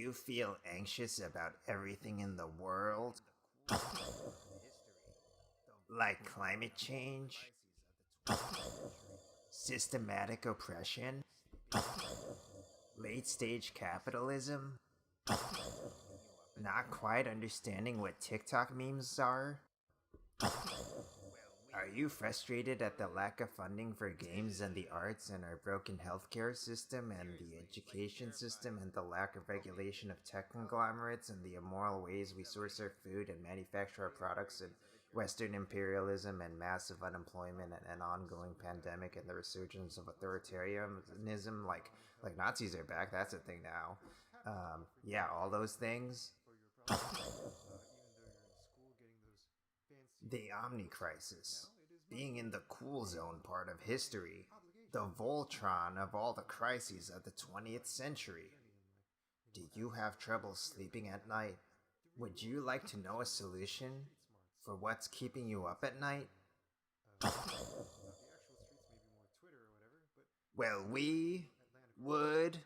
you feel anxious about everything in the world? Like climate change? Systematic oppression? Late stage capitalism? Not quite understanding what TikTok memes are? Are you frustrated at the lack of funding for games and the arts and our broken healthcare system and the education system and the lack of regulation of tech conglomerates and the immoral ways we source our food and manufacture our products and Western imperialism and massive unemployment and an ongoing pandemic and the resurgence of authoritarianism like Nazis are back, that's a thing now. Yeah, all those things. The Omni Crisis, being in the cool zone part of history, the Voltron of all the crises of the 20th century. Do you have trouble sleeping at night? Would you like to know a solution for what's keeping you up at night? Well, we would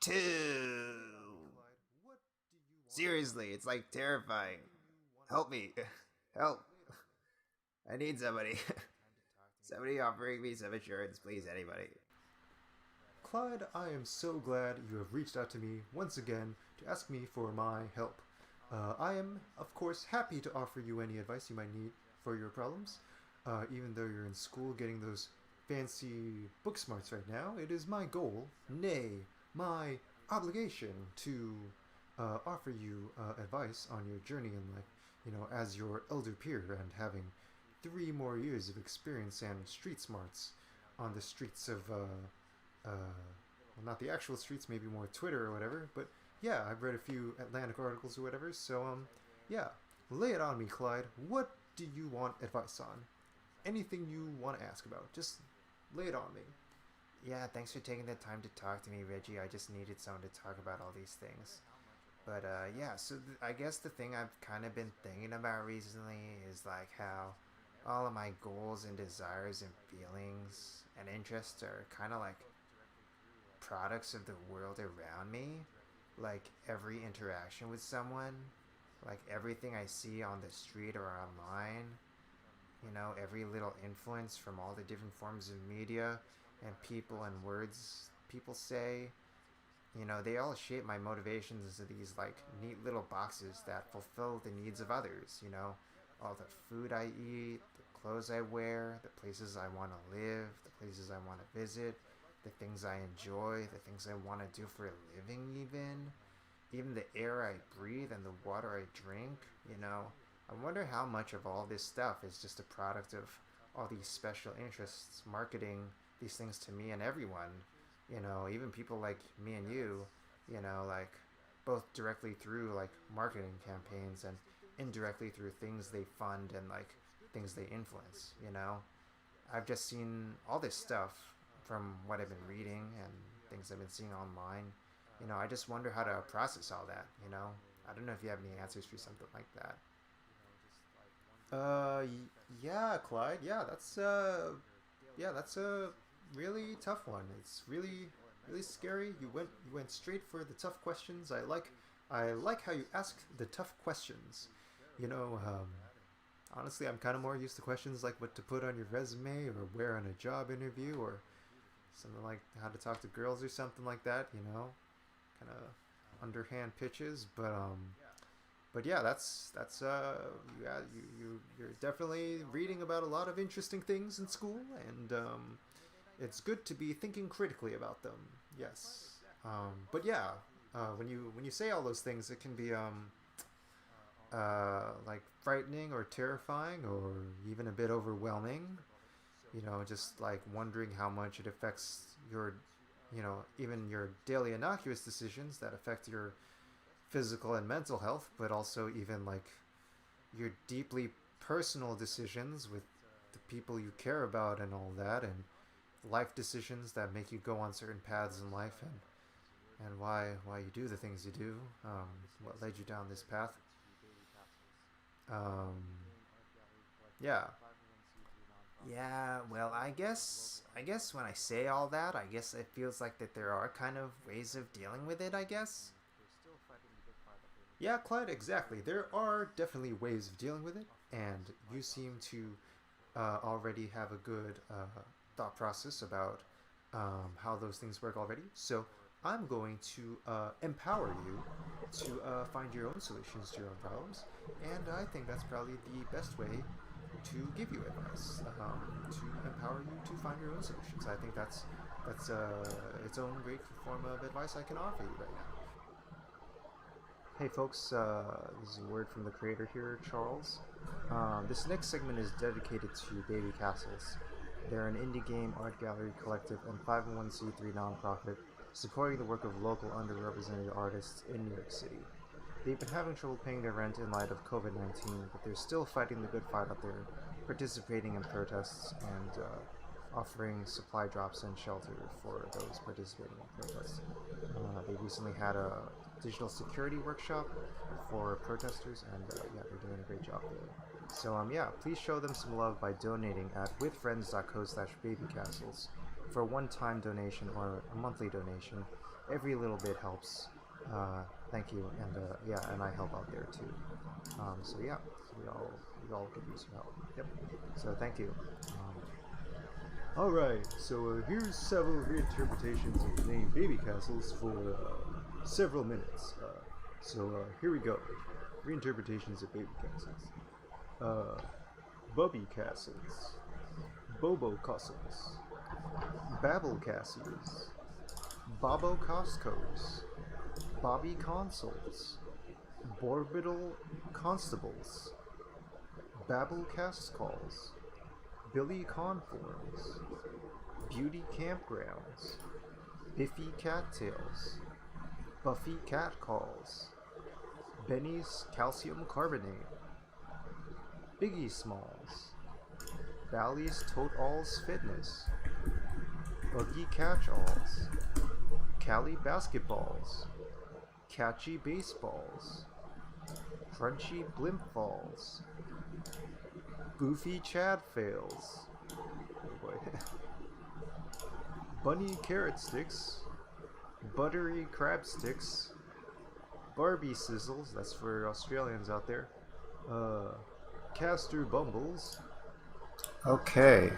too. Seriously, it's like terrifying. Help me. Help. I need somebody. Somebody offering me some insurance, please, anybody. Clyde, I am so glad you have reached out to me once again to ask me for my help. I am, of course, happy to offer you any advice you might need for your problems. Even though you're in school getting those fancy book smarts right now, it is my goal, nay, my obligation to offer you advice on your journey in life. You know, as your elder peer and having 3 more years of experience and street smarts on the streets of, well, not the actual streets, maybe more Twitter or whatever, but yeah, I've read a few Atlantic articles or whatever, so, yeah, lay it on me, Clyde. What do you want advice on? Anything you want to ask about, just lay it on me. Yeah, thanks for taking the time to talk to me, Reggie. I just needed someone to talk about all these things. But yeah, so I guess the thing I've kind of been thinking about recently is like how all of my goals and desires and feelings and interests are kind of like products of the world around me. Like every interaction with someone, like everything I see on the street or online, every little influence from all the different forms of media and people and words people say, they all shape my motivations into these like neat little boxes that fulfill the needs of others, all the food I eat, the clothes I wear, the places I want to live, the places I want to visit, the things I enjoy, the things I want to do for a living, even the air I breathe and the water I drink, I wonder how much of all this stuff is just a product of all these special interests marketing these things to me and everyone, even people like me and you, like both directly through like marketing campaigns and indirectly through things they fund and like things they influence, I've just seen all this stuff from what I've been reading and things I've been seeing online. I just wonder how to process all that, I don't know if you have any answers for something like that. Yeah, Clyde. Yeah, that's a really tough one. It's really, really scary. You went straight for the tough questions. I like how you ask the tough questions. You know, um, Honestly, I'm kind of more used to questions like what to put on your resume or where on a job interview or something like how to talk to girls or something like that. Kind of underhand pitches, but yeah, that's you're definitely reading about a lot of interesting things in school, and it's good to be thinking critically about them. Yes, but yeah, when you say all those things, it can be like frightening or terrifying or even a bit overwhelming. Just like wondering how much it affects your, even your daily innocuous decisions that affect your physical and mental health, but also even like your deeply personal decisions with the people you care about and all that, and life decisions that make you go on certain paths in life, and why you do the things you do, what led you down this path. Um, yeah, Yeah, well, I guess when I say all that, I guess it feels like that there are kind of ways of dealing with it, I guess. Yeah, Clyde, exactly. There are definitely ways of dealing with it, and you seem to already have a good thought process about how those things work already. So I'm going to empower you to find your own solutions to your own problems, and I think that's probably the best way to give you advice, to empower you to find your own solutions. I think that's its own great form of advice I can offer you right now. Hey folks, this is a word from the creator here, Charles. This next segment is dedicated to Baby Castles. They're an indie game, art gallery, collective, and 501c3 nonprofit supporting the work of local underrepresented artists in New York City. They've been having trouble paying their rent in light of COVID 19, but they're still fighting the good fight out there, participating in protests and offering supply drops and shelter for those participating in protests. They recently had a digital security workshop for protesters, and yeah, they're doing a great job there. So yeah, please show them some love by donating at withfriends.co/babycastles for a one-time donation or a monthly donation. Every little bit helps. Thank you, and yeah, and I help out there too. So yeah, so we all could use some help. Yep. So thank you. Alright, so here's several reinterpretations of the name Baby Castles for several minutes. So here we go. Reinterpretations of Baby Castles. Bubby Castles. Bobo Castles. Babble Castles. Bobo Costco's. Bobby Consoles. Borbital Constables. Babble Cast Calls. Billy Conforms, Beauty Campgrounds, Biffy Cattails, Buffy Catcalls, Benny's Calcium Carbonate, Biggie Smalls, Bally's Tote Alls Fitness, Buggy Catch-Alls, Cali Basketballs, Catchy Baseballs, Crunchy Blimp Falls, Goofy Chad Fails. Oh boy. Bunny Carrot Sticks. Buttery Crab Sticks. Barbie Sizzles, that's for Australians out there. Castor Bumbles. Okay.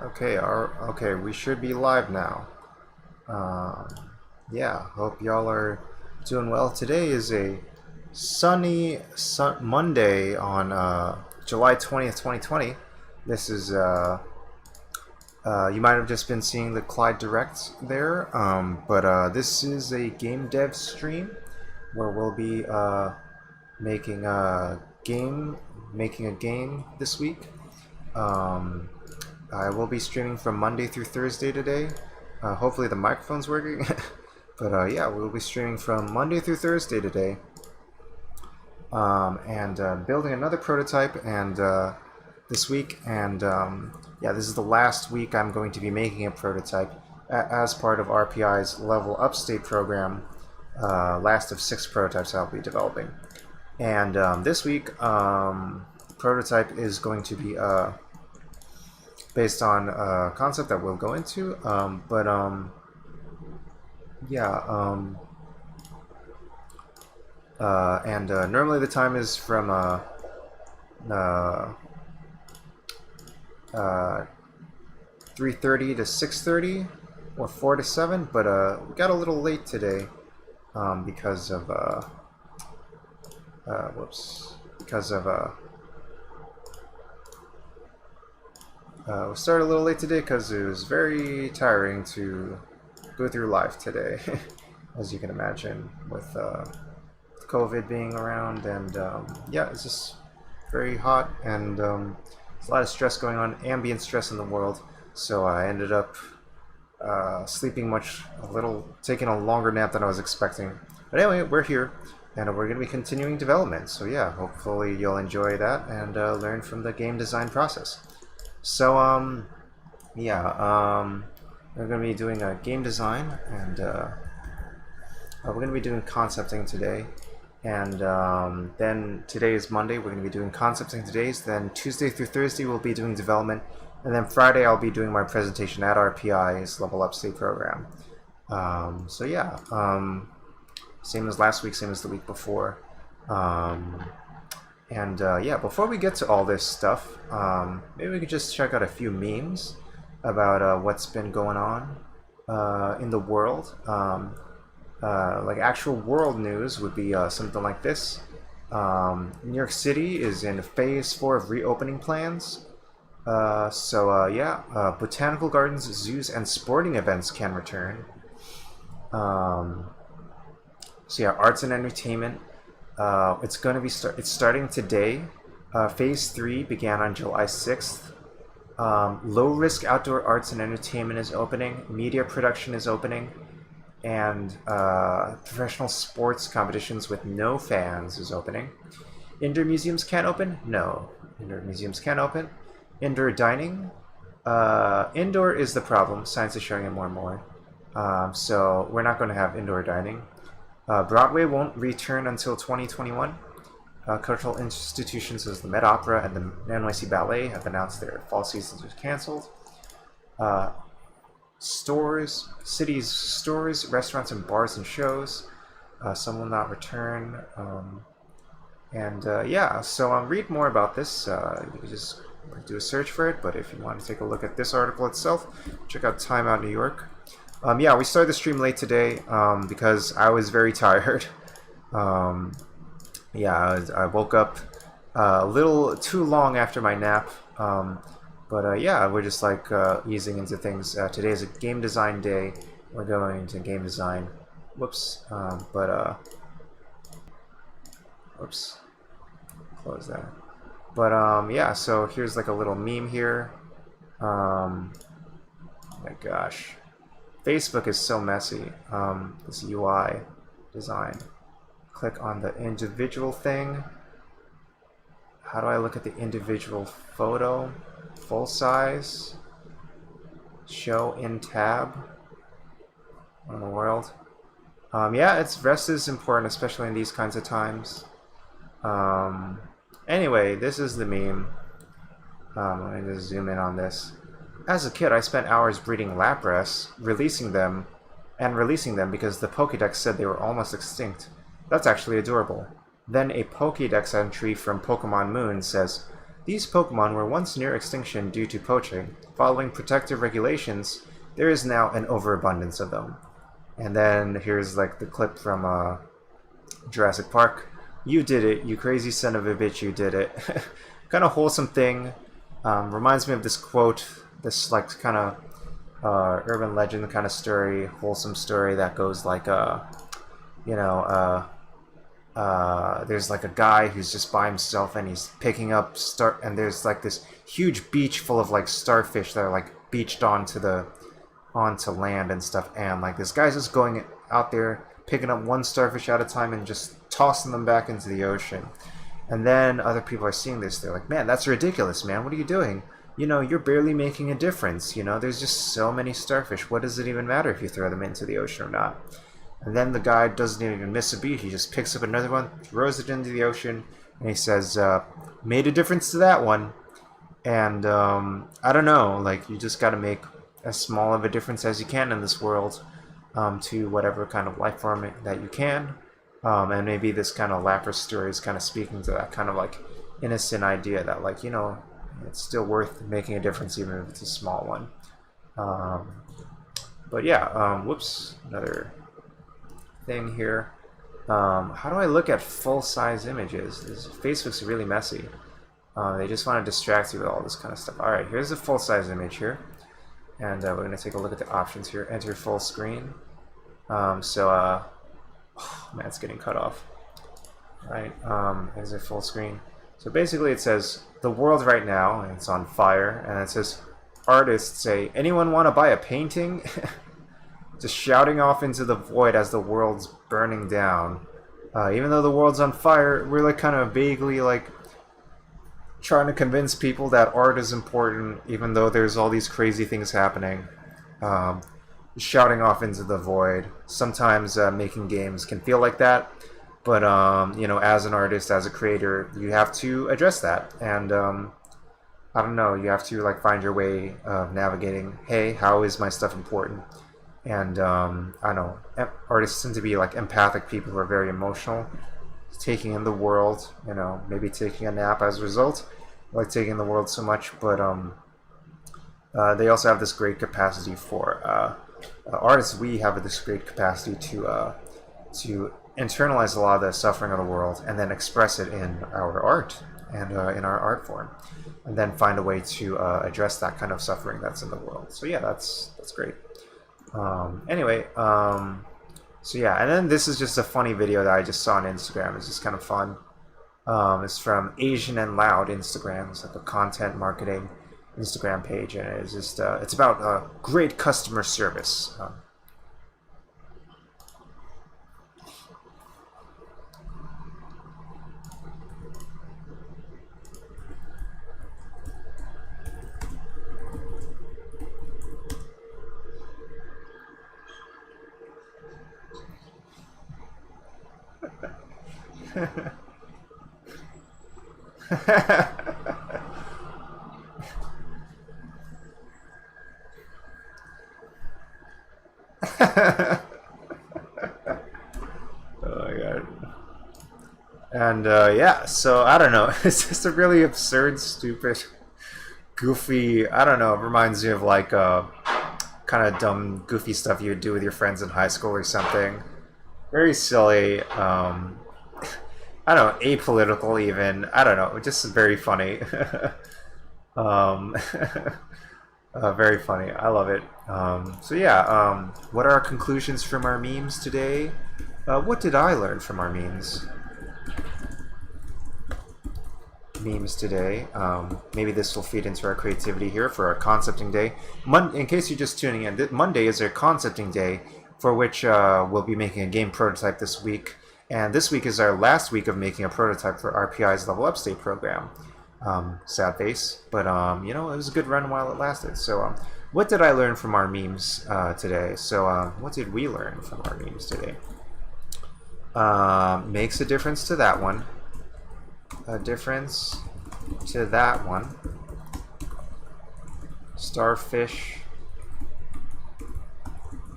Okay, we should be live now. Yeah, hope y'all are doing well. Today is a sunny Monday on July 20th, 2020. This is, you might have just been seeing the Clyde Direct there, but this is a game dev stream where we'll be making a game this week. I will be streaming from Monday through Thursday today. Hopefully the microphone's working. But yeah, we'll be streaming from Monday through Thursday today. And building another prototype and this week, and yeah, this is the last week I'm going to be making a prototype as part of RPI's Level UpState program, last of 6 prototypes I'll be developing. And this week, prototype is going to be based on a concept that we'll go into, yeah, and normally the time is from 3:30 to 6:30 or 4 to 7, but we got a little late today because of we started a little late today because it was very tiring to go through life today, as you can imagine, with COVID being around, and yeah, it's just very hot, and there's a lot of stress going on, ambient stress in the world, so I ended up taking a longer nap than I was expecting. But anyway, we're here, and we're going to be continuing development, so yeah, hopefully you'll enjoy that and learn from the game design process. So yeah, we're going to be doing a game design, and we're going to be doing concepting today. And then today is Monday, we're going to be doing concepting todays. Then Tuesday through Thursday we'll be doing development. And then Friday I'll be doing my presentation at RPI's Level UpState program. So yeah, same as last week, same as the week before. Um, and yeah, before we get to all this stuff, maybe we could just check out a few memes about what's been going on in the world. Like actual world news would be something like this. New York City is in phase 4 of reopening plans. Botanical gardens, zoos, and sporting events can return. Um, Arts and entertainment. It's going to be it's starting today. Phase 3 began on July 6th. Low risk outdoor arts and entertainment is opening. Media production is opening. And professional sports competitions with no fans is opening. Indoor museums can't open? No. Indoor museums can't open. Indoor dining? Indoor is the problem. Science is showing it more and more. So we're not going to have indoor dining. Broadway won't return until 2021. Cultural institutions as the Met Opera and the NYC Ballet have announced their fall seasons are canceled. Cities, stores, restaurants, and bars and shows. Some will not return. Read more about this. You can just do a search for it, but if you want to take a look at this article itself, check out Time Out New York. We started the stream late today because I was very tired. I woke up a little too long after my nap. We're just easing into things. Today is a game design day. We're going into game design. Whoops. Whoops. Close that. So here's like a little meme here. My gosh. Facebook is so messy. This UI design. Click on the individual thing. How do I look at the individual photo? Full size. Show in tab. What in the world? Rest is important, especially in these kinds of times. Anyway, this is the meme. Let me just zoom in on this. As a kid, I spent hours breeding Lapras, releasing them because the Pokédex said they were almost extinct. That's actually adorable. Then a Pokédex entry from Pokemon Moon says, these Pokemon were once near extinction due to poaching. Following protective regulations, there is now an overabundance of them. And then here's like the clip from Jurassic Park. You did it, you crazy son of a bitch, you did it. Kind of wholesome thing. Reminds me of this quote, this like kind of urban legend kind of story, wholesome story that goes like, there's like a guy who's just by himself and he's picking up and there's like this huge beach full of like starfish that are like beached onto land and stuff, and like this guy's just going out there picking up one starfish at a time and just tossing them back into the ocean. And then other people are seeing this, they're like, man, that's ridiculous, man, what are you doing? You're barely making a difference. There's just so many starfish, what does it even matter if you throw them into the ocean or not? And then the guy doesn't even miss a beat. He just picks up another one, throws it into the ocean, and he says, made a difference to that one. And I don't know, like, you just got to make as small of a difference as you can in this world to whatever kind of life form that you can. And maybe this kind of Lapras story is kind of speaking to that kind of like innocent idea that like, it's still worth making a difference even if it's a small one. Whoops, another thing here. How do I look at full-size images? Facebook's really messy. They just want to distract you with all this kind of stuff. Alright, here's a full-size image here. And we're going to take a look at the options here. Enter full screen. Oh man, it's getting cut off. Alright, here's a full screen. So basically it says, the world right now, and it's on fire, and it says, artists say, anyone want to buy a painting? Just shouting off into the void as the world's burning down. Even though the world's on fire, we're like kind of vaguely like trying to convince people that art is important, even though there's all these crazy things happening. Shouting off into the void. Sometimes making games can feel like that, but as an artist, as a creator, you have to address that. And I don't know, you have to like find your way of navigating. Hey, how is my stuff important? And I don't know, artists tend to be like empathic people who are very emotional. taking in the world. You know, maybe taking a nap as a result. I like taking in the world so much, but they also have this great capacity for artists. We have this great capacity to internalize a lot of the suffering of the world and then express it in our art and in our art form, and then find a way to address that kind of suffering that's in the world. So yeah, that's great. Anyway, so yeah, and then this is just a funny video that I just saw on Instagram. It's just kind of fun. It's from Asian and Loud Instagram. It's like a content marketing Instagram page, and it's just it's about great customer service. Oh my god. And yeah, so I don't know. It's just a really absurd, stupid, goofy. I don't know. It reminds me of like kind of dumb, goofy stuff you would do with your friends in high school or something. Very silly. I don't know, apolitical even. I don't know. Just very funny. um, very funny. I love it. So yeah, what are our conclusions from our memes today? What did I learn from our memes today? Maybe this will feed into our creativity here for our concepting day. In case you're just tuning in, Monday is our concepting day, for which we'll be making a game prototype this week. And this week is our last week of making a prototype for RPI's Level UpState program. Sad face, but you know, it was a good run while it lasted. So what did I learn from our memes today? So what did we learn from our memes today? Makes a difference to that one. A difference to that one. Starfish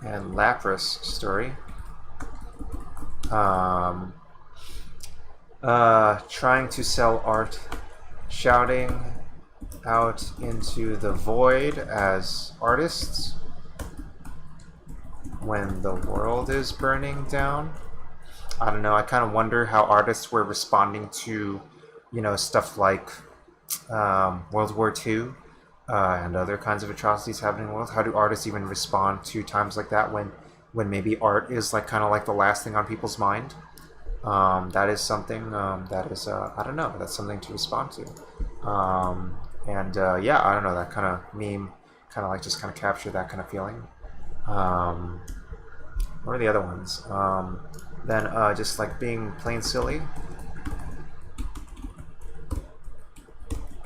and Lapras story. Trying to sell art, shouting out into the void as artists when the world is burning down. I don't know, I kind of wonder how artists were responding to, you know, stuff like World War II and other kinds of atrocities happening in the world. How do artists even respond to times like that when maybe art is like kind of like the last thing on people's mind? That is something that is I don't know, that's something to respond to. Yeah, I don't know, that kind of meme kind of like just kind of captured that kind of feeling. What are the other ones? Then just like being plain silly.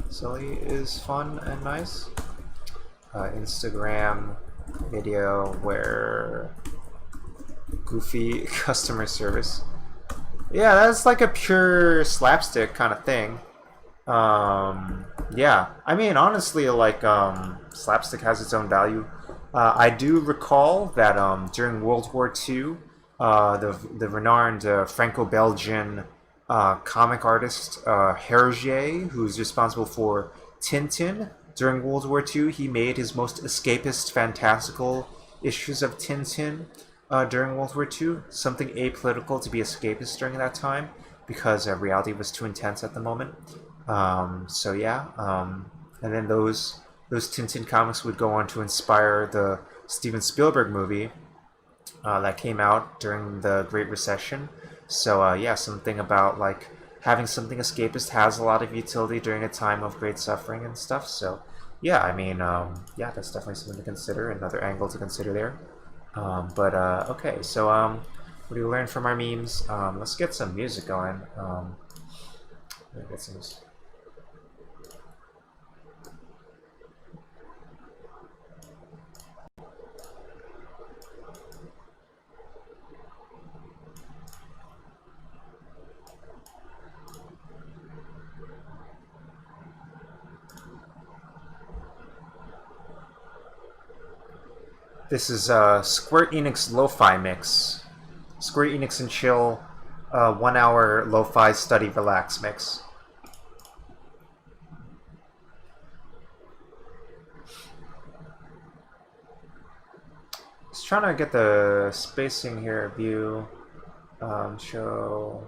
Silly is fun and nice. Instagram video where goofy customer service. Yeah, that's like a pure slapstick kind of thing. Yeah, I mean, honestly, like slapstick has its own value. I do recall that during World War II, the renowned Franco-Belgian comic artist Hergé, who's responsible for Tintin during World War II, he made his most escapist, fantastical issues of Tintin during World War II, something apolitical to be escapist during that time, because reality was too intense at the moment. So yeah, and then those Tintin comics would go on to inspire the Steven Spielberg movie that came out during the Great Recession. So yeah, something about like having something escapist has a lot of utility during a time of great suffering and stuff. So yeah, I mean, yeah, that's definitely something to consider, another angle to consider there. Okay, so what do we learn from our memes? Let's get some music going. Get some. This is Square Enix Lo-Fi Mix. Square Enix and Chill 1 hour lo-fi study relax mix. Just trying to get the spacing here, view, show.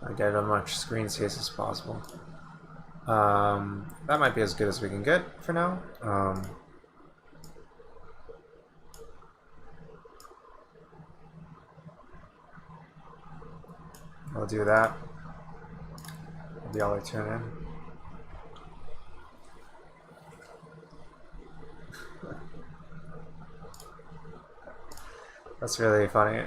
I get as much screen space as possible. That might be as good as we can get for now. I'll do that. Maybe I'll tune in. That's really funny.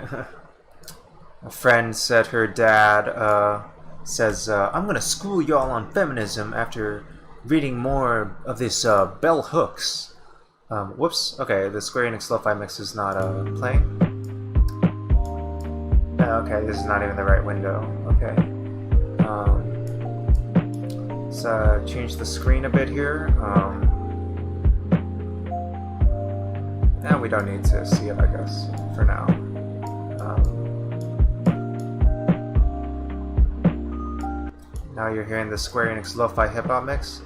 A friend said her dad says, I'm gonna school y'all on feminism after reading more of this bell hooks. Whoops. Okay, the Square Enix Lo-Fi mix is not playing. Okay, this is not even the right window. Okay. Let's change the screen a bit here. Now we don't need to see it, I guess, for now. Now you're hearing the Square Enix Lo-Fi Hip-Hop mix.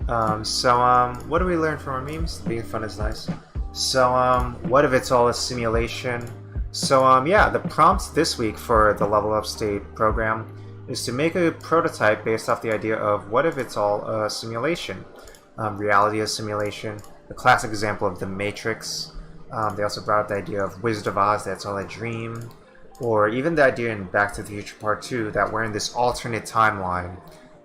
What do we learn from our memes? Being fun is nice. What if it's all a simulation? Yeah, the prompt this week for the Level UpState program is to make a prototype based off the idea of what if it's all a simulation? Reality is simulation. The classic example of The Matrix. They also brought up the idea of Wizard of Oz, that's all a dream. Or even the idea in Back to the Future Part 2 that we're in this alternate timeline.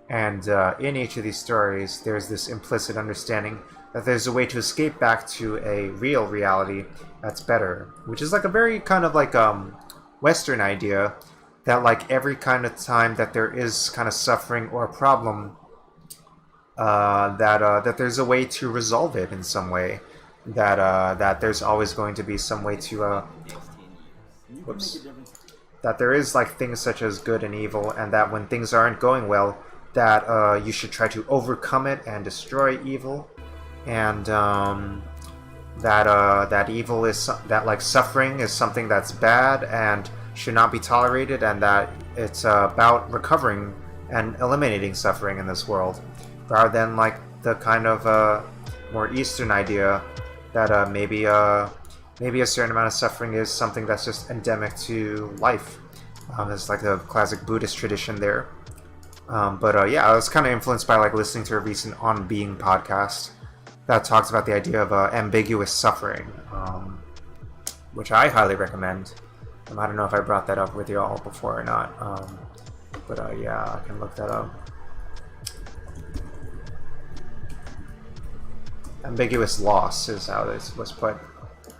And in each of these stories, there's this implicit understanding that there's a way to escape back to a real reality that's better. Which is like a very kind of like Western idea that like every kind of time that there is kind of suffering or a problem, that there's a way to resolve it in some way. That there's always going to be some way to that there is like things such as good and evil, and that when things aren't going well, that you should try to overcome it and destroy evil, and that evil is that like suffering is something that's bad and should not be tolerated, and that it's about recovering and eliminating suffering in this world, rather than like the kind of more Eastern idea that maybe a certain amount of suffering is something that's just endemic to life. It's like the classic Buddhist tradition there. Yeah, I was kind of influenced by like listening to a recent On Being podcast that talks about the idea of ambiguous suffering, which I highly recommend. I don't know if I brought that up with you all before or not, yeah, I can look that up. Ambiguous loss is how this was put.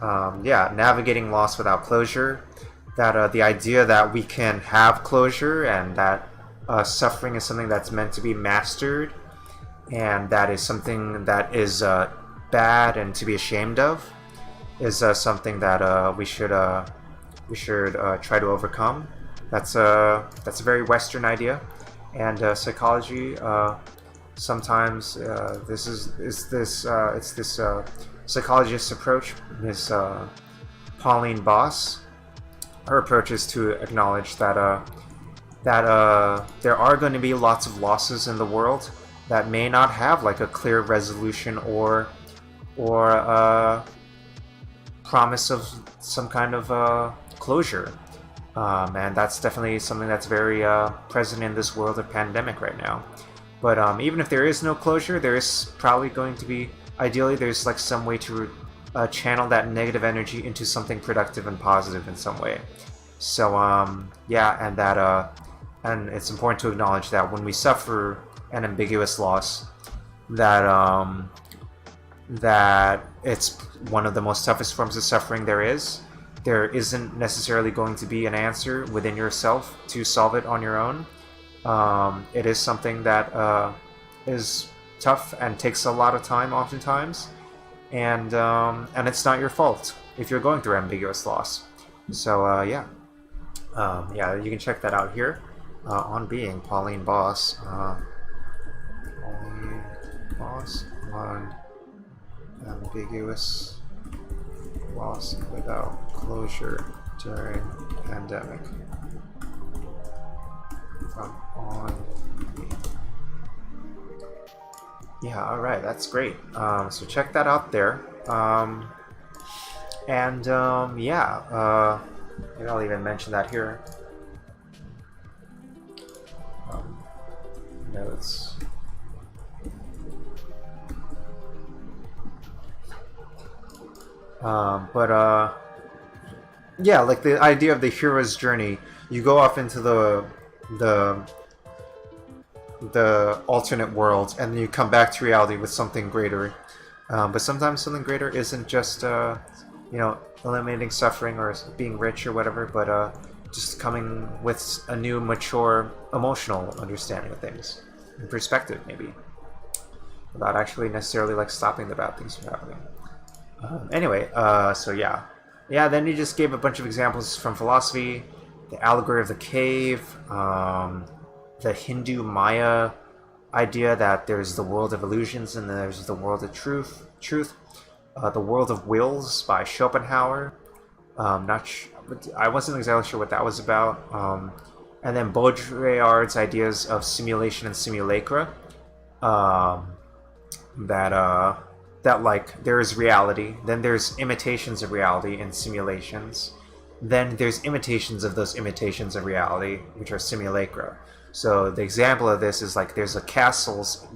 Yeah, navigating loss without closure. That the idea that we can have closure, and that suffering is something that's meant to be mastered, and that is something that is bad and to be ashamed of, is something that we should try to overcome. That's a very Western idea, and psychology. Sometimes it's this psychologist's approach, Miss Pauline Boss. Her approach is to acknowledge that there are going to be lots of losses in the world that may not have like a clear resolution or promise of some kind of closure, and that's definitely something that's very present in this world of pandemic right now. But even if there is no closure, there is probably going to be, ideally, there's like some way to channel that negative energy into something productive and positive in some way. Yeah, and that and it's important to acknowledge that when we suffer an ambiguous loss, that that it's one of the most toughest forms of suffering there is. There isn't necessarily going to be an answer within yourself to solve it on your own. It is something that is tough and takes a lot of time oftentimes, and it's not your fault if you're going through ambiguous loss. Yeah, you can check that out here. On being Pauline Boss. Pauline Boss on ambiguous loss without closure during pandemic. From on being. Yeah, all right, that's great. So check that out there. Yeah, maybe I'll even mention that here. Notes. Yeah, like the idea of the hero's journey. You go off into the alternate world, and then you come back to reality with something greater. But sometimes something greater isn't just eliminating suffering or being rich or whatever, but just coming with a new, mature, emotional understanding of things and perspective, maybe, without actually necessarily like stopping the bad things from happening. Anyway, so yeah. Then you just gave a bunch of examples from philosophy, the allegory of the cave, the Hindu Maya idea that there's the world of illusions and then there's the world of truth, the world of wills by Schopenhauer. I wasn't exactly sure what that was about. And then Baudrillard's ideas of simulation and simulacra. That like there is reality, then there's imitations of reality and simulations, then there's imitations of those imitations of reality, which are simulacra. So the example of this is like there's castles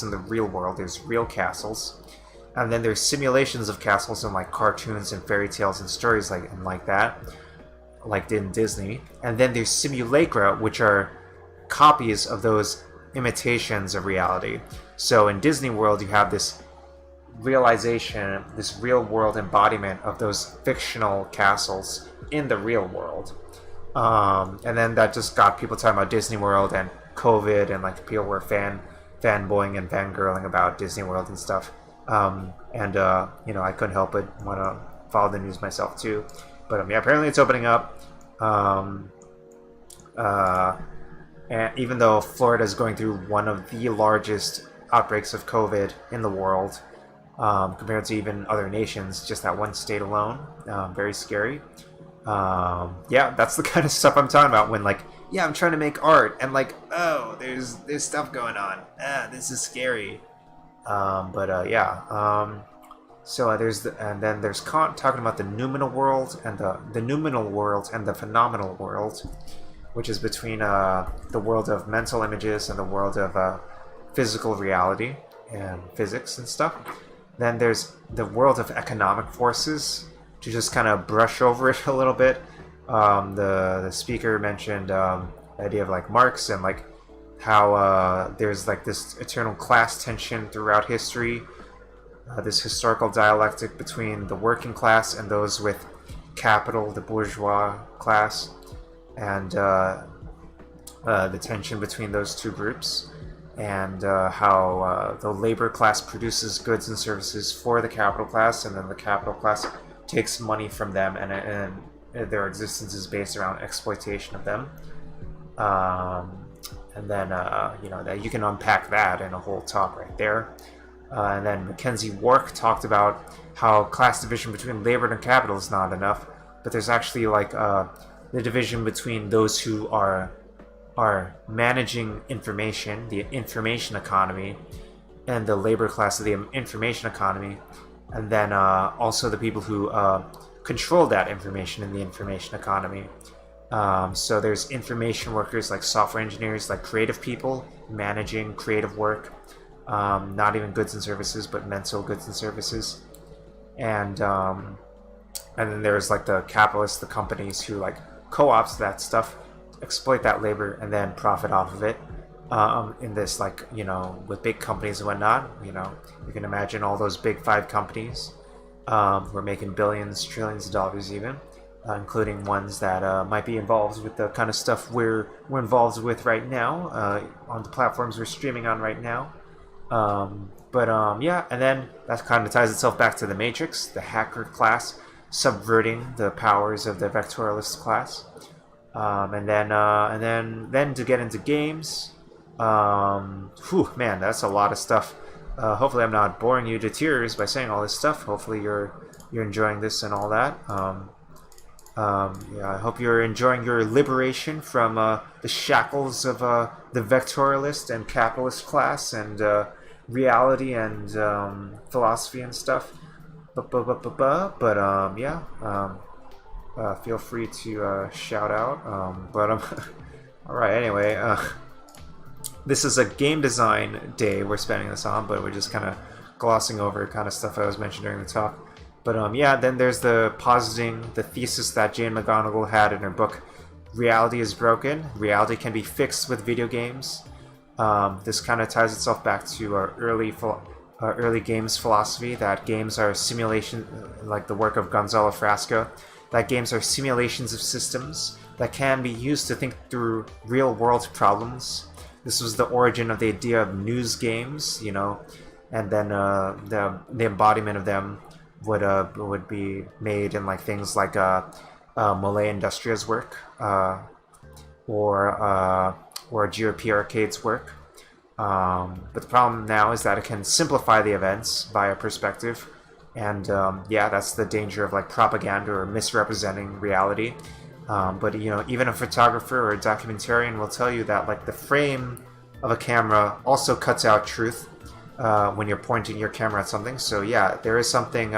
in the real world, there's real castles, and then there's simulations of castles in like cartoons and fairy tales and stories like that, like in Disney, and then there's simulacra, which are copies of those imitations of reality. So in Disney World, you have this realization, this real world embodiment of those fictional castles in the real world. And then that just got people talking about Disney World and COVID, and like people were fanboying and fangirling about Disney World and stuff. I couldn't help but want to follow the news myself too. But apparently it's opening up. And even though Florida is going through one of the largest outbreaks of COVID in the world, compared to even other nations, just that one state alone, very scary. That's the kind of stuff I'm talking about when I'm trying to make art and there's stuff going on. This is scary. So there's Kant talking about the noumenal world and the noumenal world and the phenomenal world, which is between the world of mental images and the world of physical reality and physics and stuff. Then there's the world of economic forces, to just kind of brush over it a little bit. The speaker mentioned the idea of Marx and how there's this eternal class tension throughout history, this historical dialectic between the working class and those with capital, the bourgeois class, and the tension between those two groups, and how the labor class produces goods and services for the capital class, and then the capital class takes money from them, and their existence is based around exploitation of them. That you can unpack that in a whole talk right there. And then Mackenzie Wark talked about how class division between labor and capital is not enough, but there's actually the division between those who are managing information, the information economy, and the labor class of the information economy, and then also the people who control that information in the information economy. So there's information workers like software engineers, like creative people managing creative work, not even goods and services, but mental goods and services. And then there's the capitalists, the companies who co-ops that stuff, exploit that labor, and then profit off of it. In this with big companies and whatnot, you can imagine all those big five companies were making billions, trillions of dollars even, including ones that might be involved with the kind of stuff we're involved with right now on the platforms we're streaming on right now. And then that kind of ties itself back to the Matrix, the hacker class subverting the powers of the vectorialist class. And then to get into games. Man, that's a lot of stuff. Hopefully, I'm not boring you to tears by saying all this stuff. Hopefully, you're enjoying this and all that. Yeah, I hope you're enjoying your liberation from the shackles of the vectorialist and capitalist class and reality and philosophy and stuff. But yeah, feel free to shout out. All right. Anyway, this is a game design day we're spending this on, but we're just kind of glossing over kind of stuff I was mentioned during the talk. But yeah, then there's the positing the thesis that Jane McGonigal had in her book, Reality is Broken. Reality can be fixed with video games. This kind of ties itself back to our early games philosophy, that games are simulation, like the work of Gonzalo Frasca, that games are simulations of systems that can be used to think through real-world problems. This was the origin of the idea of news games, and then the embodiment of them would be made in like things like Malay Industria's work or GOP Arcade's work. But the problem now is that it can simplify the events via perspective, and yeah, that's the danger of like propaganda or misrepresenting reality. But even a photographer or a documentarian will tell you that like the frame of a camera also cuts out truth when you're pointing your camera at something. So yeah, there is something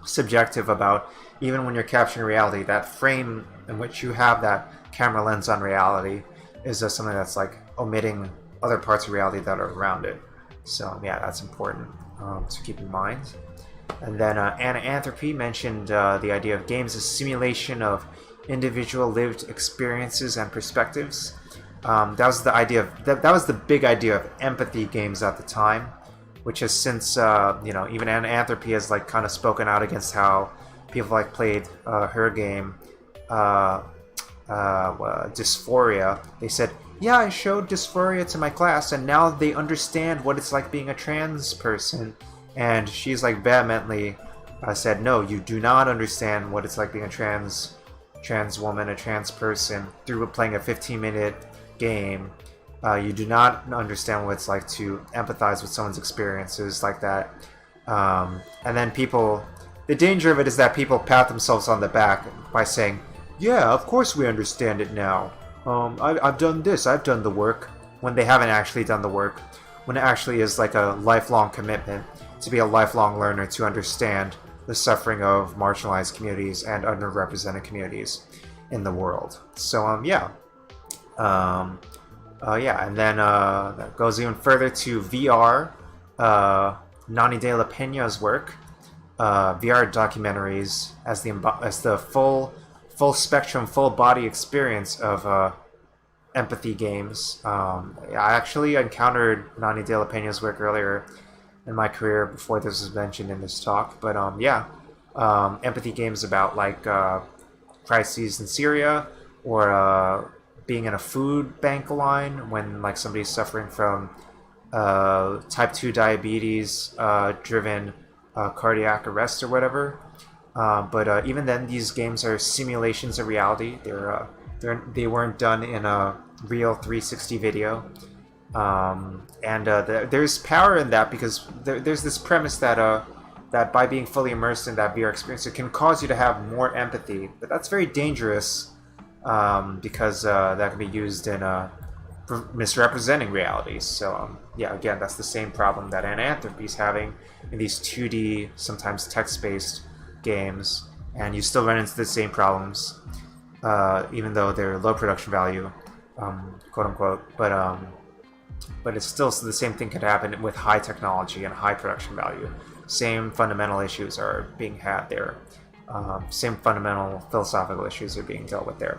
subjective about, even when you're capturing reality, that frame in which you have that camera lens on reality is something that's like omitting other parts of reality that are around it. So yeah, that's important to keep in mind. And then Anna Anthropy mentioned the idea of games as simulation of individual lived experiences and perspectives. That was the idea of that was the big idea of empathy games at the time, which has since even Anna Anthropy has like kind of spoken out against how people like played her game Dysphoria. They said, yeah, I showed Dysphoria to my class and now they understand what it's like being a trans person. And she's like vehemently said, no, you do not understand what it's like being a trans woman, a trans person through playing a 15-minute game. You do not understand what it's like to empathize with someone's experiences like that. And then the danger of it is that people pat themselves on the back by saying, yeah, of course we understand it now. I've done this, I've done the work, when they haven't actually done the work, when it actually is like a lifelong commitment to be a lifelong learner, to understand the suffering of marginalized communities and underrepresented communities in the world. So yeah. And then that goes even further to VR. Nani de la Peña's work, VR documentaries as the full spectrum, full body experience of empathy games. I actually encountered Nani de la Peña's work earlier in my career before this was mentioned in this talk. But empathy games about like crises in Syria, or being in a food bank line when like somebody's suffering from type 2 diabetes driven cardiac arrest or whatever. But even then, these games are simulations of reality. They weren't done in a real 360 video. There's power in that, because there's this premise that that by being fully immersed in that VR experience, it can cause you to have more empathy. But that's very dangerous, because that can be used in misrepresenting realities. So yeah, again, that's the same problem that Anthropy is having in these 2D, sometimes text-based games, and you still run into the same problems, even though they're low production value, quote unquote. But it's still, the same thing could happen with high technology and high production value. Same fundamental issues are being had there. Same fundamental philosophical issues are being dealt with there.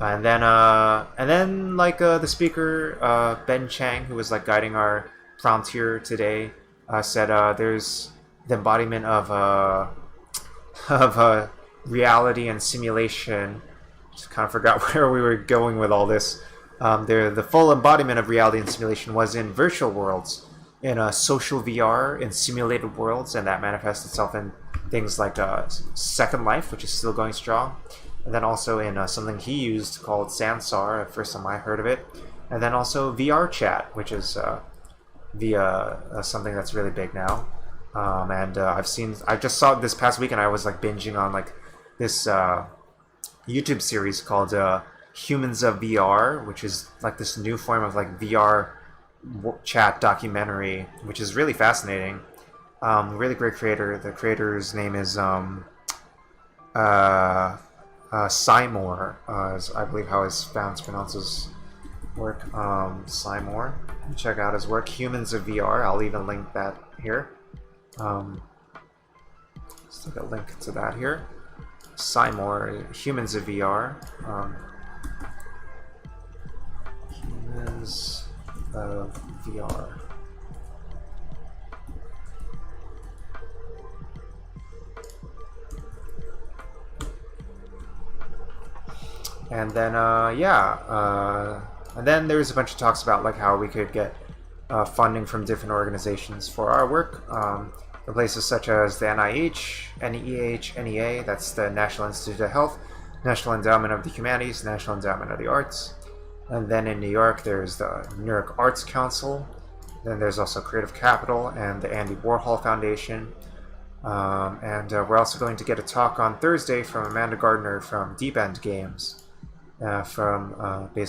And then like the speaker Ben Chang, who was like guiding our prompt here today, said there's the embodiment of reality and simulation. Just kind of forgot where we were going with all this. The full embodiment of reality and simulation was in virtual worlds, in social VR, in simulated worlds, and that manifests itself in things like Second Life, which is still going strong, and then also in something he used called Sansar, first time I heard of it, and then also VR chat, which is via something that's really big now. And I just saw it this past week, and I was like binging on like this YouTube series called Humans of VR, which is like this new form of like VR chat documentary, which is really fascinating. Really great creator. The creator's name is Seymour, is I believe how his fans pronounce his work. Seymour. Check out his work, Humans of VR. I'll even link that here. Let's take a link to that here. Seymour, Humans of VR. Humans of VR. And then and then there's a bunch of talks about like how we could get funding from different organizations for our work. The places such as the NIH, NEH, NEA, that's the National Institute of Health, National Endowment of the Humanities, National Endowment of the Arts. And then in New York, there's the New York Arts Council. Then there's also Creative Capital and the Andy Warhol Foundation. And we're also going to get a talk on Thursday from Amanda Gardner from Deep End Games, based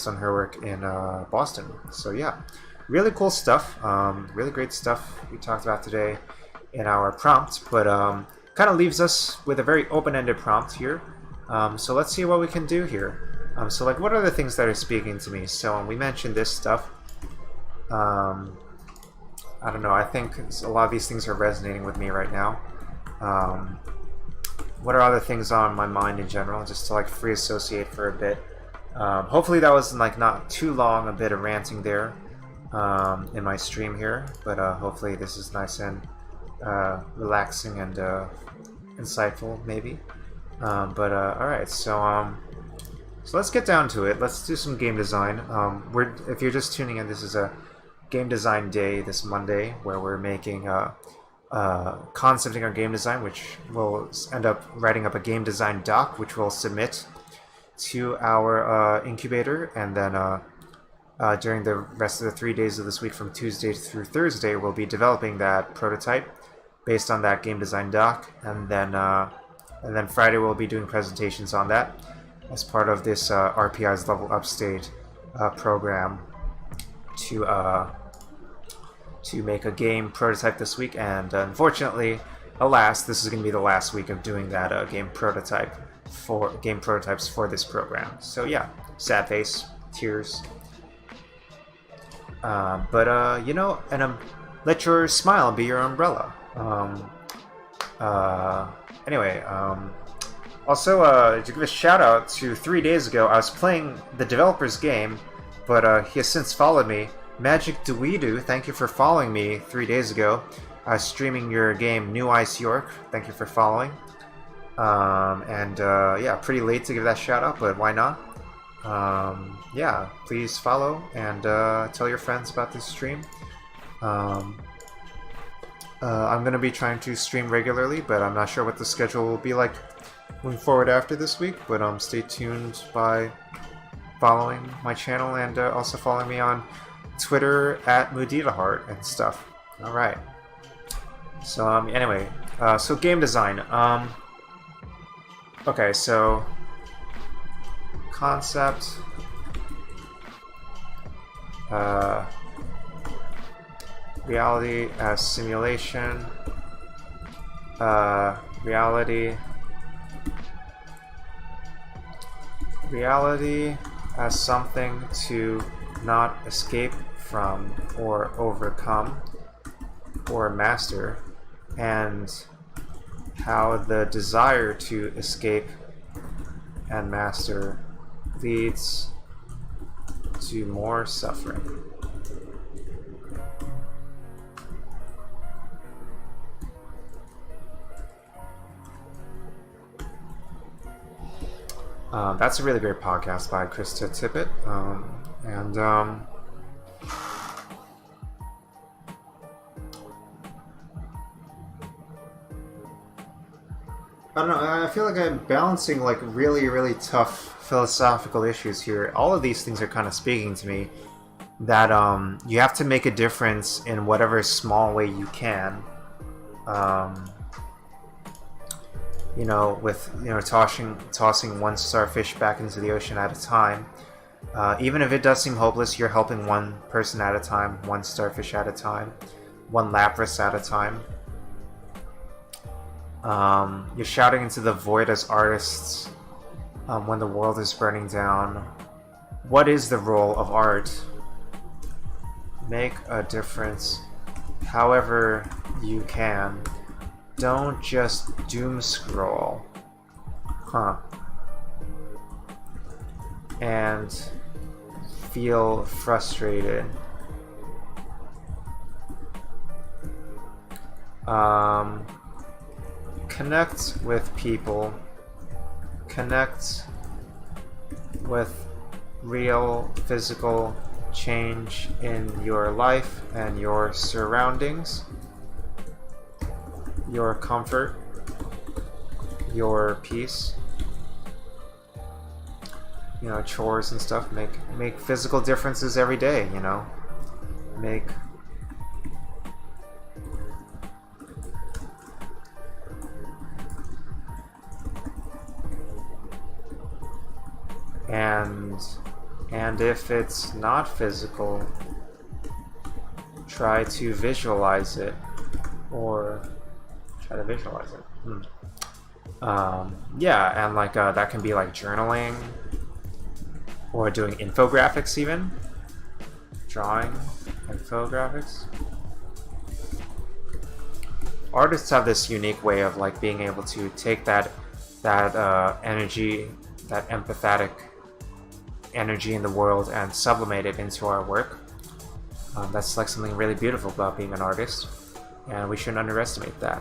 on her work in Boston. So yeah, really cool stuff. Really great stuff we talked about today in our prompt, but kind of leaves us with a very open-ended prompt here. So let's see what we can do here. So like, what are the things that are speaking to me? So we mentioned this stuff. I don't know. I think a lot of these things are resonating with me right now. What are other things on my mind in general, just to like free associate for a bit. Hopefully that wasn't like not too long, a bit of ranting there in my stream here, but hopefully this is nice and relaxing and insightful maybe. Alright, so let's get down to it. Let's do some game design. If you're just tuning in, this is a game design day this Monday where we're making concepting our game design, which will end up writing up a game design doc, which we'll submit to our incubator, and then during the rest of the 3 days of this week from Tuesday through Thursday we'll be developing that prototype based on that game design doc, and then Friday we'll be doing presentations on that as part of this RPI's Level UpState program to make a game prototype this week. And unfortunately, alas, this is going to be the last week of doing that game prototypes for this program. So yeah, sad face, tears. You know, and let your smile be your umbrella. Anyway, also to give a shout out to 3 days ago, I was playing the developer's game, but he has since followed me. Magic Dweedu, thank you for following me 3 days ago. I was streaming your game New Ice York. Thank you for following. Yeah, pretty late to give that shout out, but why not? Yeah, please follow and tell your friends about this stream. I'm going to be trying to stream regularly, but I'm not sure what the schedule will be like moving forward after this week, but stay tuned by following my channel and also following me on Twitter at Muditaheart and stuff. Alright. So, anyway, so game design. Okay, so concept, reality as simulation, reality as something to not escape from or overcome or master, and how the desire to escape and master leads to more suffering. That's a really great podcast by Krista Tippett. I don't know. I feel like I'm balancing like really, really tough philosophical issues here. All of these things are kind of speaking to me. That you have to make a difference in whatever small way you can. Um, with tossing one starfish back into the ocean at a time. Even if it does seem hopeless, you're helping one person at a time, one starfish at a time, one lapras at a time. You're shouting into the void as artists when the world is burning down. What is the role of art? Make a difference however you can. Don't just doom scroll. Huh. And feel frustrated. Connect with people. Connect with real physical change in your life and your surroundings, your comfort, your peace. Chores and stuff. Make physical differences every day. Make and if it's not physical, try to visualize it, or try to visualize it. Yeah, and like that can be like journaling, or doing infographics, even drawing infographics. Artists have this unique way of like being able to take that energy, that empathetic energy in the world, and sublimate it into our work. That's like something really beautiful about being an artist, and we shouldn't underestimate that.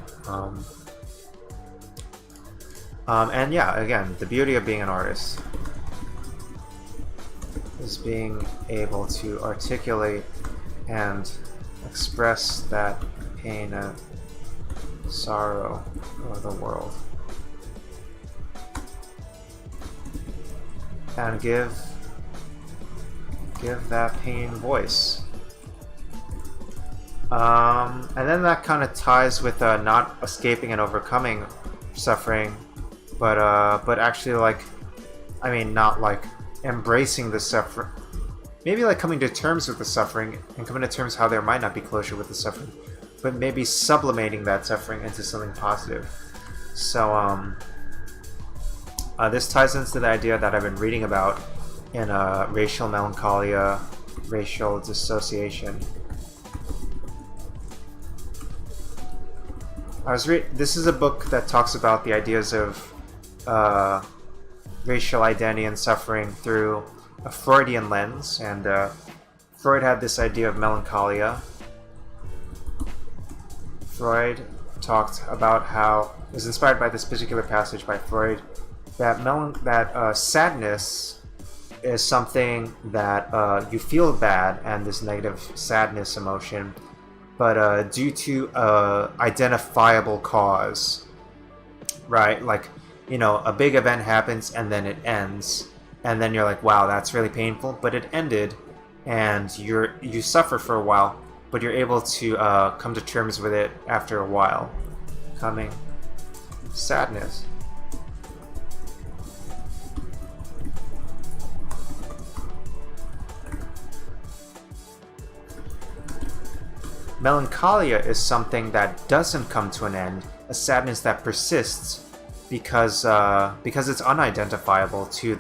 And yeah, again, the beauty of being an artist is being able to articulate and express that pain and sorrow of the world, and give that pain voice. And then that kind of ties with not escaping and overcoming suffering, but actually not like embracing the suffering. Maybe like coming to terms with the suffering, and coming to terms how there might not be closure with the suffering, but maybe sublimating that suffering into something positive. So this ties into the idea that I've been reading about in racial melancholia, racial dissociation. This is a book that talks about the ideas of racial identity and suffering through a Freudian lens, and Freud had this idea of melancholia. Freud talked about how it was inspired by this particular passage by Freud, that sadness is something that you feel bad, and this negative sadness emotion, but due to identifiable cause, right? Like, a big event happens and then it ends, and then you're like, wow, that's really painful, but it ended, and you suffer for a while, but you're able to come to terms with it after a while. Sadness. Melancholia is something that doesn't come to an end, a sadness that persists because it's unidentifiable to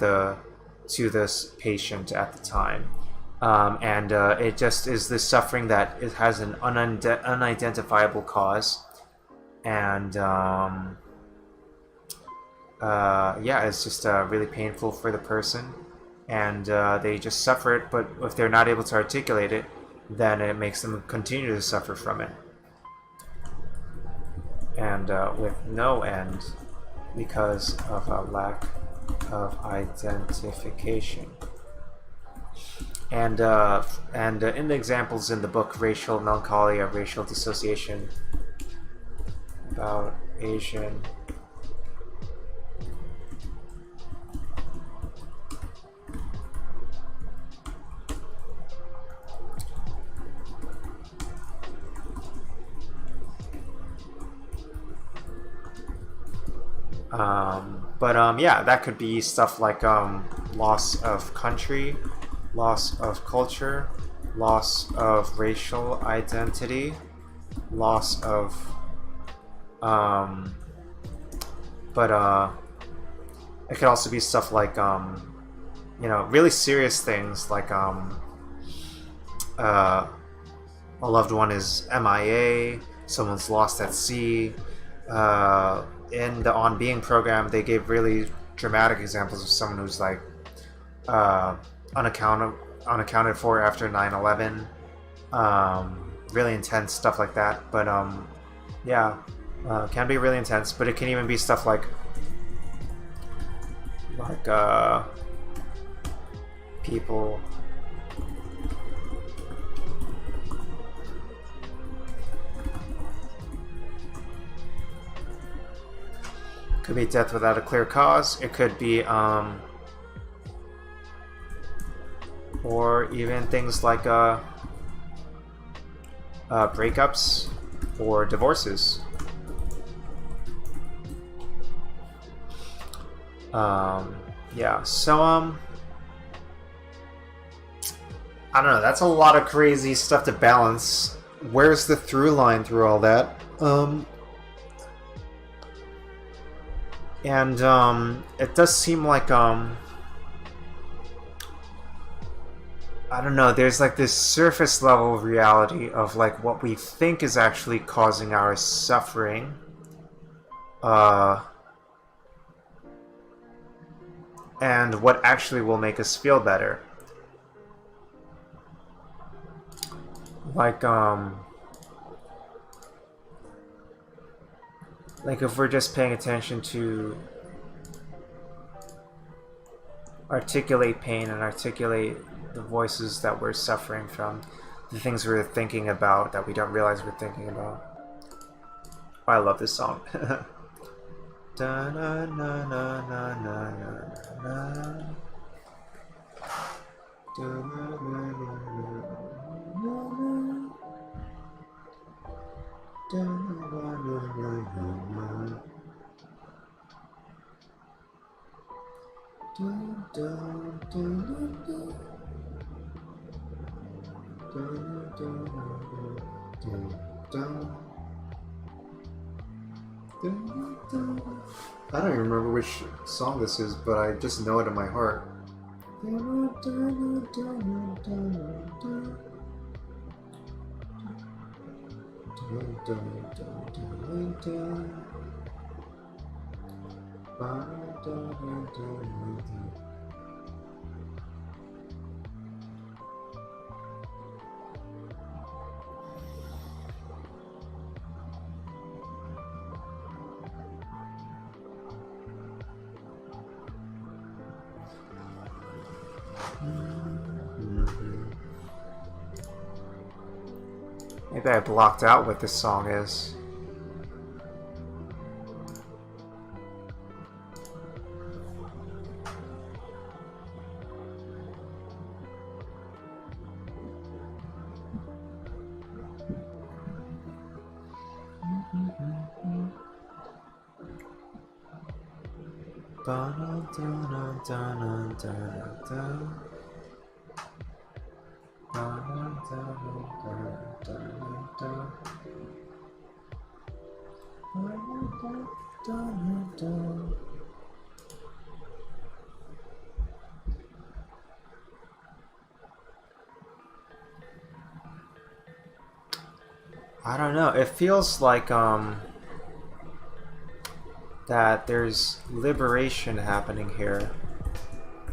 this patient at the time, and it just is this suffering that it has an unidentifiable cause, and yeah, it's just really painful for the person, and they just suffer it. But if they're not able to articulate it, then it makes them continue to suffer from it, and with no end, because of a lack of identification. And in the examples in the book, racial melancholia, racial dissociation, about Asian Yeah, that could be stuff like loss of country, loss of culture, loss of racial identity, loss of but it could also be stuff like really serious things like a loved one is MIA, someone's lost at sea. In the On Being program, they gave really dramatic examples of someone who's like unaccounted for after 9/11. Really intense stuff like that. But yeah, can be really intense. But it can even be stuff like people. Could be death without a clear cause. It could be or even things like breakups or divorces. Yeah, so I don't know, that's a lot of crazy stuff to balance. Where's the through line through all that? And it does seem like I don't know, there's like this surface level reality of like what we think is actually causing our suffering. And what actually will make us feel better. Like if we're just paying attention to articulate pain and articulate the voices that we're suffering from, the things we're thinking about that we don't realize we're thinking about. Oh, I love this song. I don't even remember which song this is, but I just know it in my heart. Maybe I blocked out what this song is. I don't know, it feels like that there's liberation happening here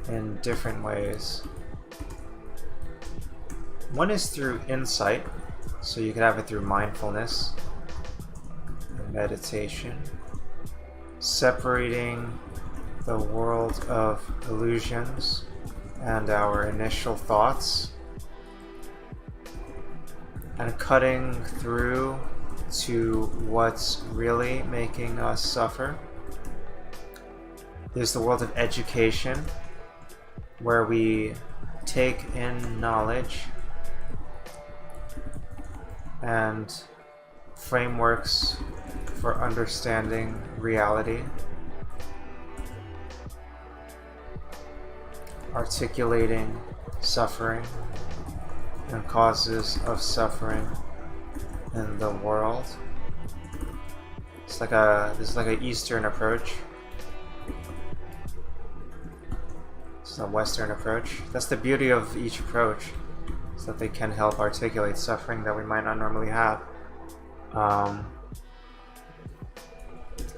in different ways. One is through insight, so you can have it through mindfulness and meditation, separating the world of illusions and our initial thoughts and cutting through to what's really making us suffer. There's the world of education, where we take in knowledge and frameworks for understanding reality. articulating suffering and causes of suffering in the world. This is like an Eastern approach. This is a Western approach. That's the beauty of each approach, is that they can help articulate suffering that we might not normally have.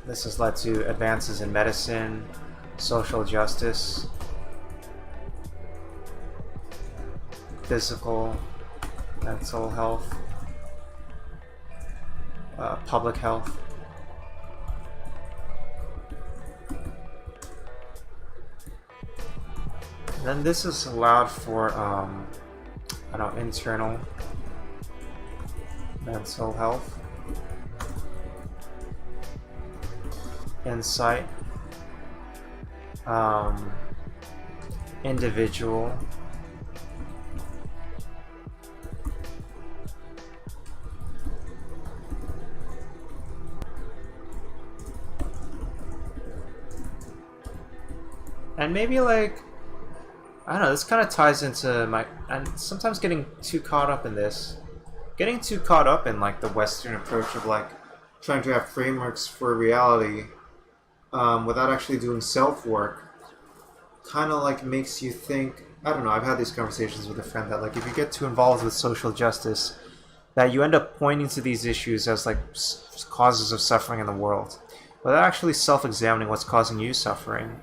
This has led to advances in medicine, social justice, physical, mental health, public health. And then this is allowed for, I don't know, internal mental health, insight, individual, and maybe like, I don't know, this kind of ties into my, and sometimes getting too caught up in this, getting too caught up in like the Western approach of like trying to have frameworks for reality without actually doing self-work, kind of like makes you think, I don't know, I've had these conversations with a friend that like if you get too involved with social justice, that you end up pointing to these issues as like causes of suffering in the world, without actually self-examining what's causing you suffering.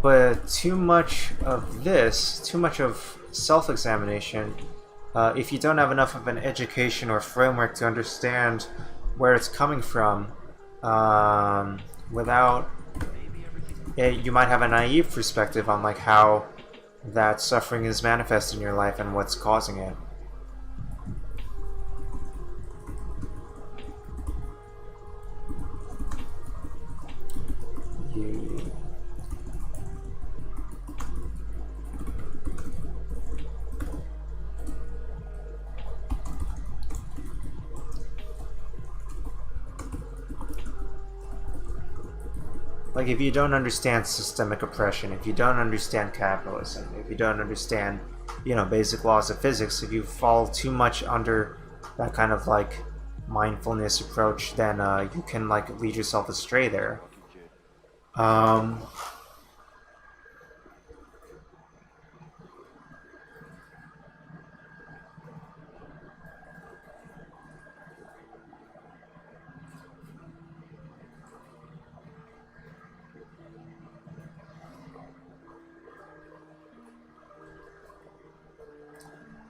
But too much of this, too much of self-examination, if you don't have enough of an education or framework to understand where it's coming from, without it, you might have a naive perspective on like how that suffering is manifest in your life and what's causing it. Like if you don't understand systemic oppression, if you don't understand capitalism, if you don't understand, you know, basic laws of physics, if you fall too much under that kind of like mindfulness approach, then you can like lead yourself astray there. I'm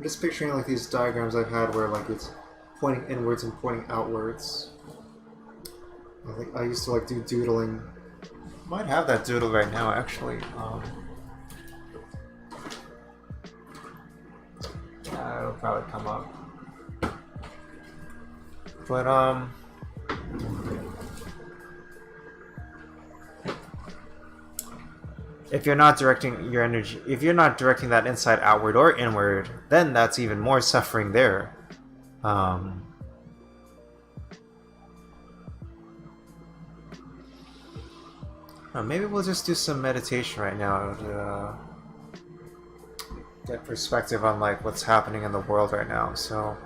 just picturing like these diagrams I've had where like it's pointing inwards and pointing outwards. I think I used to like do doodling. Might have that doodle right now actually. Yeah, it'll probably come up. But if you're not directing your energy, if you're not directing that insight outward or inward, then that's even more suffering there. Maybe we'll just do some meditation right now to get perspective on like what's happening in the world right now. So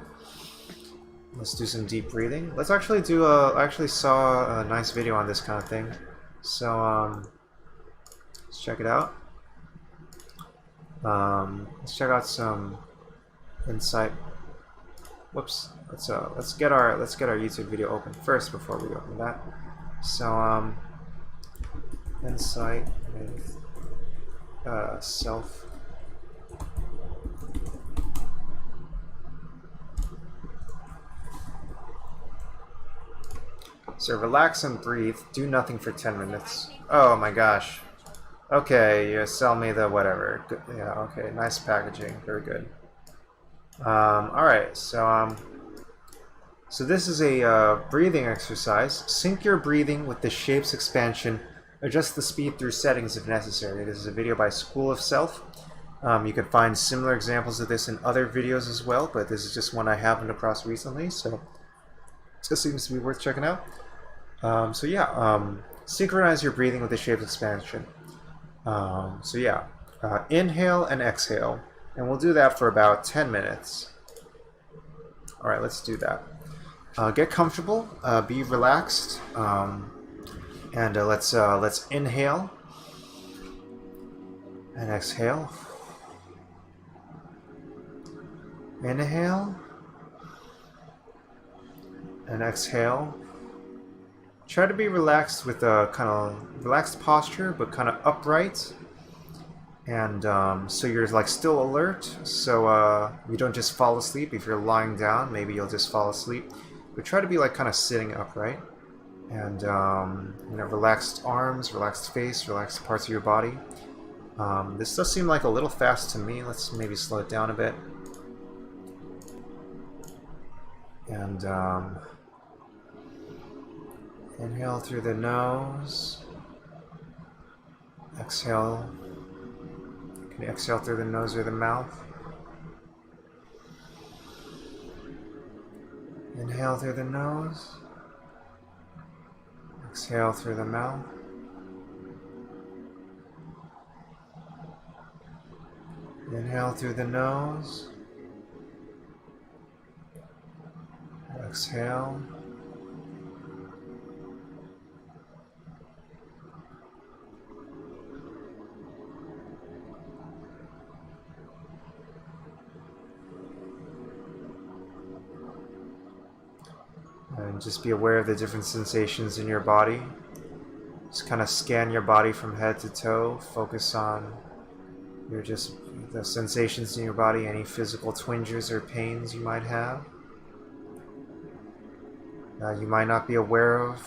let's do some deep breathing. Let's actually do I actually saw a nice video on this kind of thing. So let's check it out. Let's check out some insight. Whoops. Let's get our YouTube video open first before we open that. So insight with self. So relax and breathe. Do nothing for 10 minutes. Oh my gosh. Okay, you sell me the whatever. Good. Yeah, okay. Nice packaging. Very good. Alright, so this is a breathing exercise. Sync your breathing with the shape's expansion Adjust the speed through settings if necessary. This is a video by School of Self. You can find similar examples of this in other videos as well, but this is just one I happened across recently, so this seems to be worth checking out. Synchronize your breathing with the shape expansion. Inhale and exhale, and we'll do that for about 10 minutes. All right, let's do that. Get comfortable, be relaxed, and let's inhale and exhale. Inhale and exhale. Try to be relaxed with a kind of relaxed posture, but kind of upright. And so you're like still alert, so you don't just fall asleep. If you're lying down, maybe you'll just fall asleep. But try to be like kind of sitting upright. And relaxed arms, relaxed face, relaxed parts of your body. This does seem like a little fast to me. Let's maybe slow it down a bit. And inhale through the nose. Exhale. Can you exhale through the nose or the mouth? Inhale through the nose. Exhale through the mouth. Inhale through the nose. Exhale. And just be aware of the different sensations in your body. Just kind of scan your body from head to toe. Focus on the sensations in your body, any physical twinges or pains you might have. You might not be aware of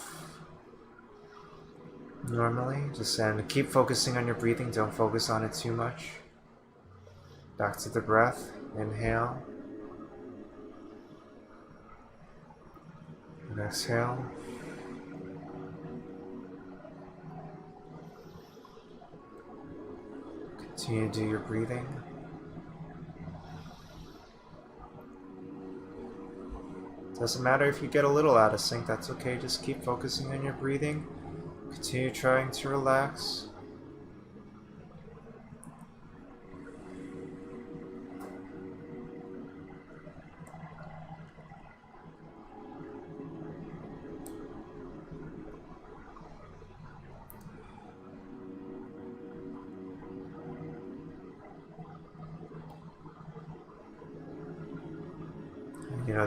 normally. And keep focusing on your breathing. Don't focus on it too much. Back to the breath. Inhale. And exhale. Continue to do your breathing. Doesn't matter if you get a little out of sync, that's okay. Just keep focusing on your breathing. Continue trying to relax.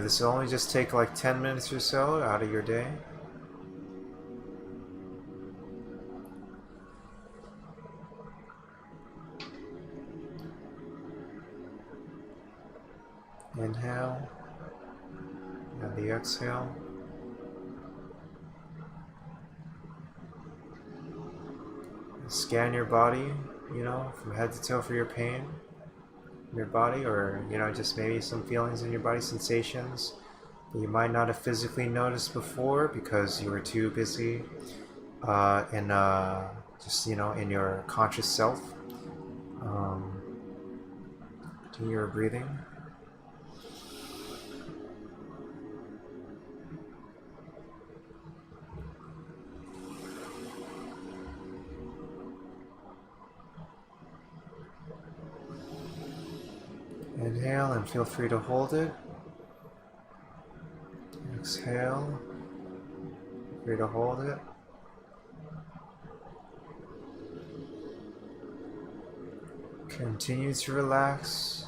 This will only just take like 10 minutes or so out of your day. Inhale and the exhale. Scan your body, from head to toe for your pain. Your body, or just maybe some feelings in your body, sensations that you might not have physically noticed before because you were too busy in your conscious self. Continue your breathing. Inhale and feel free to hold it. Exhale. Feel free to hold it. Continue to relax.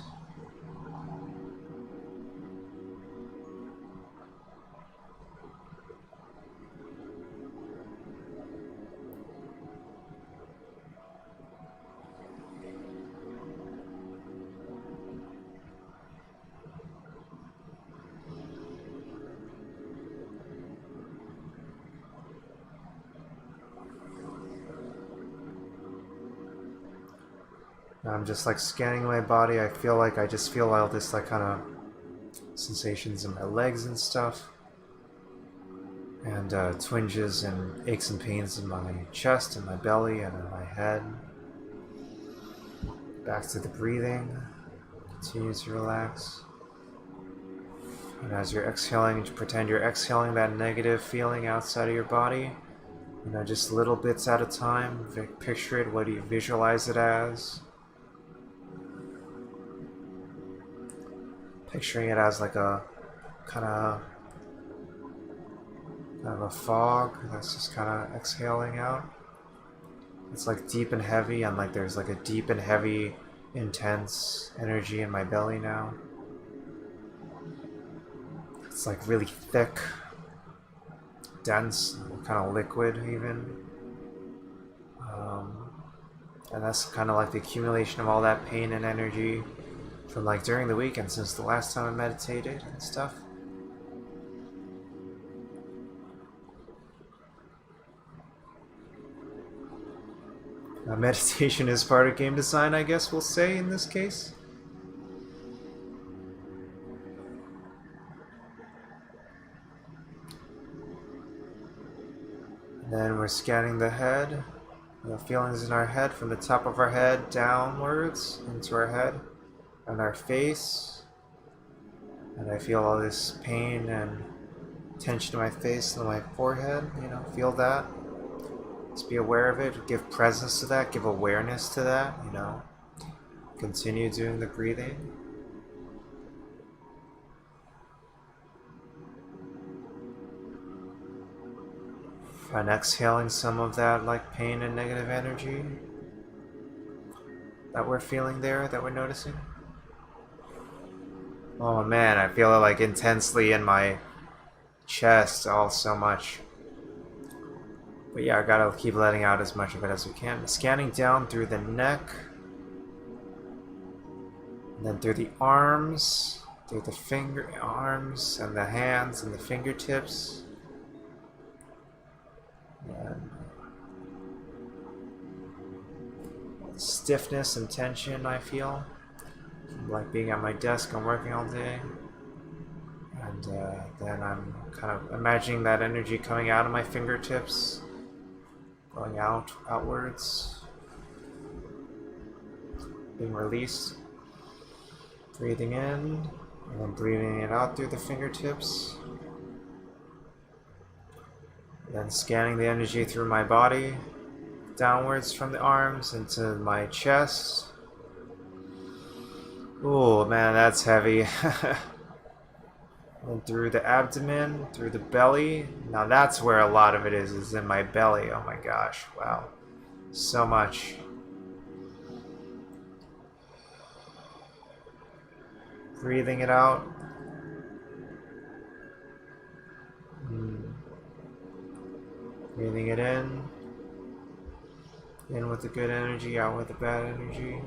I'm just like scanning my body. I just feel all this like kind of sensations in my legs and stuff. and twinges and aches and pains in my chest and my belly and in my head. Back to the breathing. Continue to relax. And as you're exhaling, pretend you're exhaling that negative feeling outside of your body. Just little bits at a time. Picture it. What do you visualize it as? Picturing it as like a kind of a fog that's just kind of exhaling out. It's like deep and heavy, and like there's like a deep and heavy, intense energy in my belly now. It's like really thick, dense, kind of liquid even. And that's kind of like the accumulation of all that pain and energy from like during the weekend since the last time I meditated and stuff. Meditation is part of game design, I guess we'll say in this case. And then we're scanning the head, the feelings in our head from the top of our head downwards into our head and our face. And I feel all this pain and tension in my face and my forehead, feel that. Just be aware of it, give presence to that, give awareness to that, Continue doing the breathing. And exhaling some of that like pain and negative energy that we're feeling there, that we're noticing. Oh man, I feel it like intensely in my chest all so much. But yeah, I gotta keep letting out as much of it as we can. Scanning down through the neck, and then through the arms, through the arms and the hands and the fingertips. And stiffness and tension I feel. Like being at my desk and working all day. And then I'm kind of imagining that energy coming out of my fingertips, going outwards, being released, breathing in, and then breathing it out through the fingertips, then scanning the energy through my body, downwards from the arms into my chest. Oh man, that's heavy. And through the abdomen, through the belly. Now that's where a lot of it is in my belly. Oh my gosh, wow. So much. Breathing it out. Breathing it in. In with the good energy, out with the bad energy.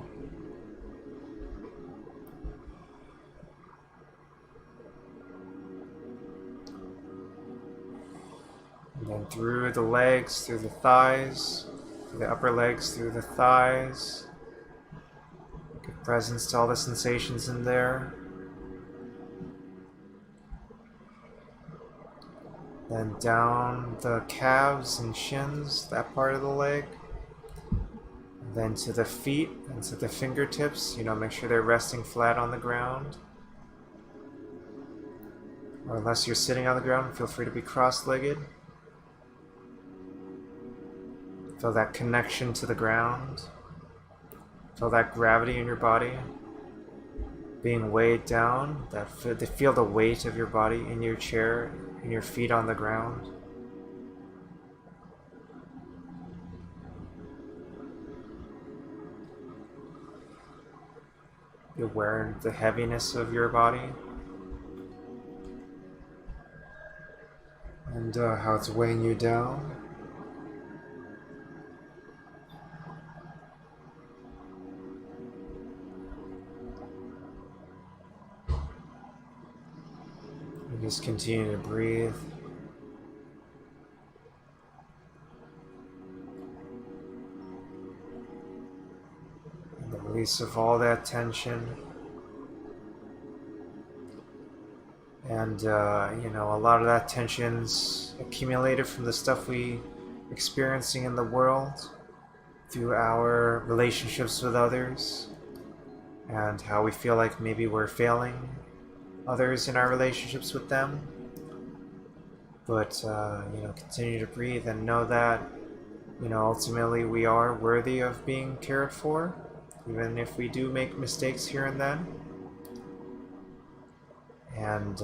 And then through the legs, through the thighs, through the upper legs, through the thighs. Give presence to all the sensations in there. Then down the calves and shins, that part of the leg. Then to the feet and to the fingertips, make sure they're resting flat on the ground. Or unless you're sitting on the ground, feel free to be cross-legged. Feel that connection to the ground. Feel that gravity in your body. Being weighed down. Feel the weight of your body in your chair, and your feet on the ground. Be aware of the heaviness of your body. And how it's weighing you down. And just continue to breathe. And the release of all that tension. And, a lot of that tension's accumulated from the stuff we experiencing in the world through our relationships with others and how we feel like maybe we're failing others in our relationships with them. But, continue to breathe and know that, ultimately we are worthy of being cared for, even if we do make mistakes here and then. And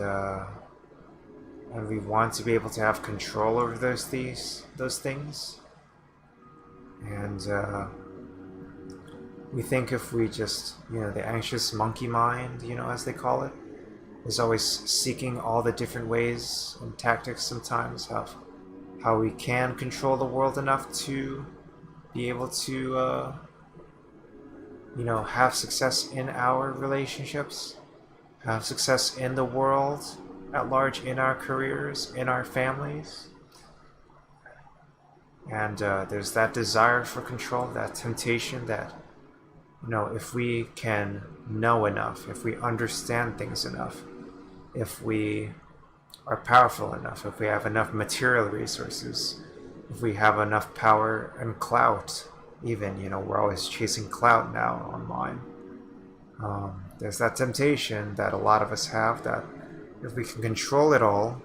we want to be able to have control over those things. And we think if we just, the anxious monkey mind, as they call it, is always seeking all the different ways and tactics sometimes of how we can control the world enough to be able to, have success in our relationships, have success in the world at large, in our careers, in our families. And there's that desire for control, that temptation that, if we can know enough, if we understand things enough, if we are powerful enough, if we have enough material resources, if we have enough power and clout, even, we're always chasing clout now online. There's that temptation that a lot of us have that if we can control it all,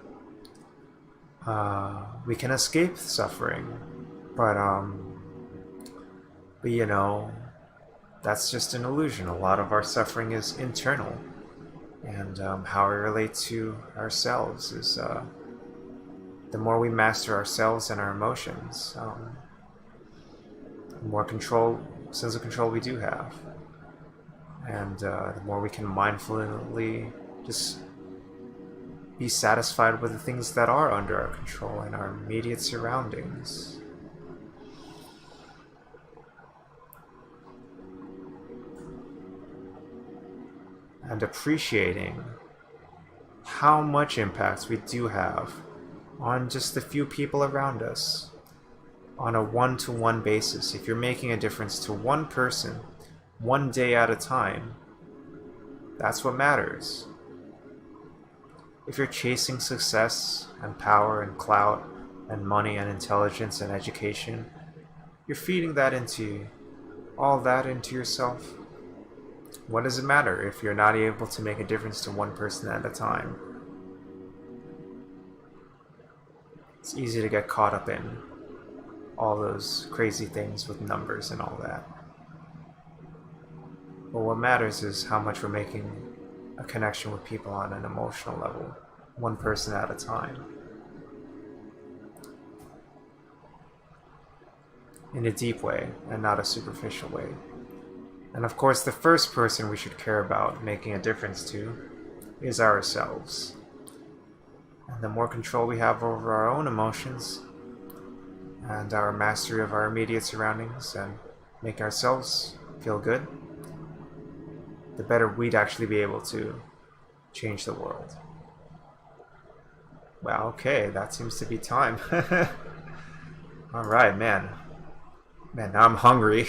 we can escape suffering. But that's just an illusion. A lot of our suffering is internal. And how we relate to ourselves is the more we master ourselves and our emotions, the more sense of control we do have. And the more we can mindfully just be satisfied with the things that are under our control and our immediate surroundings. And appreciating how much impact we do have on just the few people around us on a one-to-one basis. If you're making a difference to one person, one day at a time, that's what matters. If you're chasing success and power and clout and money and intelligence and education, you're feeding all that into yourself. What does it matter if you're not able to make a difference to one person at a time? It's easy to get caught up in all those crazy things with numbers and all that. But what matters is how much we're making a connection with people on an emotional level, one person at a time. In a deep way and not a superficial way. And of course, the first person we should care about making a difference to is ourselves. And the more control we have over our own emotions and our mastery of our immediate surroundings and make ourselves feel good, the better we'd actually be able to change the world. Well, okay, that seems to be time. Alright, man. Man, now I'm hungry.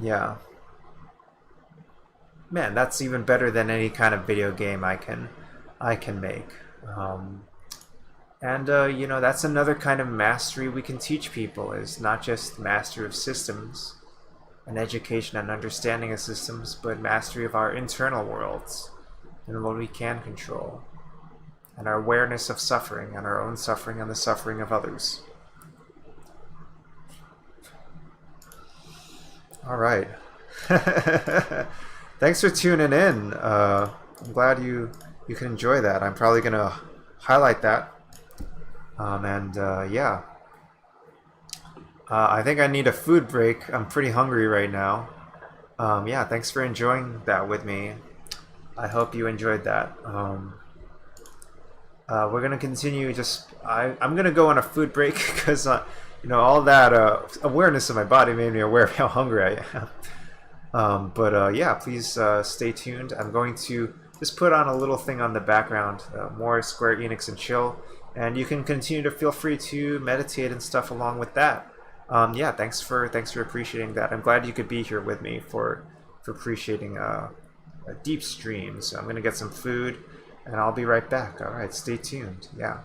Yeah. Man, that's even better than any kind of video game I can make. That's another kind of mastery we can teach people, is not just mastery of systems and education and understanding of systems, but mastery of our internal worlds and what we can control, and our awareness of suffering and our own suffering and the suffering of others. All right. Thanks for tuning in. I'm glad you can enjoy that. I'm probably going to highlight that. I think I need a food break. I'm pretty hungry right now. Thanks for enjoying that with me. I hope you enjoyed that. We're going to continue I'm going to go on a food break because all that awareness of my body made me aware of how hungry I am. Please stay tuned. I'm going to just put on a little thing on the background, more Square Enix and chill, and you can continue to feel free to meditate and stuff along with that. Thanks for appreciating that. I'm glad you could be here with me for appreciating a deep stream. So I'm gonna get some food, and I'll be right back. All right, stay tuned. Yeah.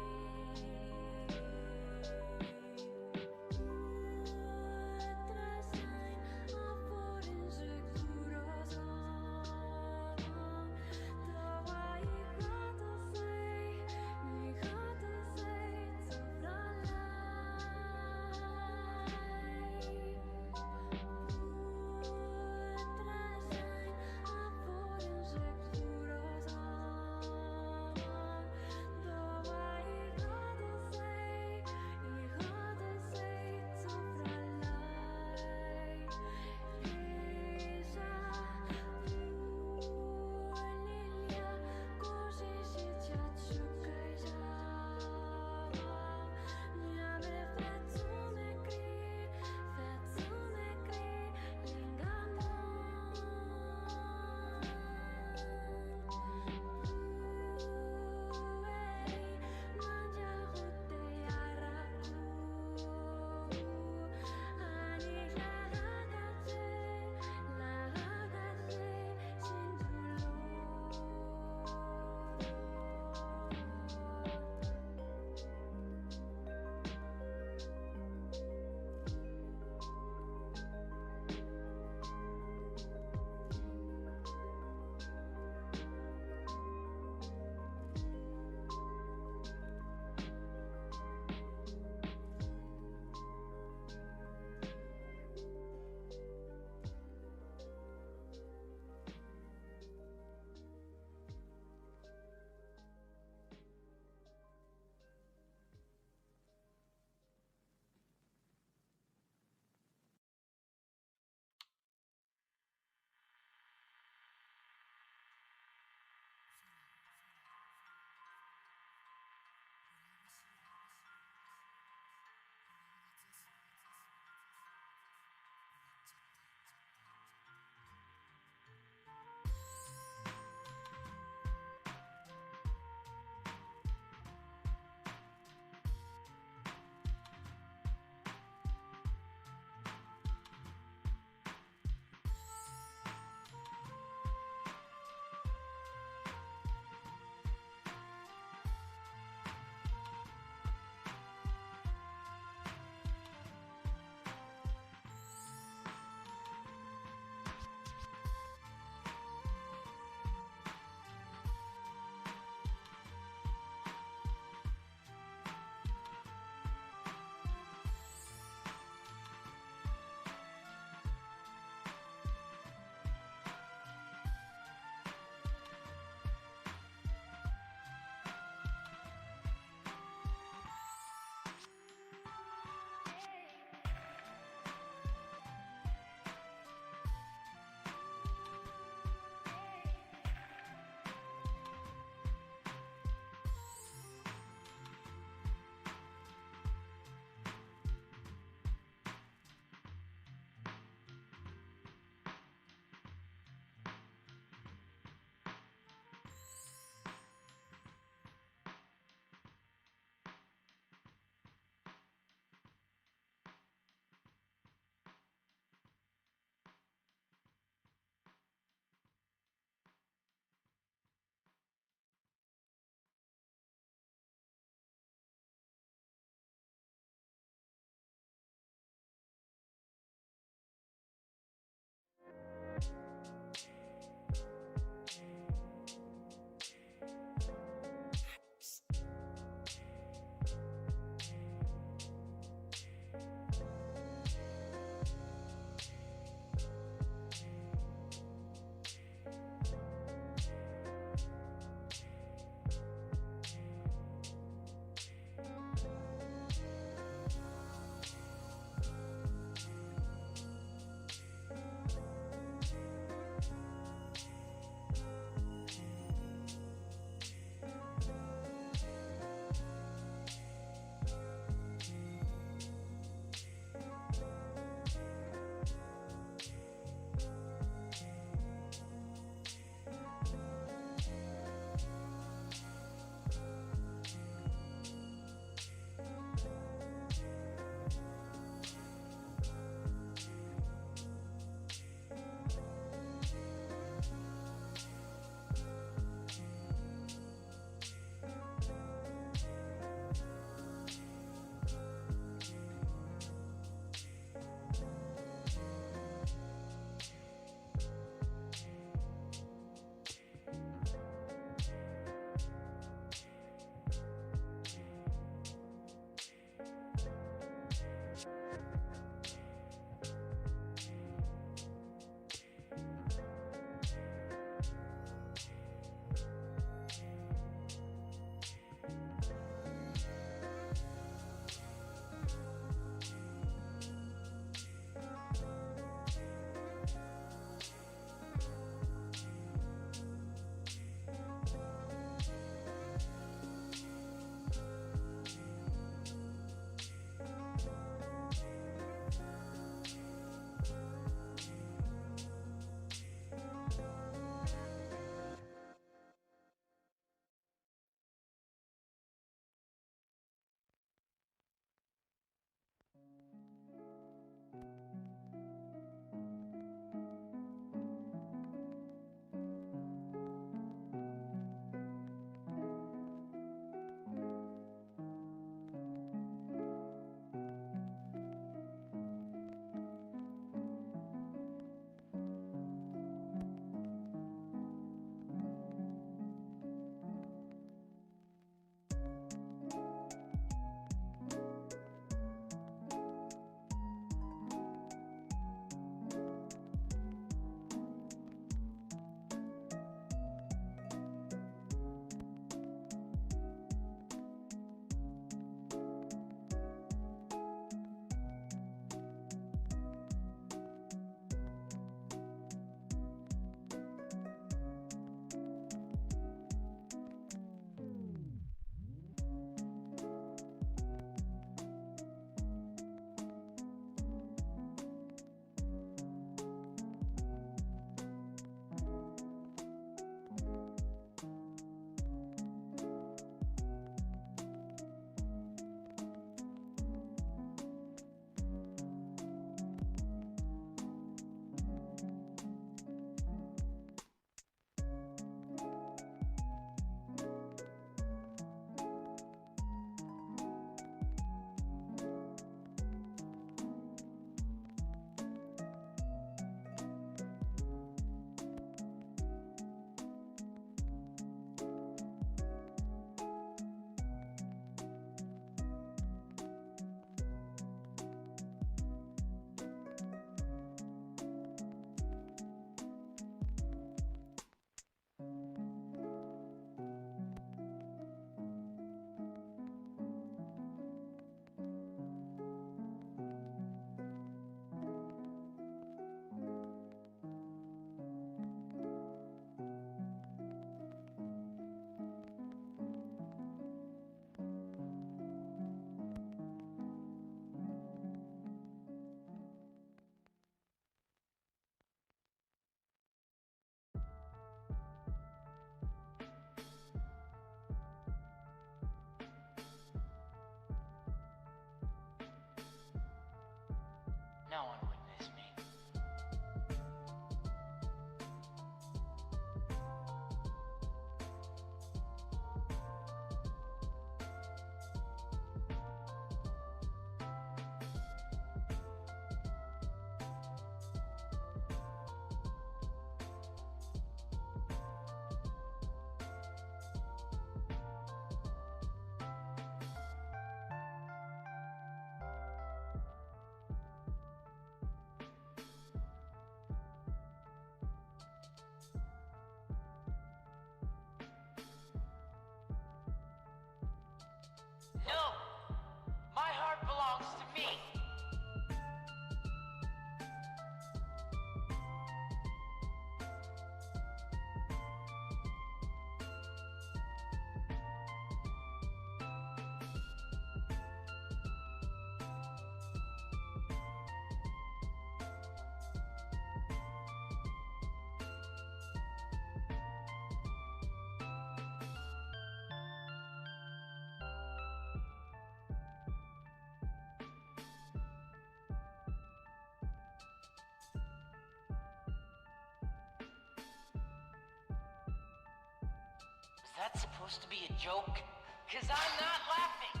Was that supposed to be a joke? 'Cause I'm not laughing!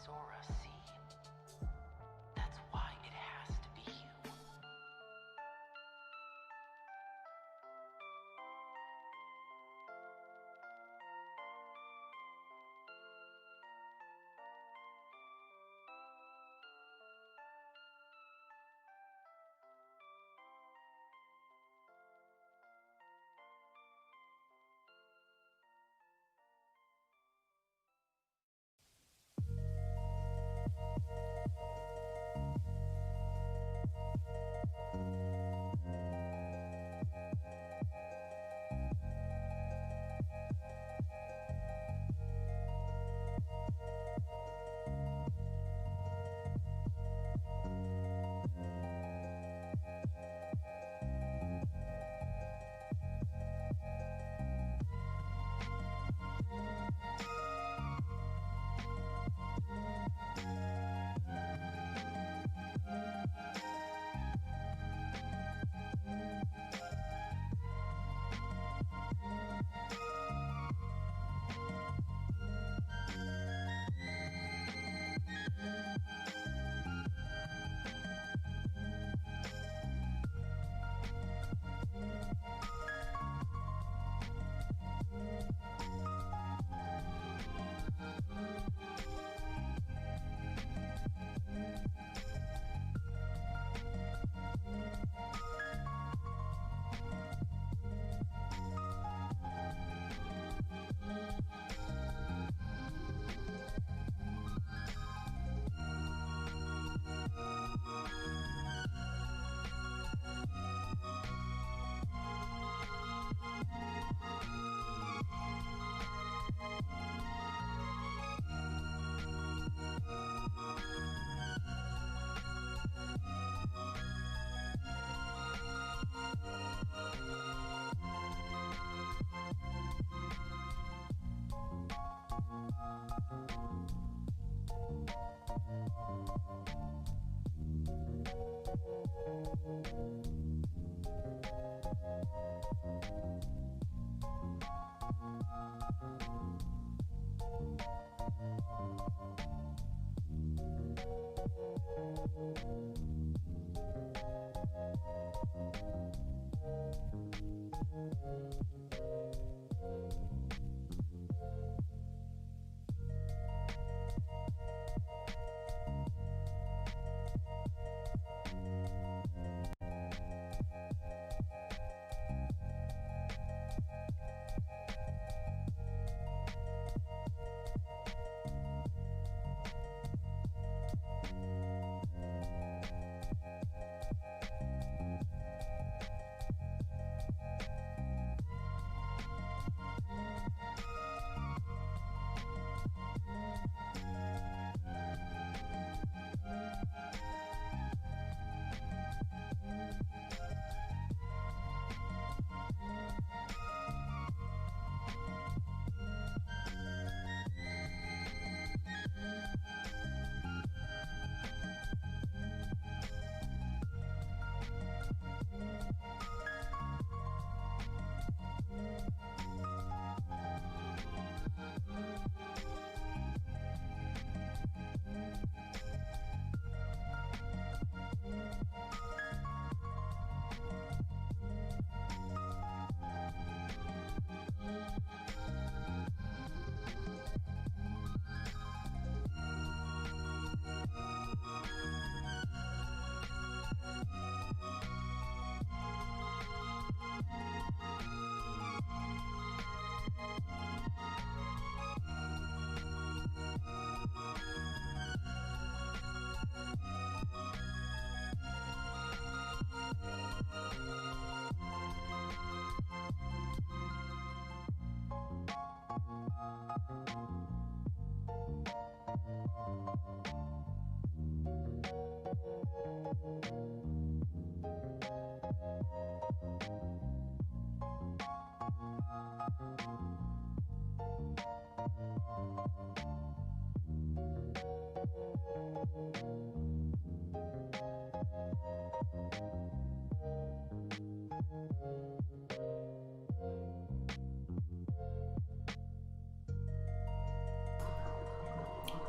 Sora, see? That's why it has to be you.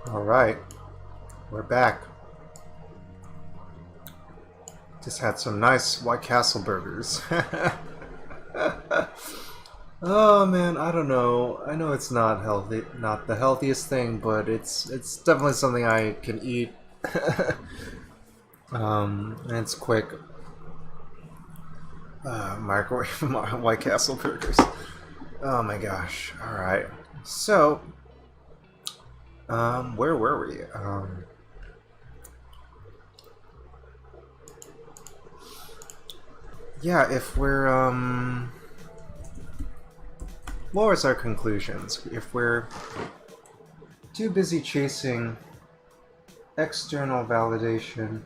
Alright, we're back. Just had some nice White Castle burgers. Oh man, I don't know. I know it's not healthy, not the healthiest thing, but it's definitely something I can eat. And it's quick. Microwave White Castle burgers. Oh my gosh. Alright. So, where were we? Yeah, if we're, what was our conclusions? If we're too busy chasing external validation,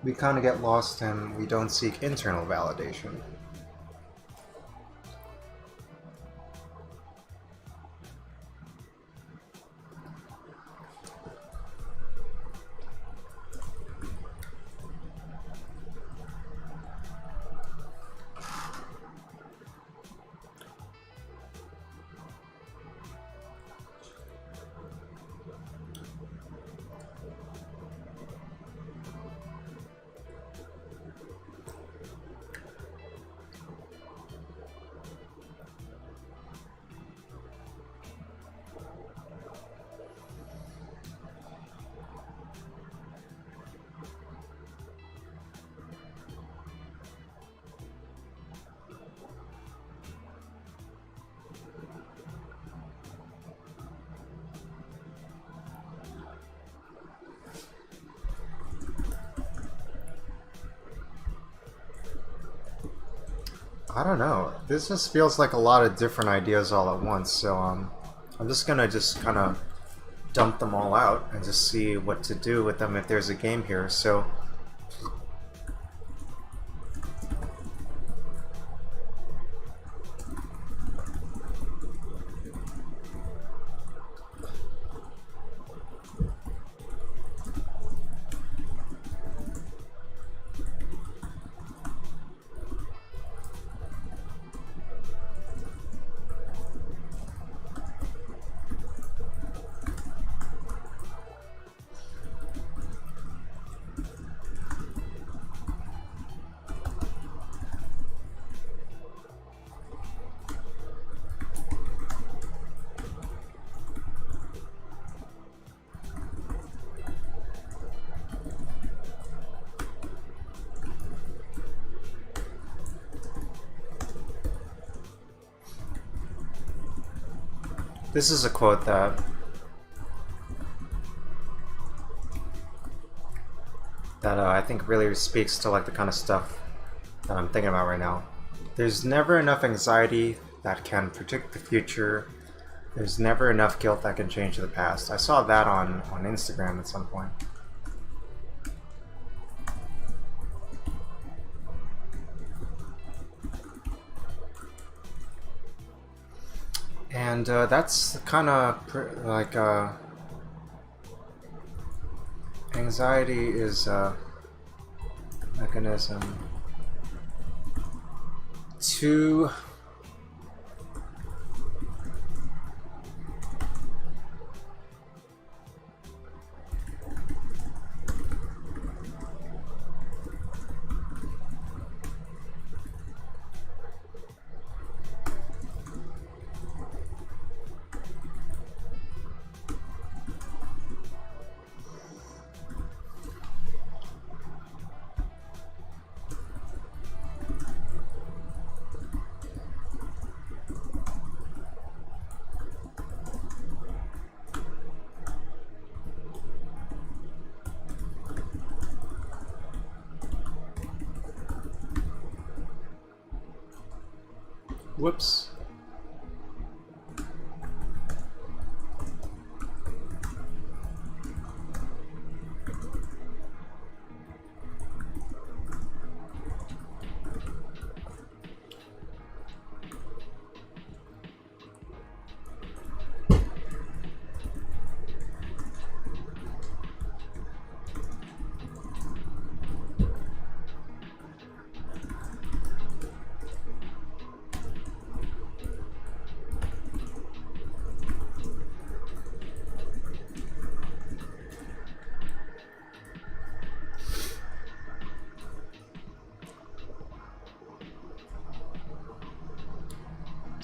we kind of get lost and we don't seek internal validation. I don't know. This just feels like a lot of different ideas all at once. So I'm just gonna kind of dump them all out and just see what to do with them if there's a game here. So this is a quote that I think really speaks to like the kind of stuff that I'm thinking about right now. There's never enough anxiety that can predict the future. There's never enough guilt that can change the past. I saw that on Instagram at some point. And that's kind of like anxiety is a mechanism to whoops.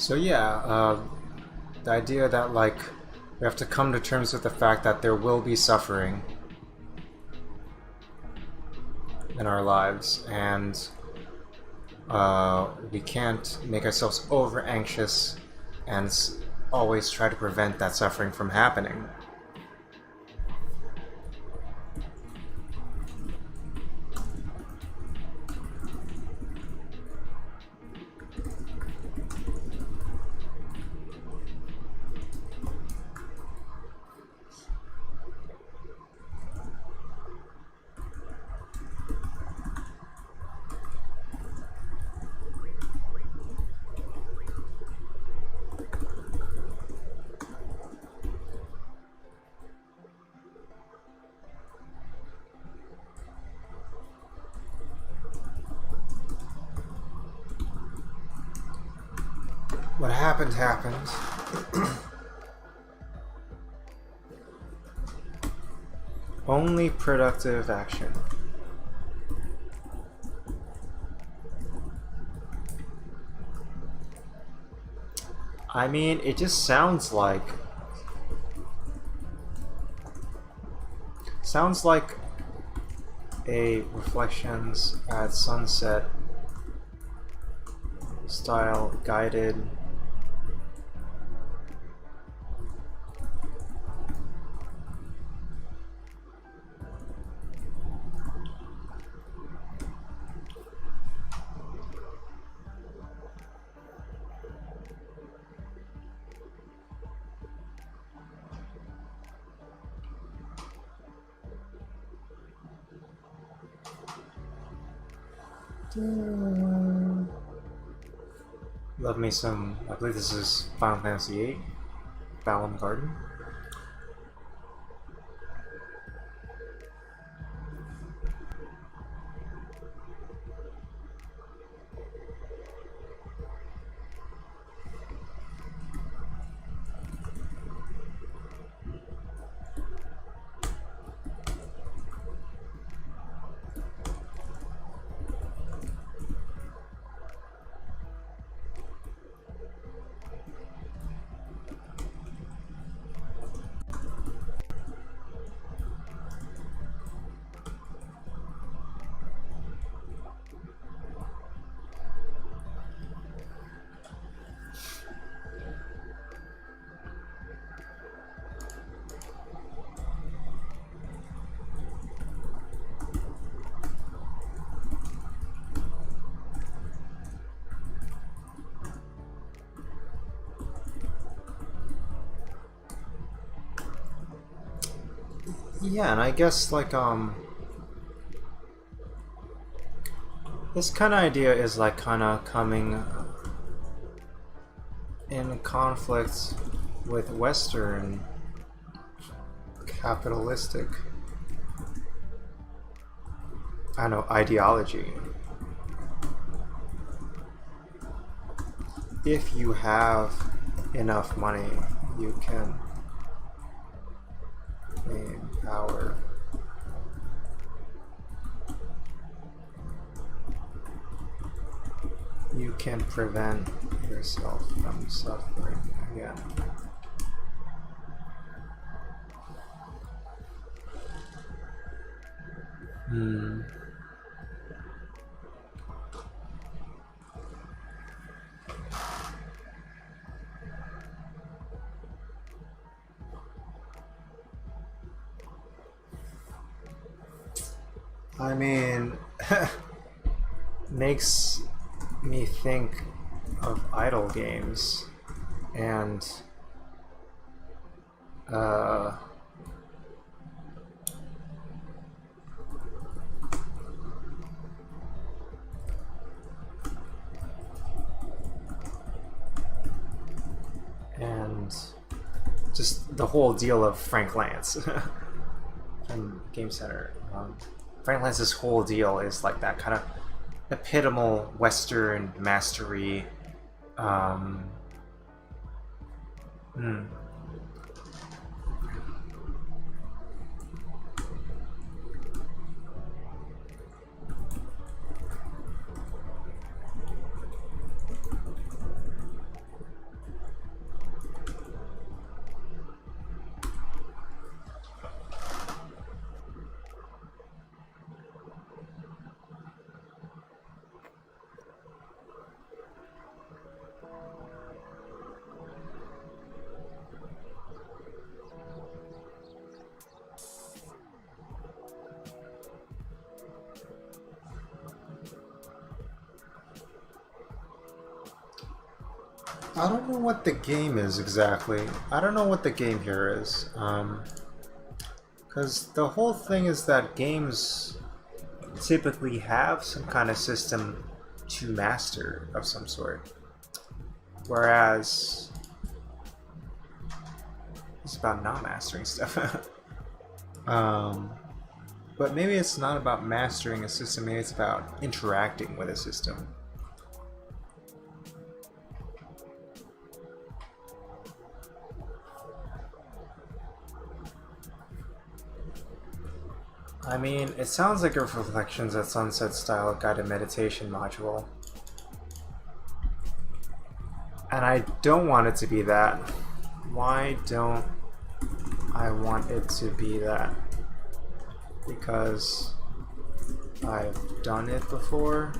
So yeah, the idea that like we have to come to terms with the fact that there will be suffering in our lives, and we can't make ourselves over anxious and always try to prevent that suffering from happening. What happened happened. Only productive action. I mean, it just sounds like a Reflections at Sunset style guided love me some, I believe this is Final Fantasy VIII, Balam Garden. Yeah, and I guess like this kind of idea is like kind of coming in conflict with Western capitalistic, I don't know, ideology. If you have enough money, you can gain power. You can prevent yourself from suffering again. I mean, makes me think of idle games and just the whole deal of Frank Lance from Game Center. Frank Lance's whole deal is like that kind of epitomal Western mastery. I don't know what the game is exactly. I don't know what the game here is. Because the whole thing is that games typically have some kind of system to master of some sort. Whereas it's about not mastering stuff. But maybe it's not about mastering a system, maybe it's about interacting with a system. I mean, it sounds like a Reflections at Sunset style guided meditation module. And I don't want it to be that. Why don't I want it to be that? Because I've done it before.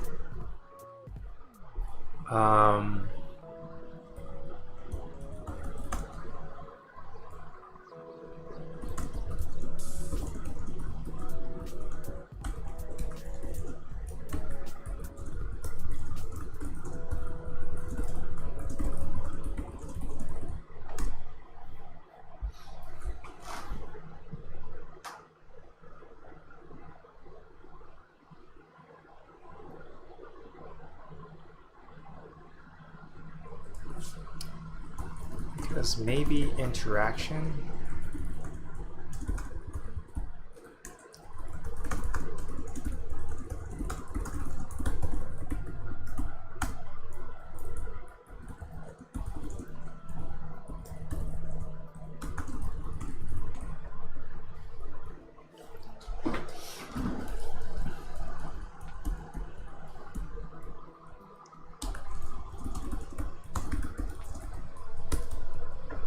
Because maybe interaction.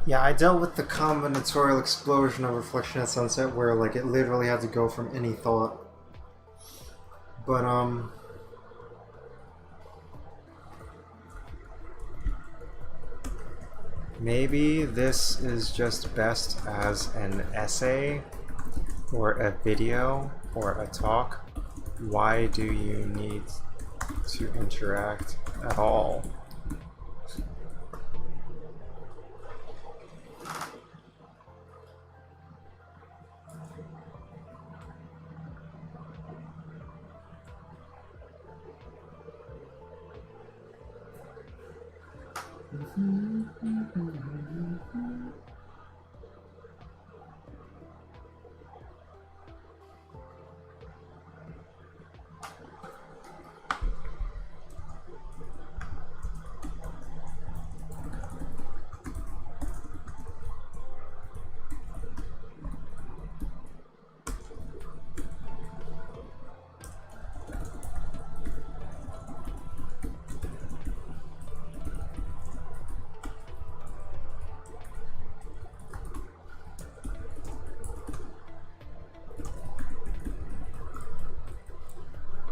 Yeah, I dealt with the combinatorial explosion of Reflection at Sunset where like it literally had to go from any thought. But maybe this is just best as an essay or a video or a talk. Why do you need to interact at all?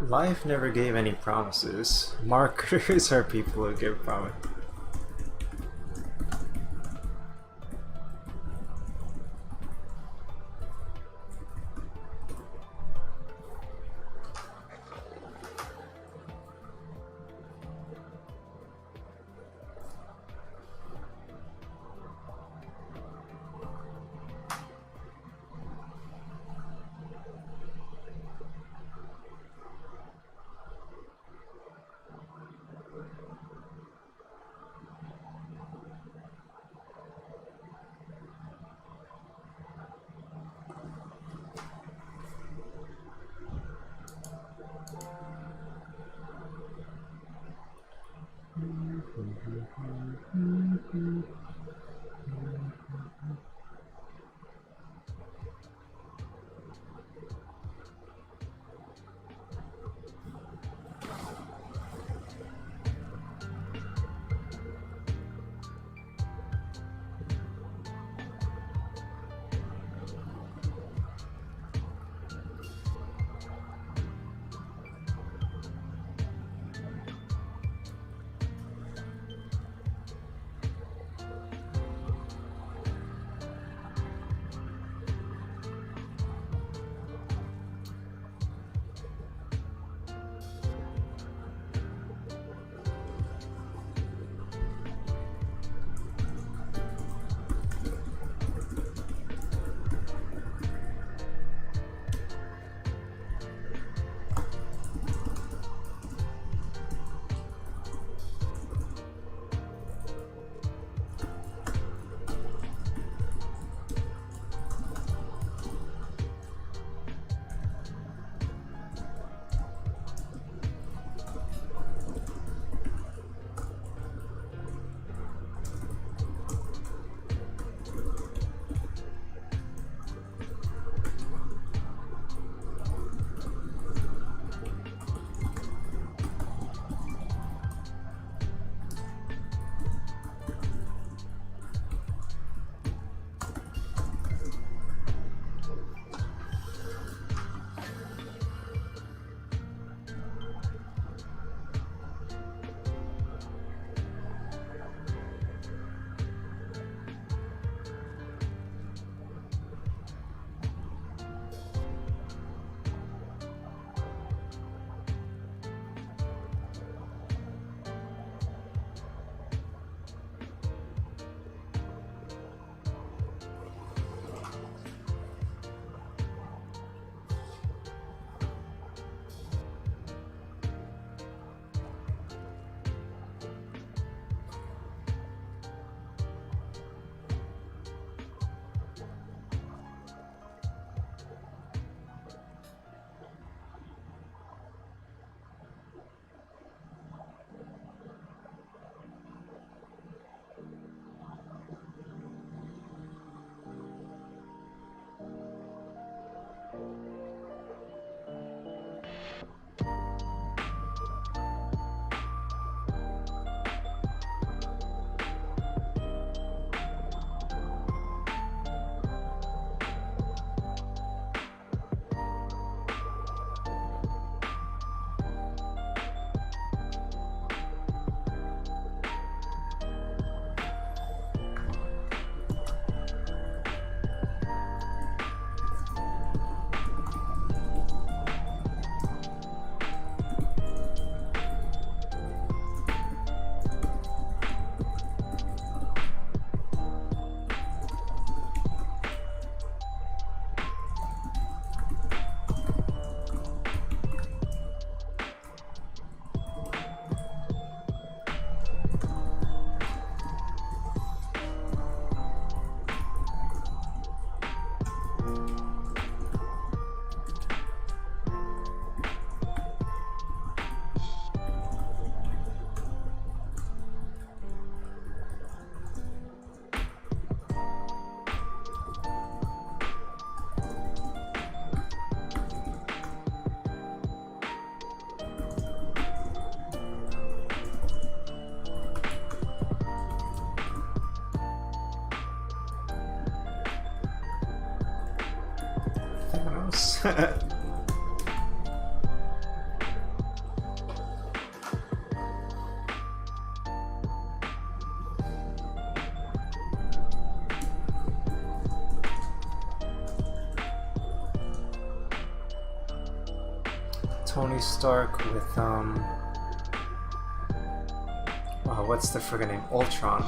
Life never gave any promises. Marketers are people who give promises. Gross. Tony Stark with what's the friggin' name? Ultron.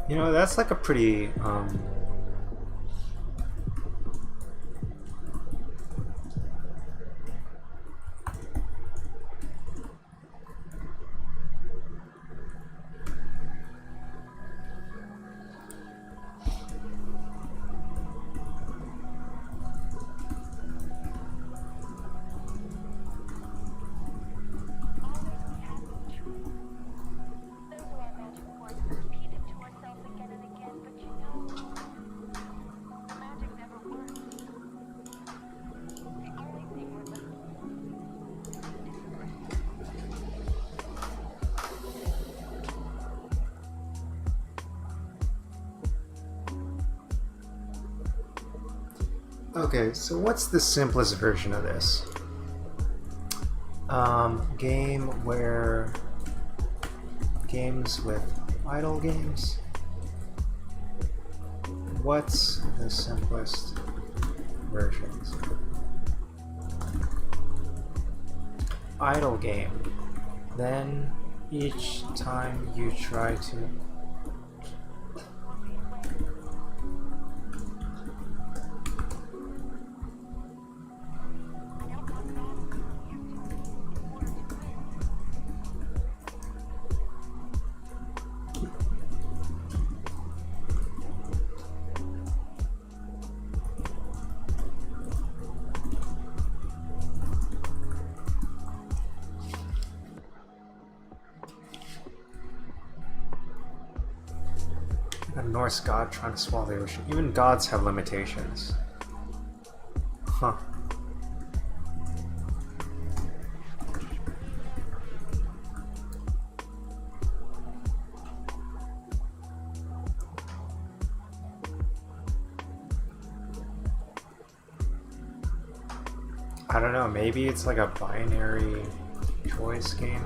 You know, that's like a pretty Okay, so what's the simplest version of this? Game where games with idle games? What's the simplest versions? Idle game. Then each time you try to a Norse god trying to swallow the ocean. Even gods have limitations. Huh. I don't know, maybe it's like a binary choice game.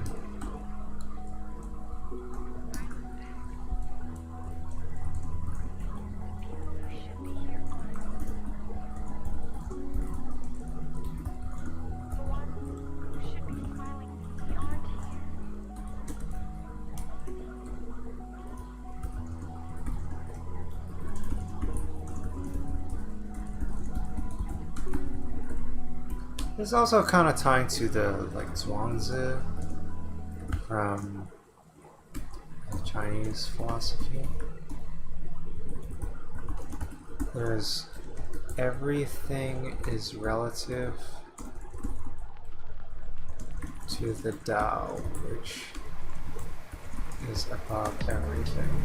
It's also kind of tying to the like Zhuangzi from the Chinese philosophy. There's everything is relative to the Tao, which is above everything.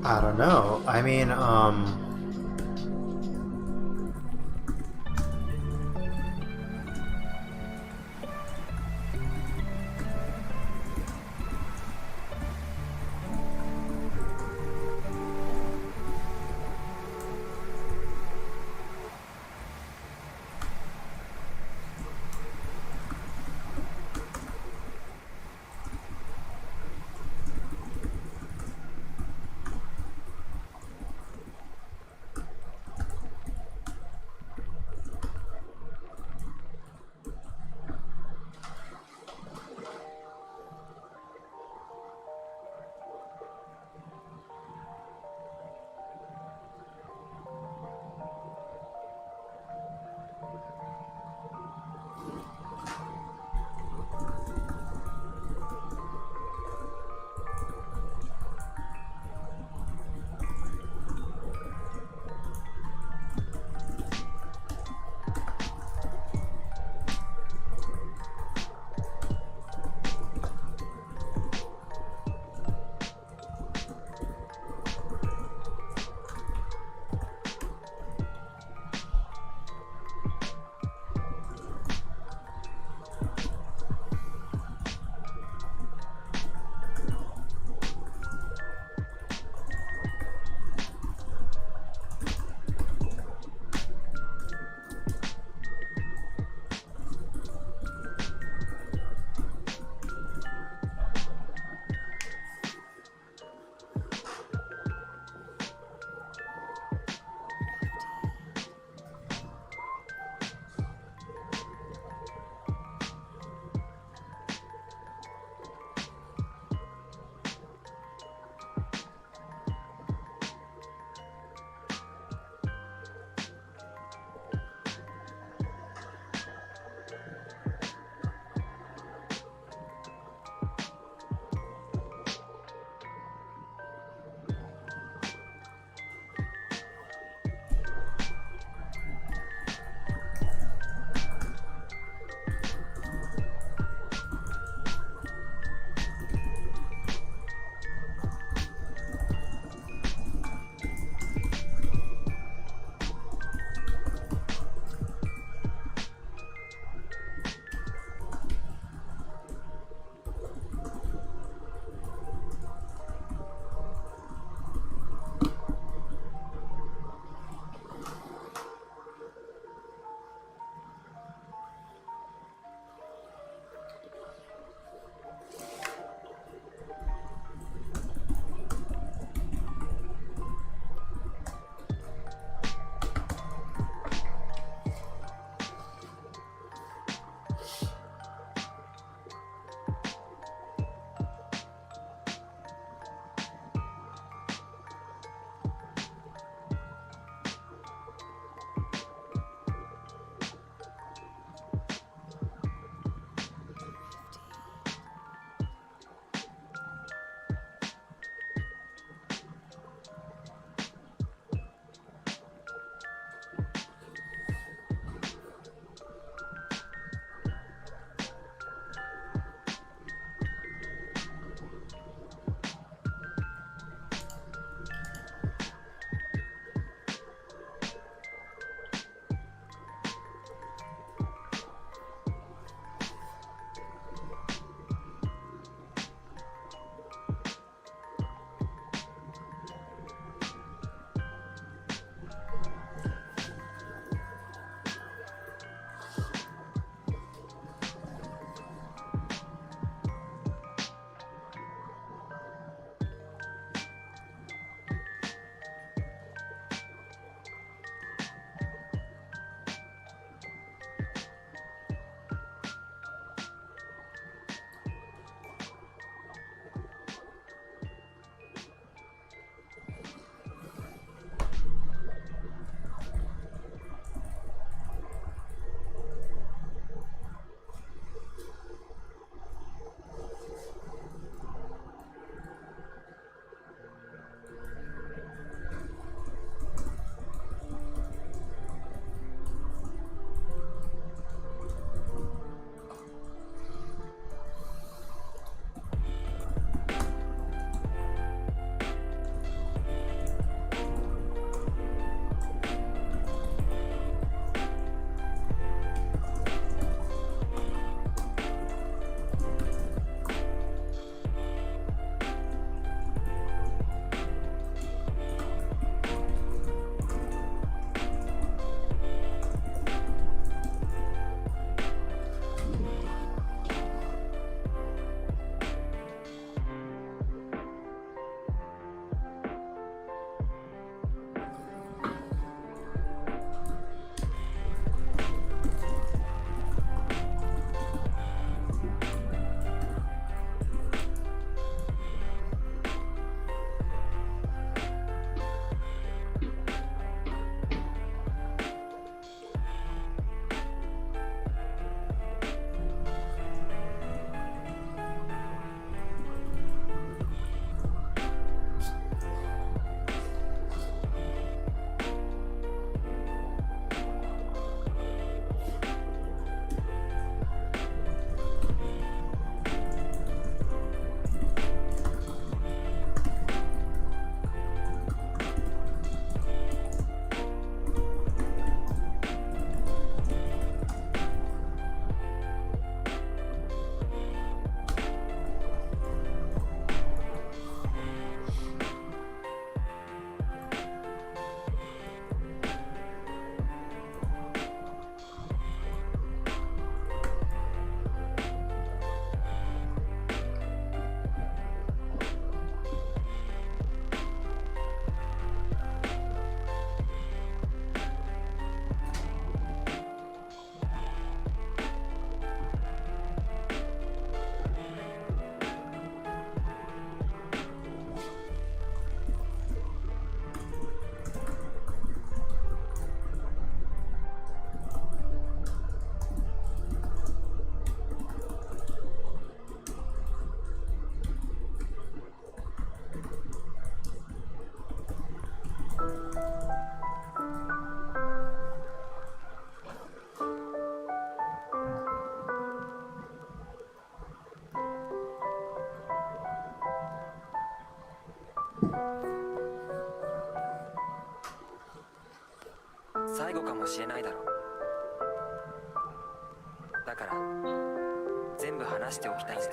I don't know. I mean, 最後かもしれないだろう。だから全部話しておきたいんだ。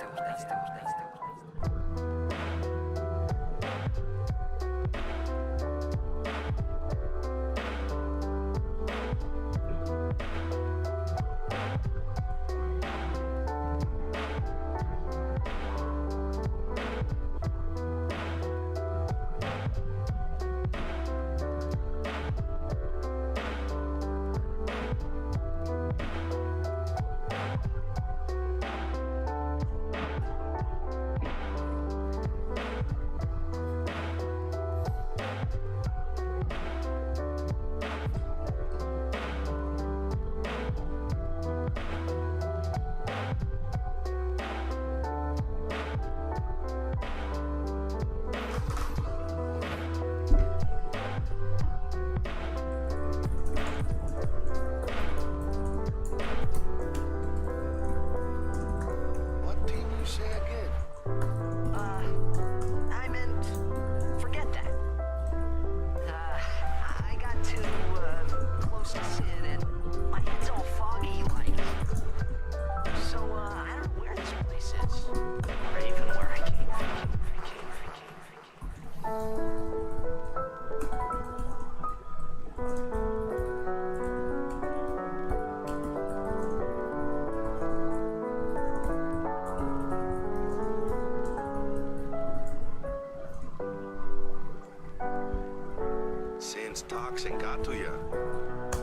Toxin got to you,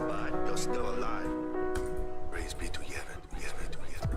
but you're still alive. Praise be to Yevon. Praise be to Yevon.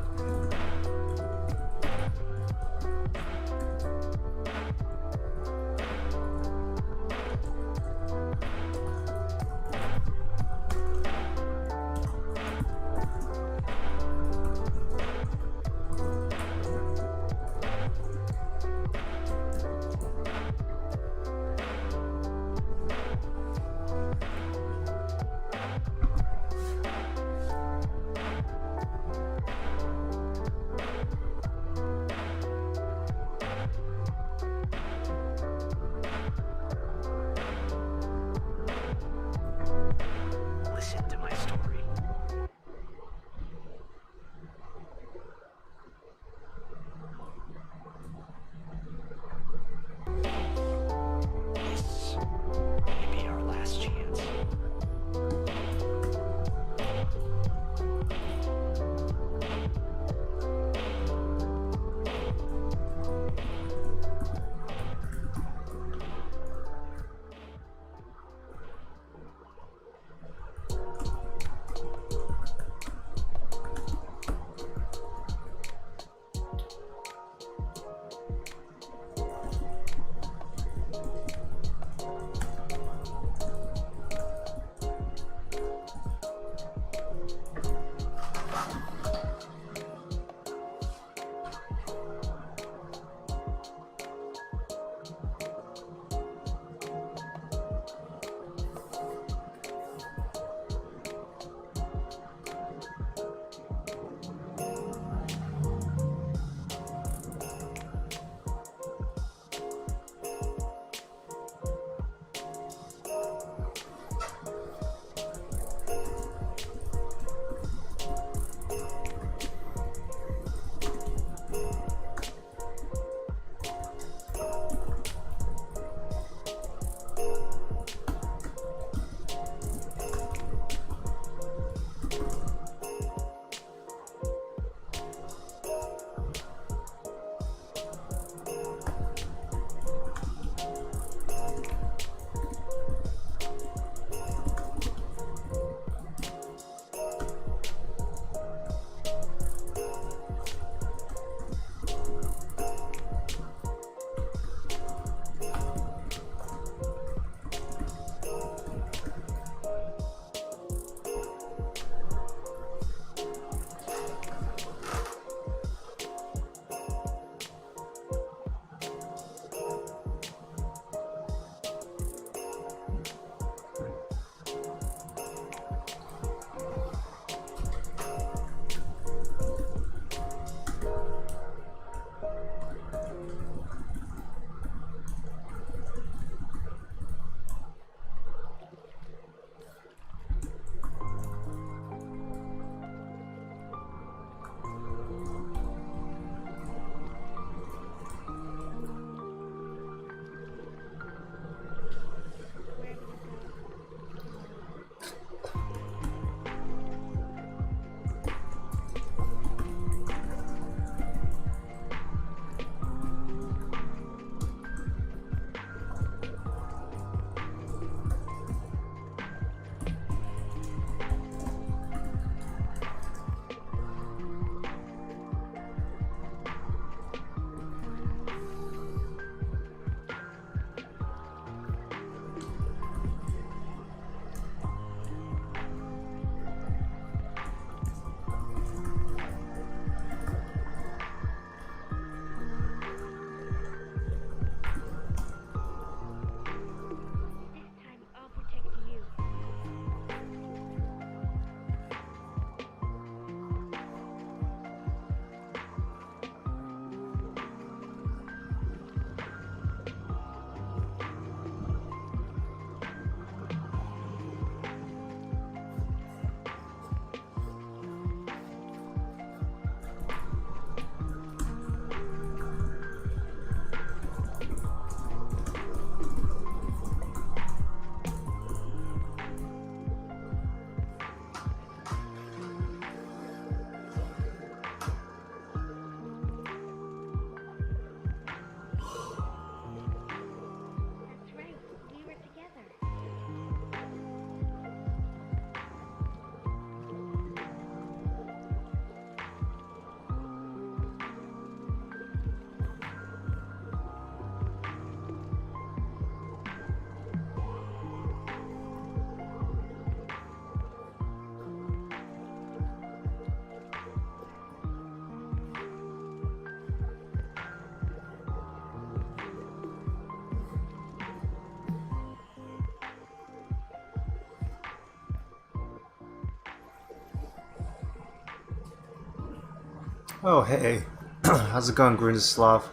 Oh, hey. How's it going, Grundislav?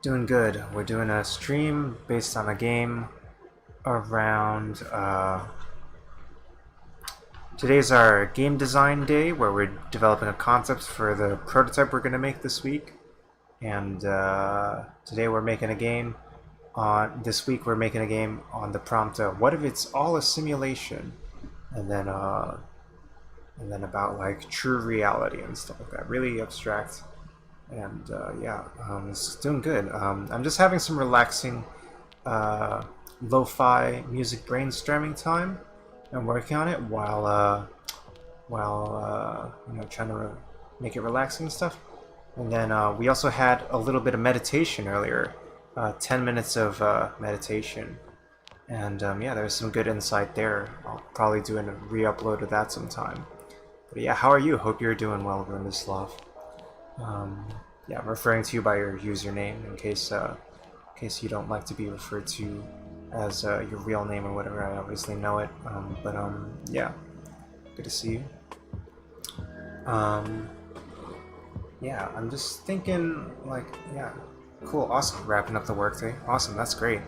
Doing good. We're doing a stream based on a game around, today's our game design day where we're developing a concept for the prototype we're going to make this week. And, today we're making a game this week we're making a game on the prompt, what if it's all a simulation? And then about like true reality and stuff like that. Really abstract, and it's doing good. I'm just having some relaxing lo-fi music brainstorming time and working on it while trying to make it relaxing and stuff. And then we also had a little bit of meditation earlier, 10 minutes of meditation. And there's some good insight there. I'll probably do a re-upload of that sometime. But yeah, how are you? Hope you're doing well, Grundislav. I'm referring to you by your username in case you don't like to be referred to as your real name or whatever. I obviously know it. Good to see you. I'm just thinking, cool, awesome. Wrapping up the workday. Awesome, that's great.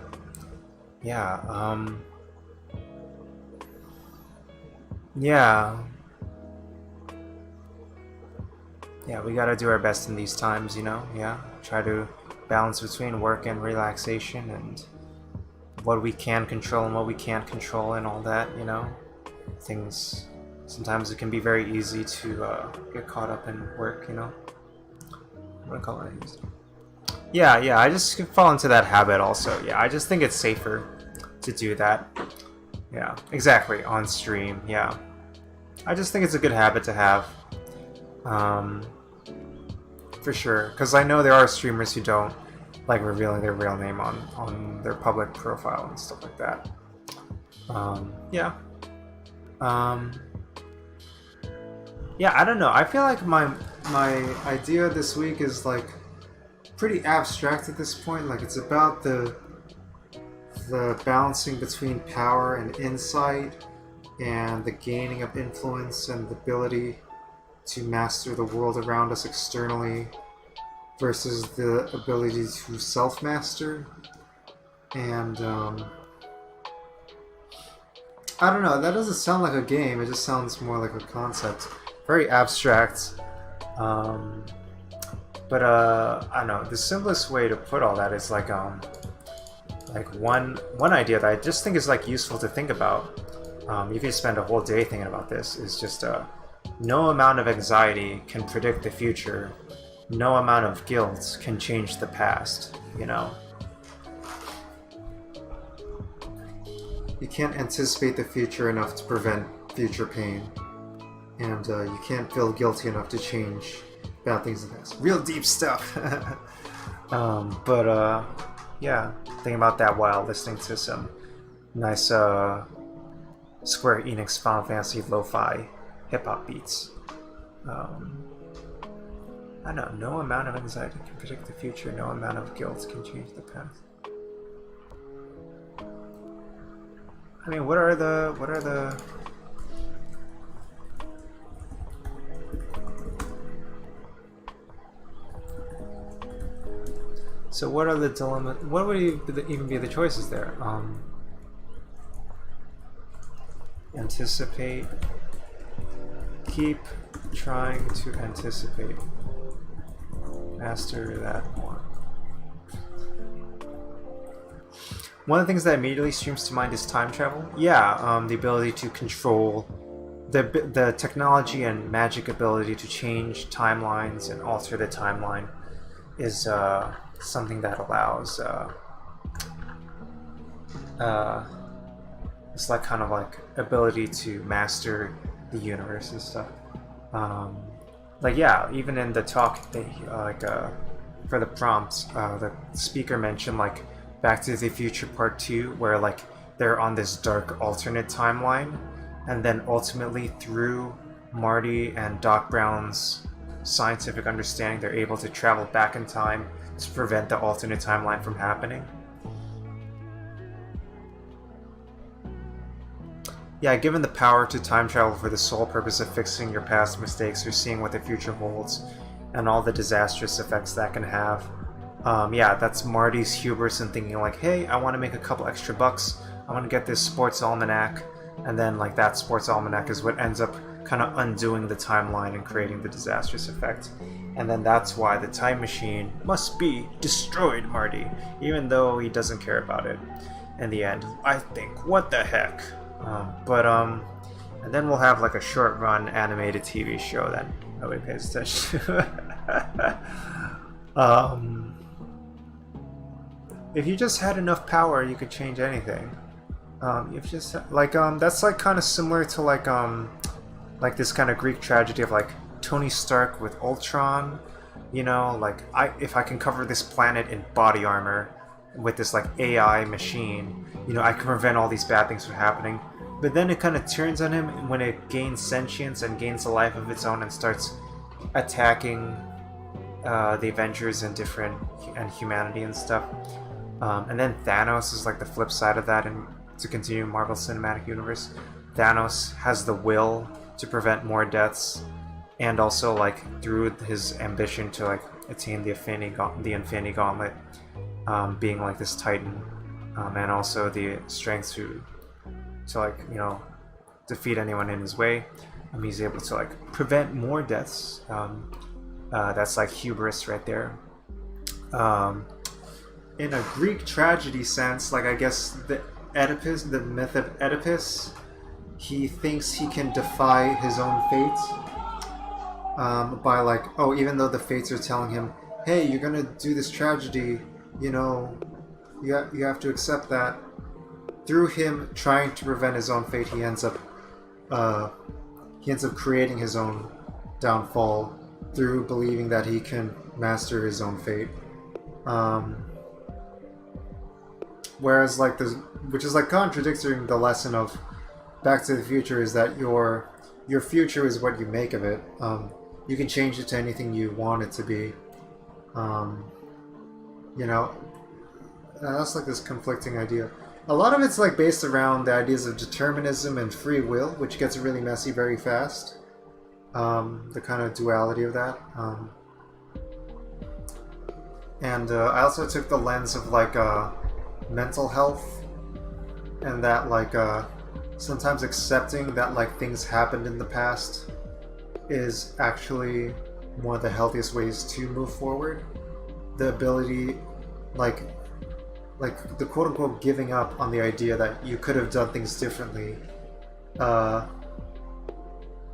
We gotta do our best in these times, try to balance between work and relaxation and what we can control and what we can't control and all that, things, sometimes it can be very easy to get caught up in work, what do I call it? I just fall into that habit also. I just think it's safer to do that. Exactly, on stream. I just think it's a good habit to have. For sure, because I know there are streamers who don't like revealing their real name on their public profile and stuff like that. I don't know. I feel like my idea this week is like pretty abstract at this point. Like it's about the balancing between power and insight and the gaining of influence and the ability to master the world around us externally versus the ability to self-master. And I don't know, that doesn't sound like a game, it just sounds more like a concept. Very abstract. But I don't know, the simplest way to put all that is like one idea that I just think is like useful to think about. You can spend a whole day thinking about this, is just no amount of anxiety can predict the future. No amount of guilt can change the past, You can't anticipate the future enough to prevent future pain. And you can't feel guilty enough to change bad things in the past. Real deep stuff! Thinking about that while listening to some nice Square Enix Final Fantasy lo-fi hip-hop beats. I don't know, no amount of anxiety can predict the future, no amount of guilt can change the past. I mean, what are the so what are the dilemmas? What would even be the choices there? Anticipate. Keep trying to anticipate. Master that more. One of the things that immediately streams to mind is time travel. The ability to control the technology and magic ability to change timelines and alter the timeline is something that allows it's like kind of like ability to master the universe and stuff. Even in the talk, for the prompts, the speaker mentioned like Back to the Future Part 2, where like they're on this dark alternate timeline, and then ultimately through Marty and Doc Brown's scientific understanding, they're able to travel back in time to prevent the alternate timeline from happening. yeah, given the power to time travel for the sole purpose of fixing your past mistakes or seeing what the future holds, and all the disastrous effects that can have. Yeah, that's Marty's hubris and thinking like, hey, I want to make a couple extra bucks. I want to get this sports almanac, and then like that sports almanac is what ends up kind of undoing the timeline and creating the disastrous effect. And then that's why the time machine must be destroyed, Marty, even though he doesn't care about it. In the end, I think, what the heck? And then we'll have like a short run animated TV show that nobody pays attention to. If you just had enough power, you could change anything. If just like that's like kind of similar to like this kind of Greek tragedy of like Tony Stark with Ultron. You know, like if I can cover this planet in body armor with this like AI machine, you know, I can prevent all these bad things from happening. But then it kind of turns on him when it gains sentience and gains a life of its own and starts attacking the Avengers and humanity and stuff. And then Thanos is like the flip side of that, and to continue Marvel Cinematic Universe, Thanos has the will to prevent more deaths, and also like through his ambition to like attain the Infinity Gauntlet, being like this Titan, and also the strength to like, you know, defeat anyone in his way. He's able to like prevent more deaths. That's like hubris right there. In a Greek tragedy sense, like I guess the myth of Oedipus, he thinks he can defy his own fate by like, oh, even though the fates are telling him, hey, you're gonna do this tragedy, you know, you have to accept that. Through him trying to prevent his own fate, he ends up creating his own downfall through believing that he can master his own fate. Whereas like this, which is like contradicting the lesson of Back to the Future, is that your future is what you make of it. You can change it to anything you want it to be. You know, that's like this conflicting idea. A lot of it's like based around the ideas of determinism and free will, which gets really messy very fast. The kind of duality of that. And I also took the lens of like mental health, and that like sometimes accepting that like things happened in the past is actually one of the healthiest ways to move forward. The ability, like the quote-unquote giving up on the idea that you could have done things differently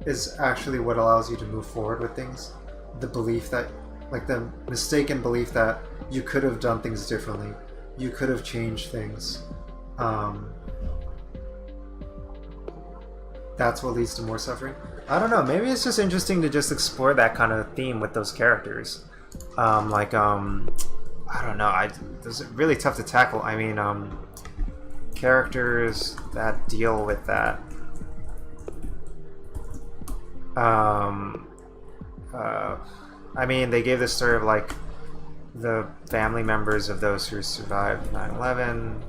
is actually what allows you to move forward with things. The belief that, like the mistaken belief that you could have done things differently, you could have changed things, that's what leads to more suffering. I don't know, maybe it's just interesting to just explore that kind of theme with those characters. I don't know, it's really tough to tackle. I mean, characters that deal with that. I mean, they gave the story of like the family members of those who survived 9/11.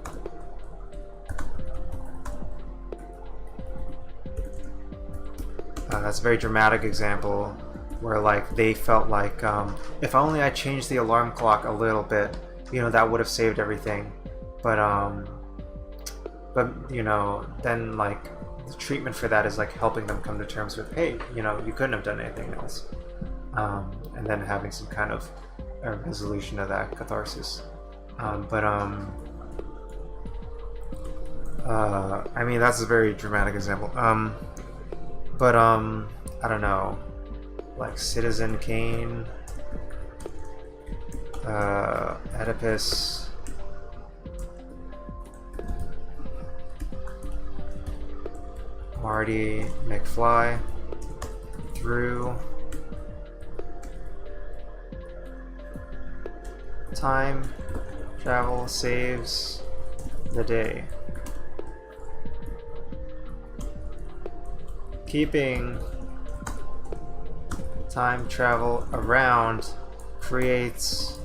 That's a very dramatic example where like they felt like if only I changed the alarm clock a little bit, you know, that would have saved everything. But you know, then like the treatment for that is like helping them come to terms with, hey, you know, you couldn't have done anything else, and then having some kind of a resolution of that catharsis. I mean, that's a very dramatic example. I don't know, like Citizen Kane, Oedipus, Marty McFly, Drew, time travel saves the day. Keeping time travel around creates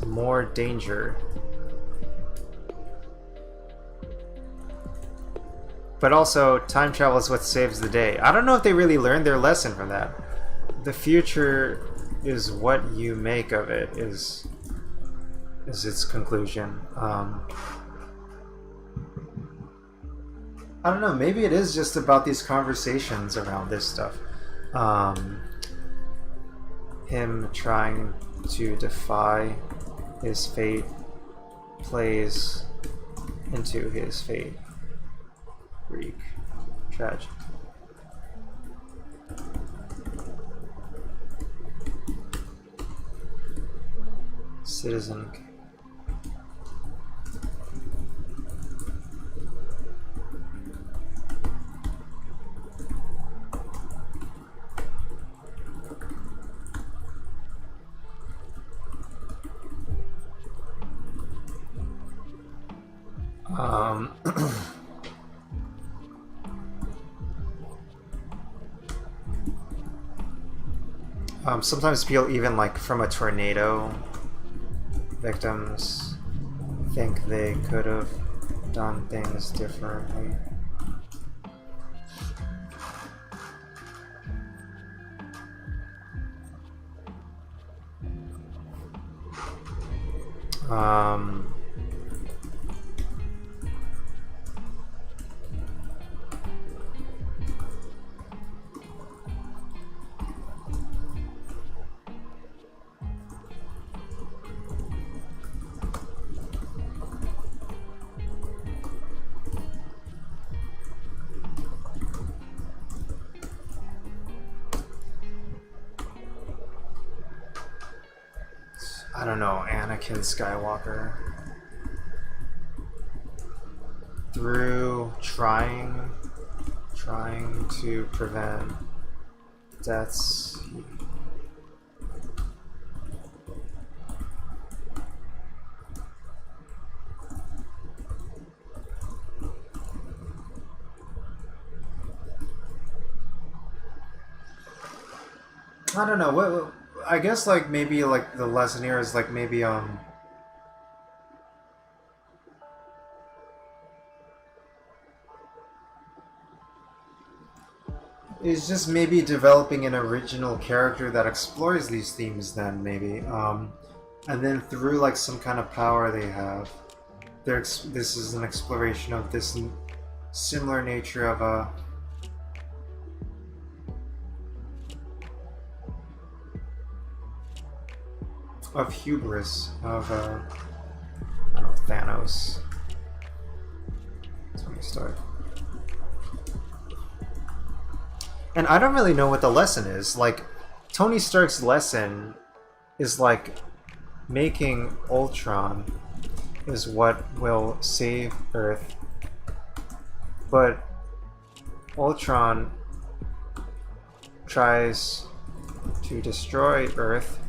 more danger. But also, time travel is what saves the day. I don't know if they really learned their lesson from that. The future is what you make of it, is its conclusion. I don't know, maybe it is just about these conversations around this stuff. Him trying to defy his fate plays into his fate. Greek tragedy. Citizen. Sometimes people, even like from a tornado, victims think they could have done things differently. I don't know, Anakin Skywalker, through trying to prevent deaths, I don't know, what I guess like maybe like the lesson here is like maybe is just maybe developing an original character that explores these themes then maybe and then through like some kind of power they have, this is an exploration of this similar nature of a hubris, of I don't know, Thanos. Tony Stark. And I don't really know what the lesson is. Like, Tony Stark's lesson is like making Ultron is what will save Earth. But Ultron tries to destroy Earth.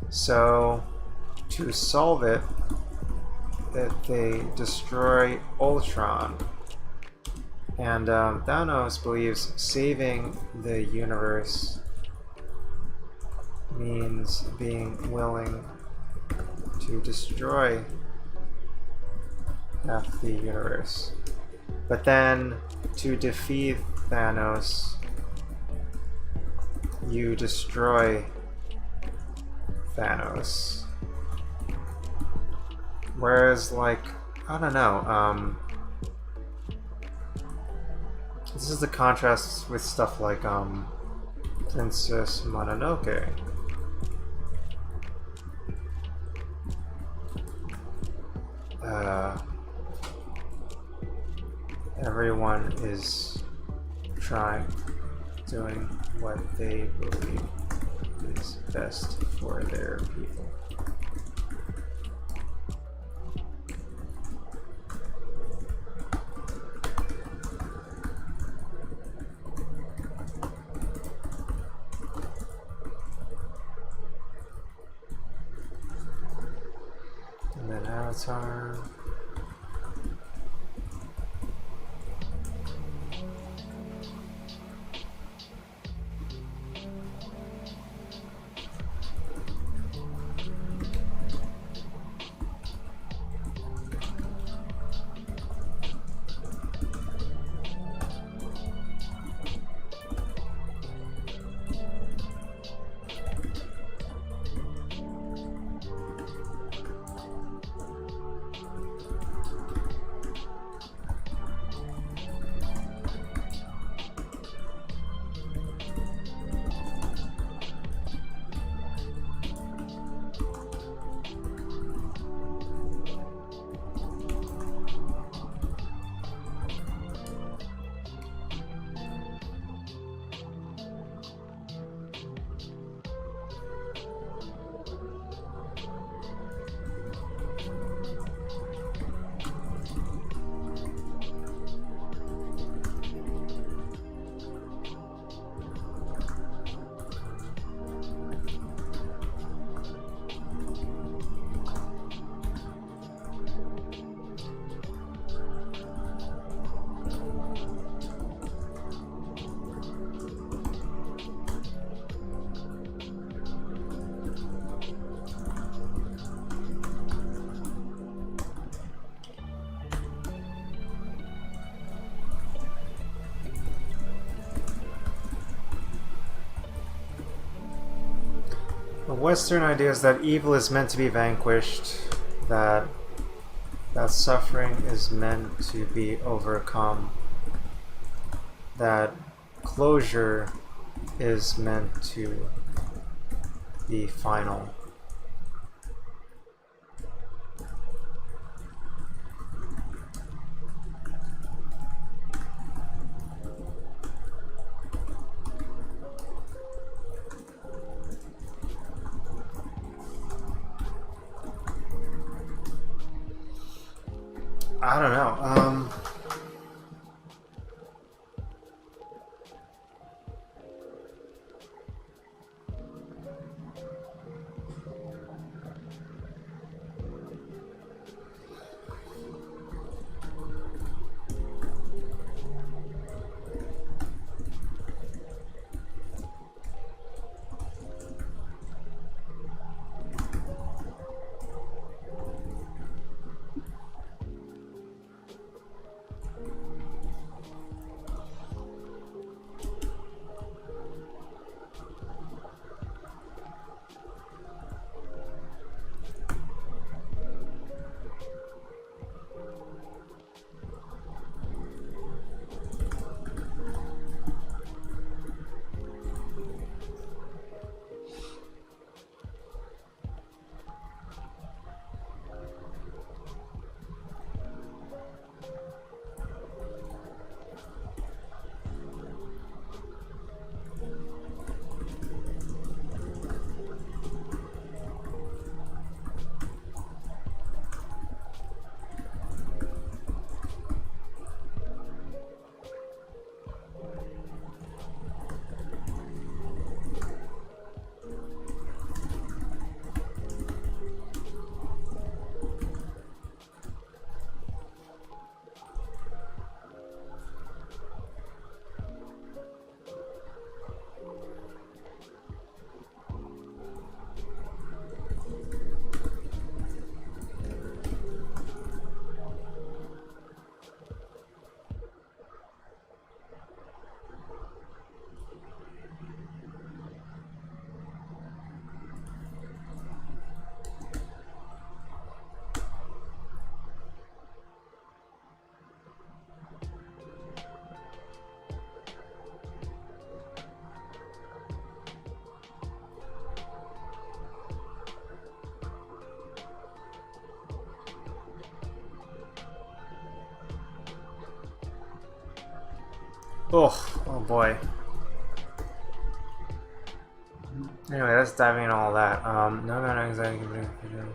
So, to solve it, that they destroy Ultron. And Thanos believes saving the universe means being willing to destroy half the universe. But then, to defeat Thanos, you destroy Thanos. Whereas, like, I don't know, this is the contrast with stuff like, Princess Mononoke. Everyone is doing what they believe is best for their people. And then Avatar. Western ideas that evil is meant to be vanquished, that suffering is meant to be overcome, that closure is meant to be final. I don't know. Oh boy. Anyway, let's dive into all that. No amount of anxiety can bring freedom.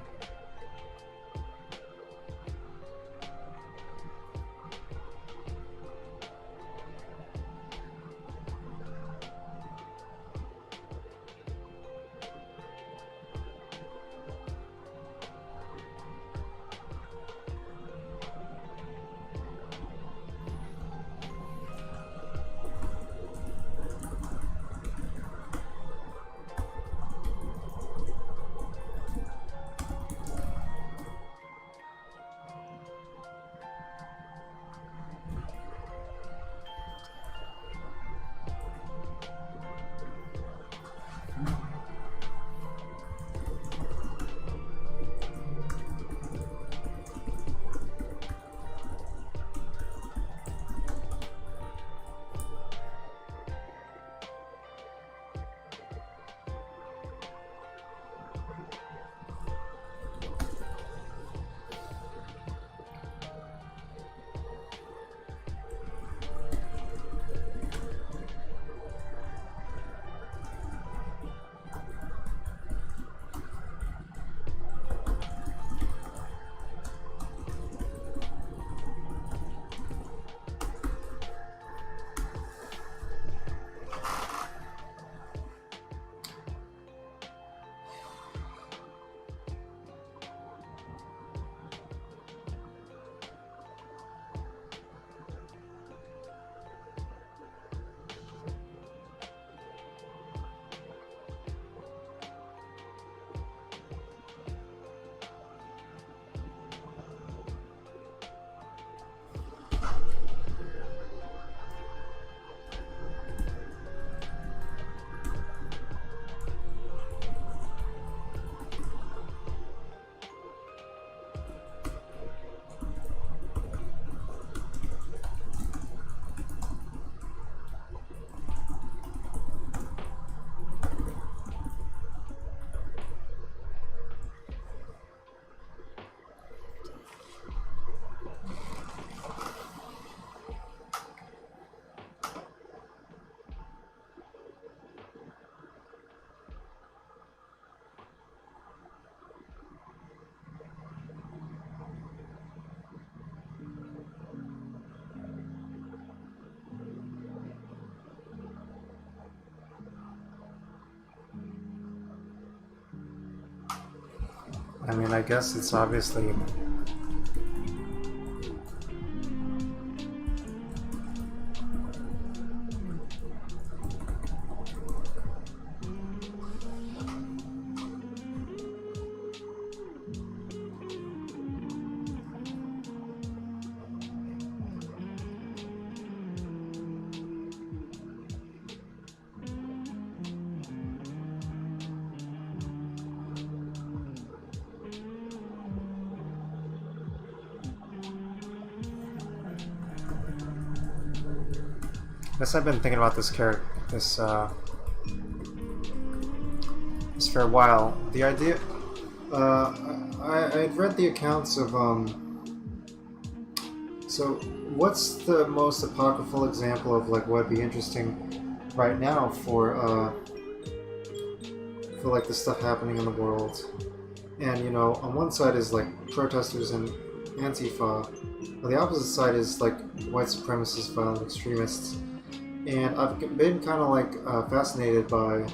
I mean, I guess it's obviously... I guess I've been thinking about this character, this for a while. The idea, I had read the accounts of So, what's the most apocryphal example of like what'd be interesting right now for like the stuff happening in the world? And you know, on one side is like protesters and Antifa. On the opposite side is like white supremacists, violent extremists. And I've been kind of like fascinated by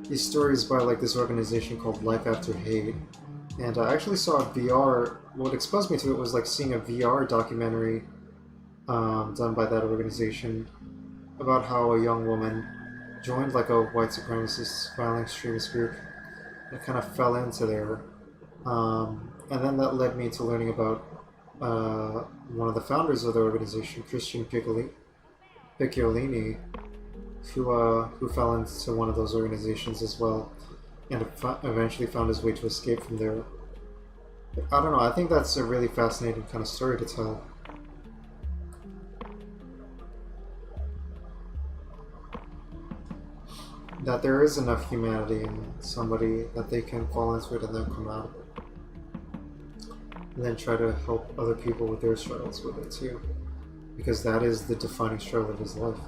these stories by like this organization called Life After Hate. And I actually saw a VR. What exposed me to it was like seeing a VR documentary done by that organization about how a young woman joined like a white supremacist violent extremist group and kind of fell into there. And then that led me to learning about one of the founders of the organization, Christian Picciolini, who fell into one of those organizations as well, and eventually found his way to escape from there. But I don't know, I think that's a really fascinating kind of story to tell. That there is enough humanity in somebody that they can fall into it and then come out of it. And then try to help other people with their struggles with it too. Because that is the defining struggle of his life.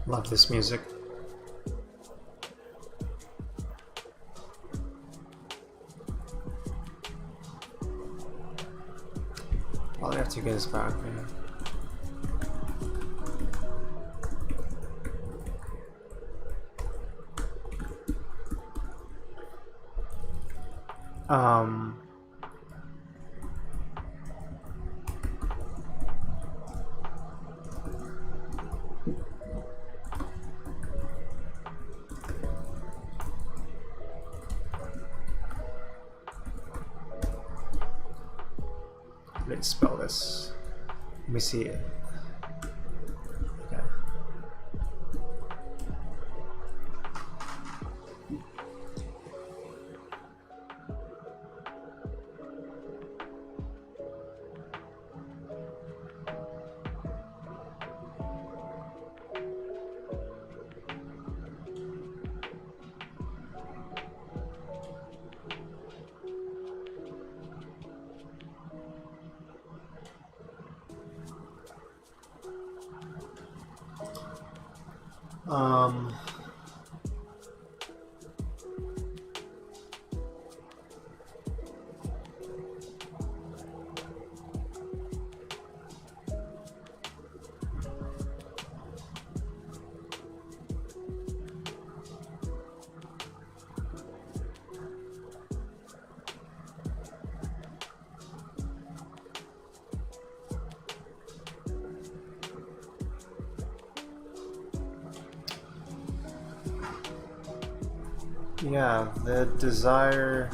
Love this music. I'll have to get his back, man. Let's spell this. Let me see it. Okay. Um, yeah, the desire.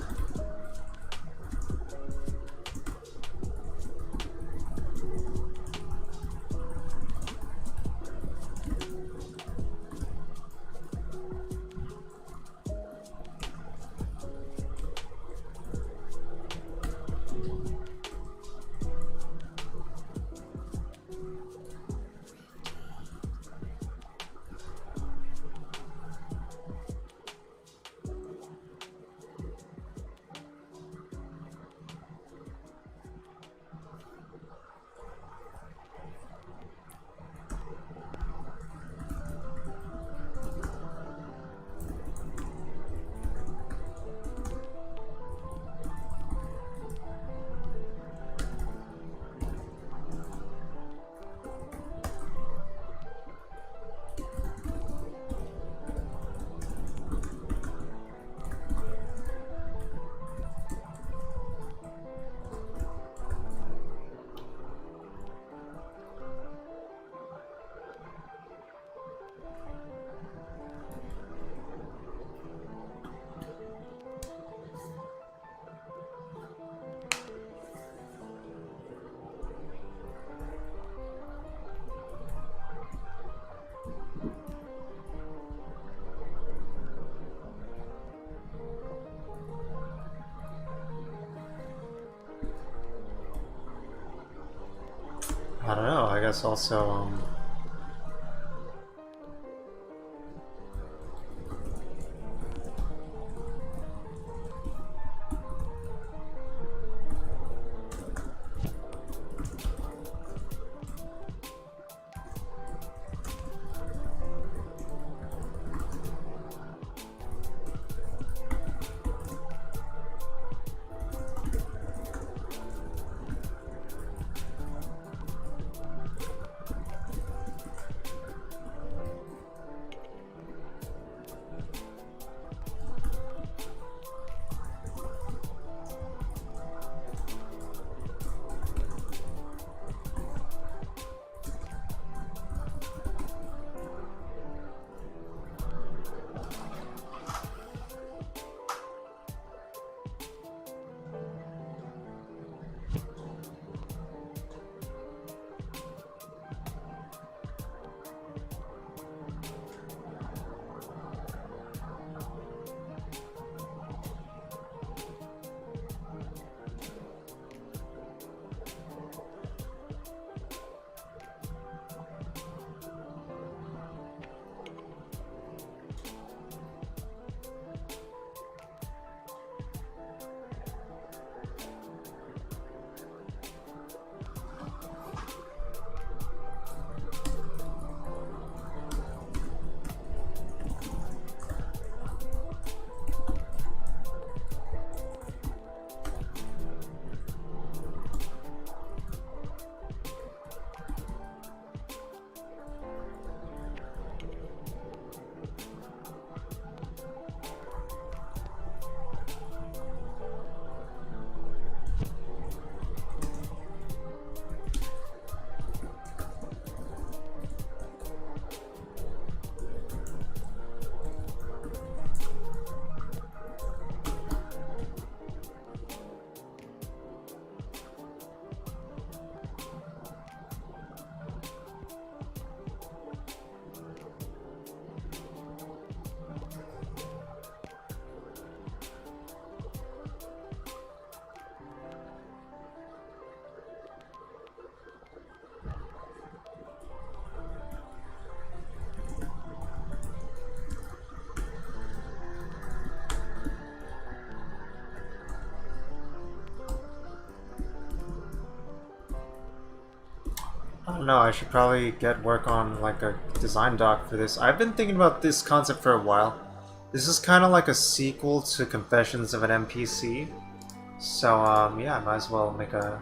I don't know. I guess also I don't know. I should probably get work on like a design doc for this. I've been thinking about this concept for a while. This is kind of like a sequel to Confessions of an NPC. So, yeah, I might as well make a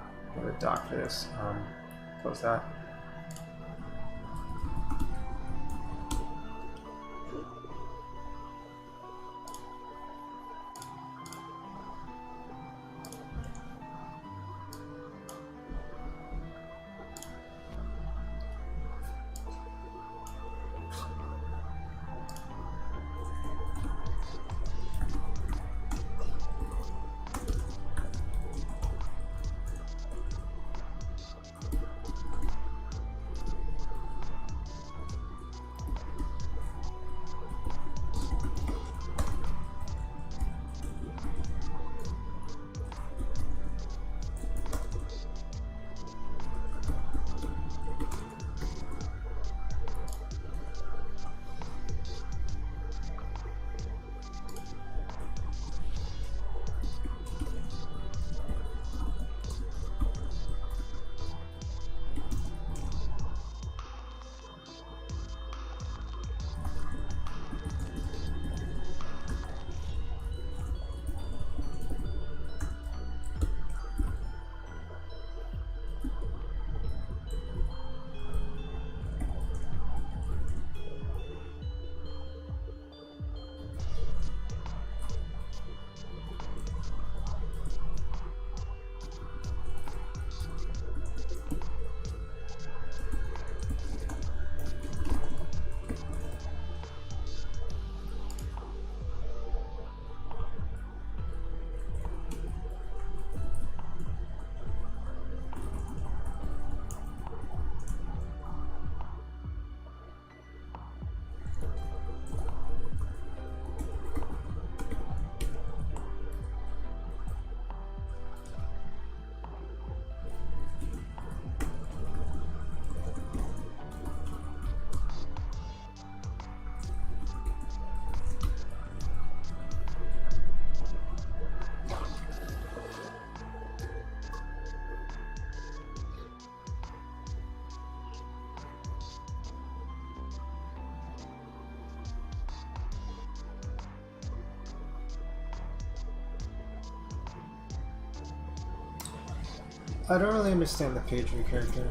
doc for this. Close that. I don't really understand the page view character.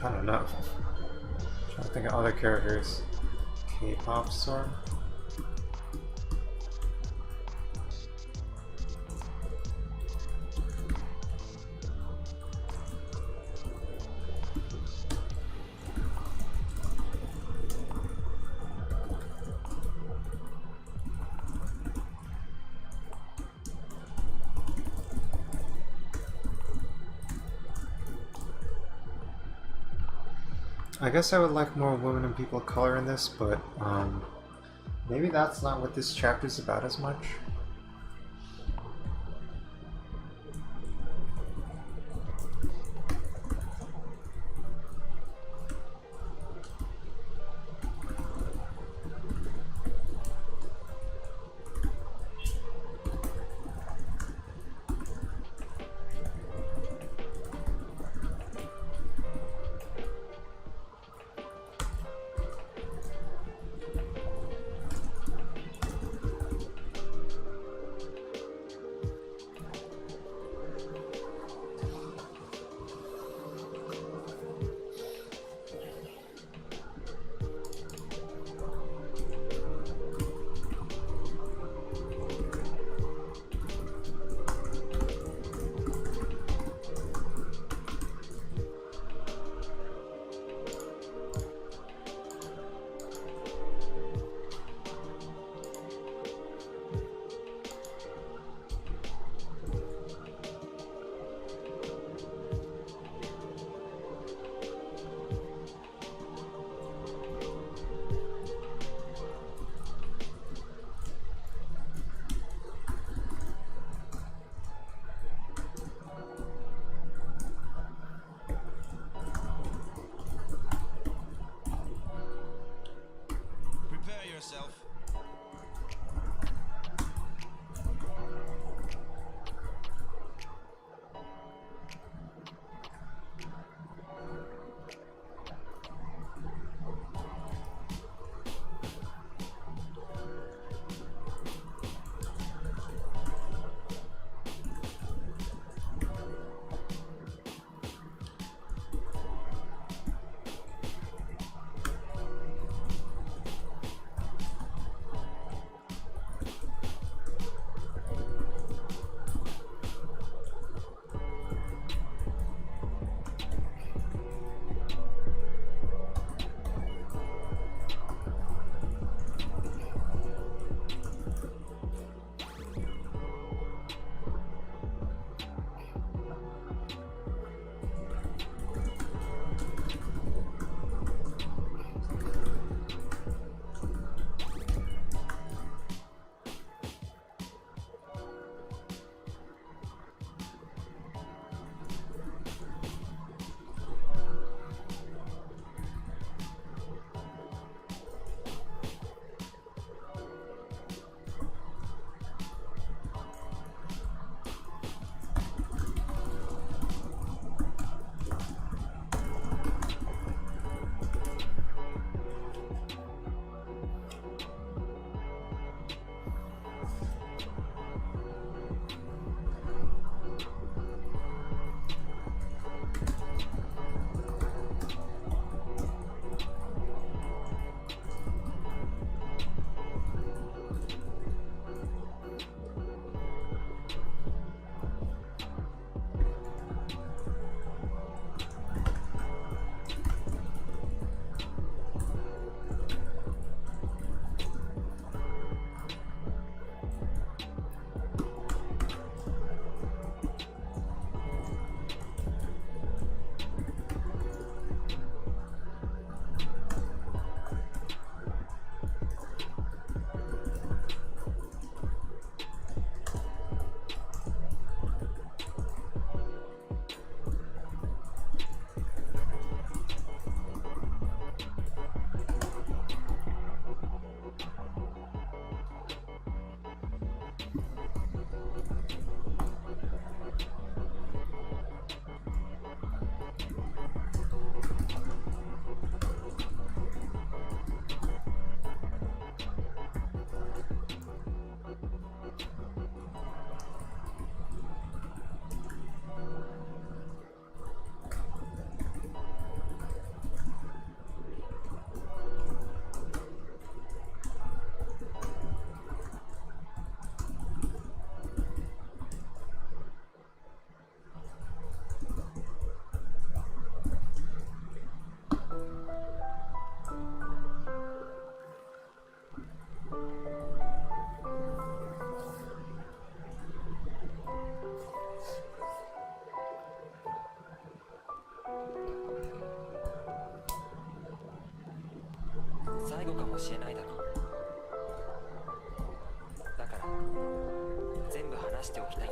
I don't know. I'm trying to think of other characters. K-pop star? I guess I would like more women and people of color in this, but maybe that's not what this chapter is about as much. もしれないだろう。だから全部話しておきたい。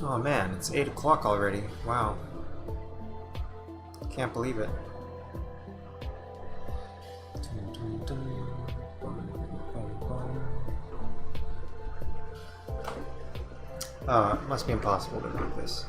Oh man, it's 8 o'clock already. Wow. Can't believe it. Oh, it must be impossible to read this.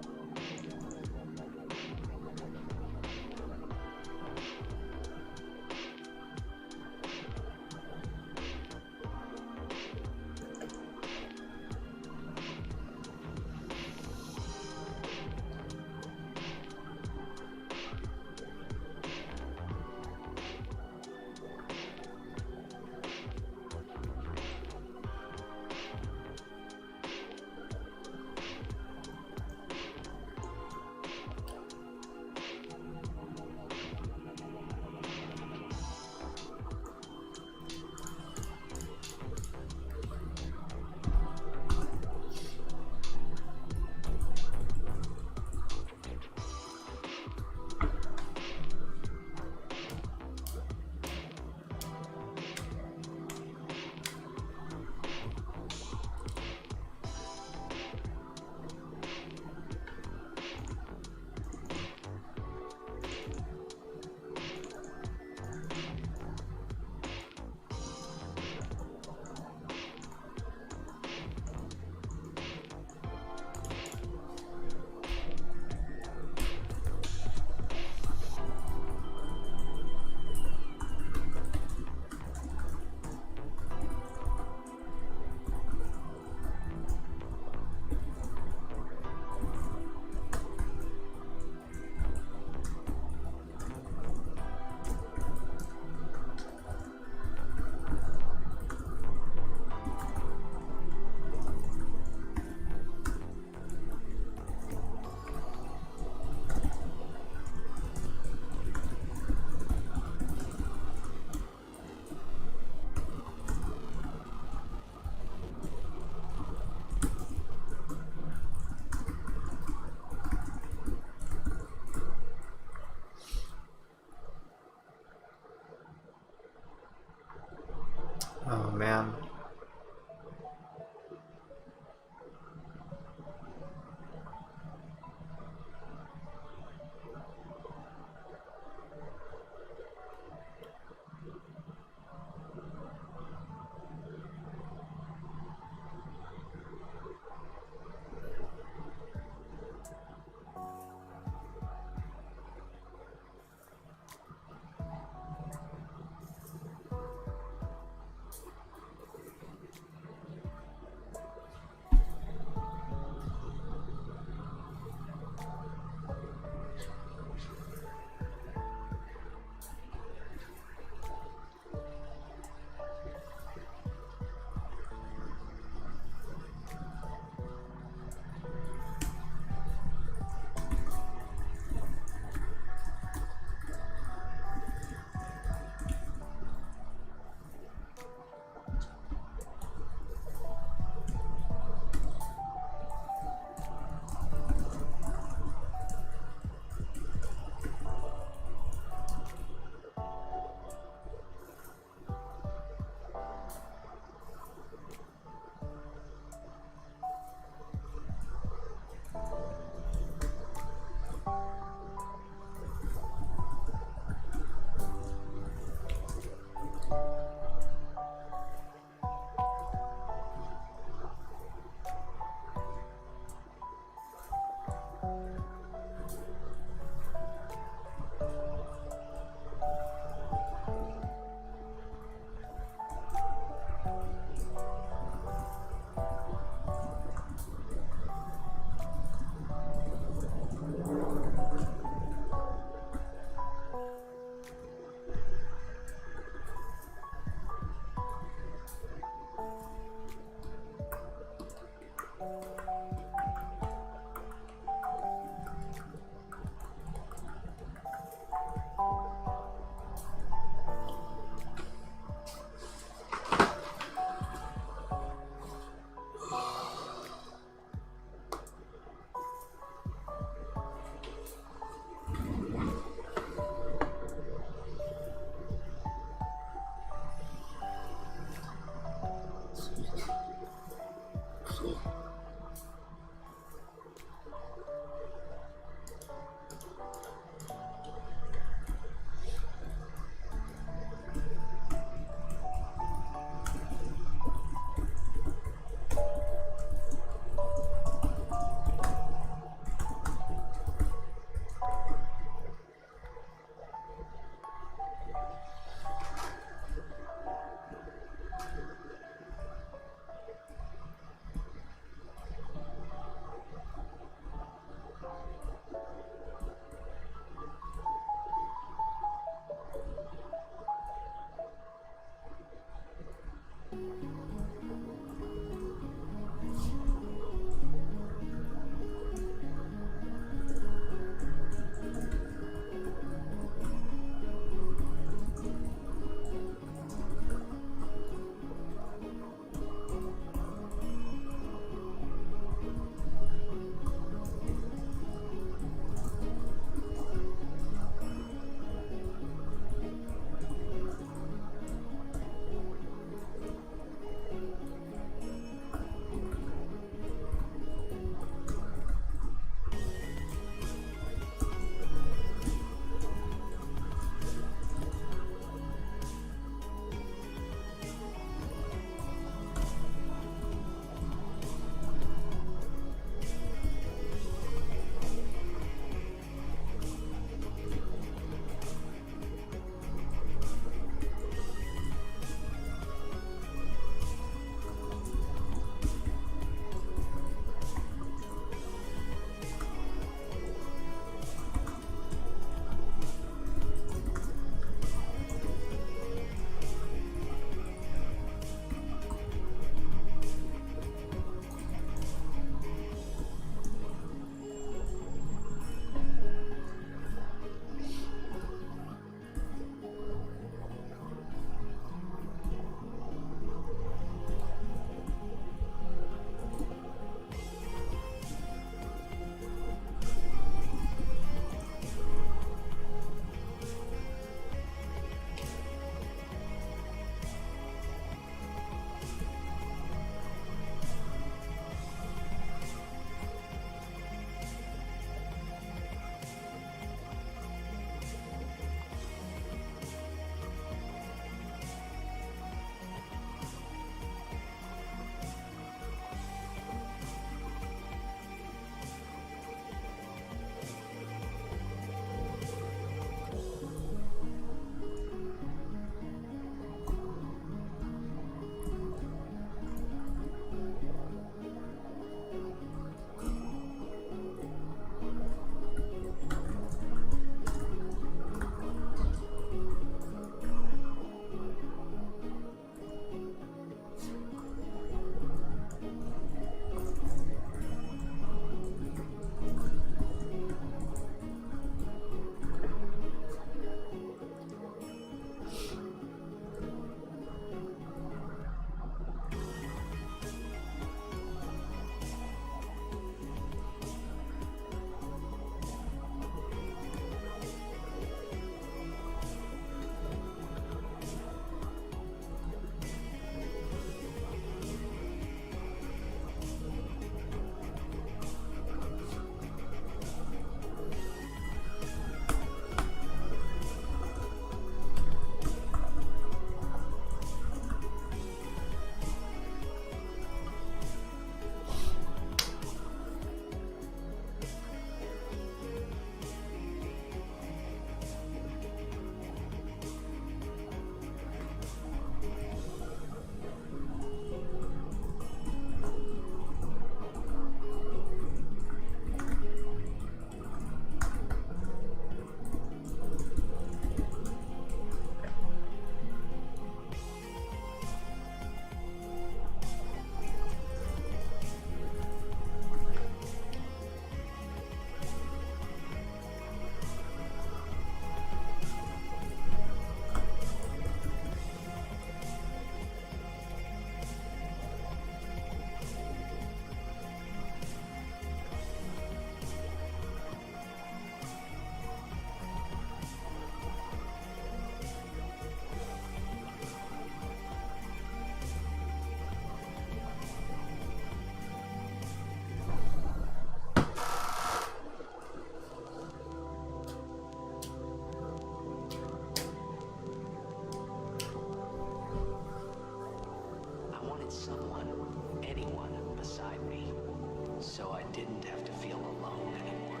didn't have to feel alone anymore.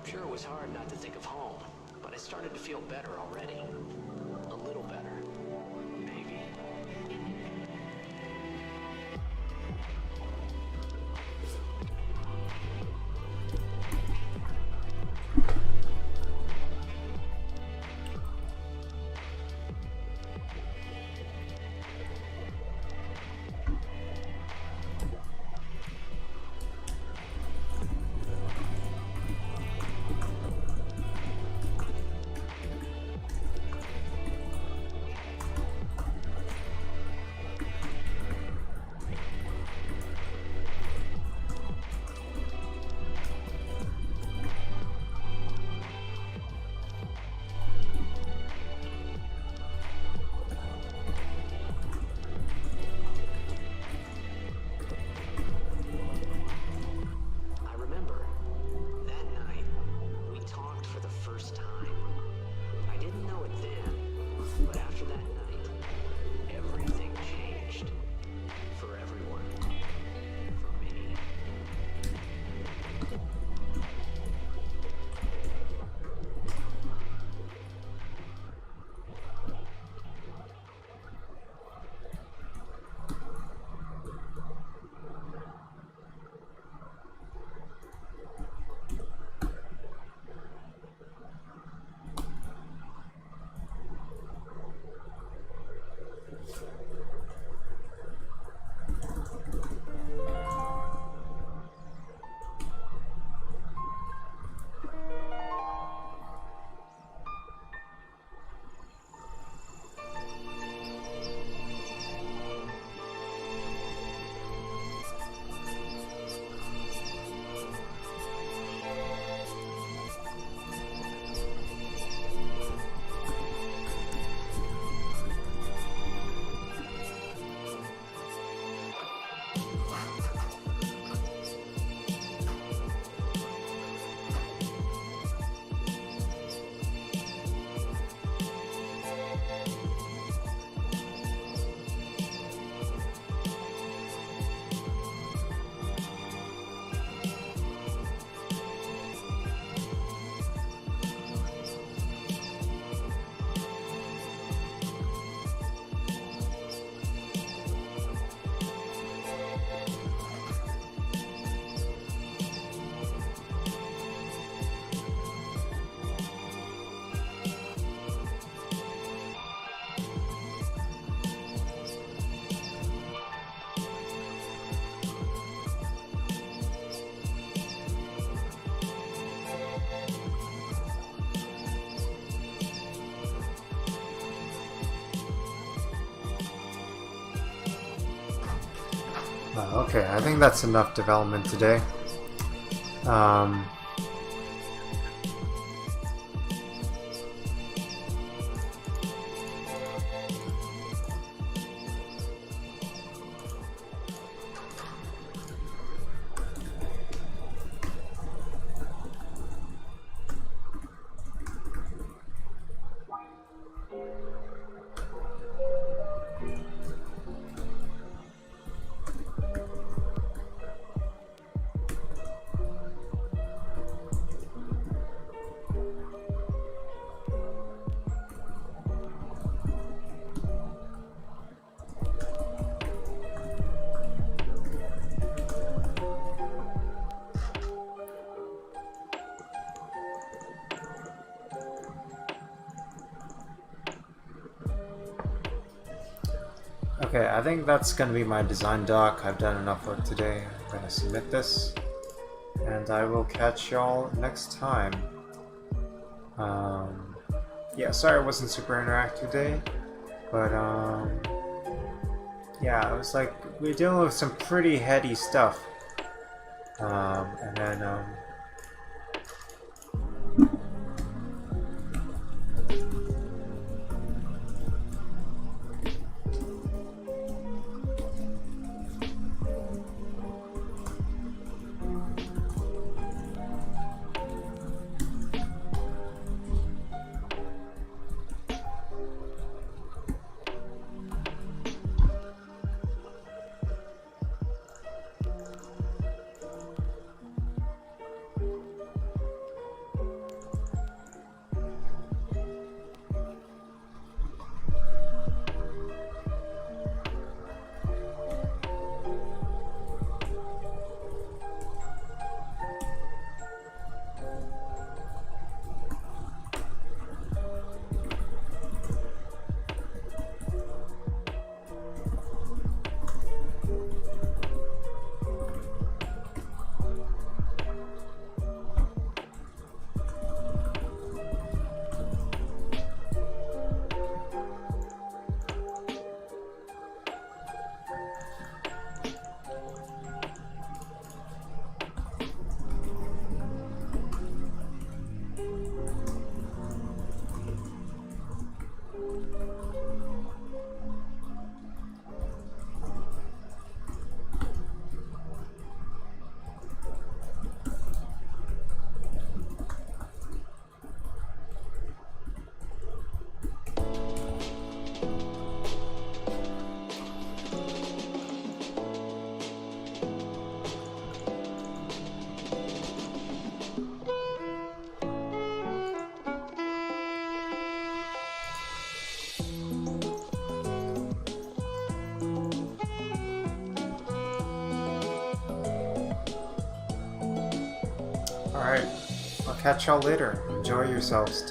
Sure, it was hard not to think of home, but I started to feel better already. A little better, maybe. Okay, I think that's enough development today. Okay, I think that's gonna be my design doc. I've done enough work today. I'm gonna submit this, and I will catch y'all next time. Yeah, sorry I wasn't super interactive today, but yeah, it was like we were dealing with some pretty heady stuff, and then all right, I'll catch y'all later. Enjoy yourselves. Take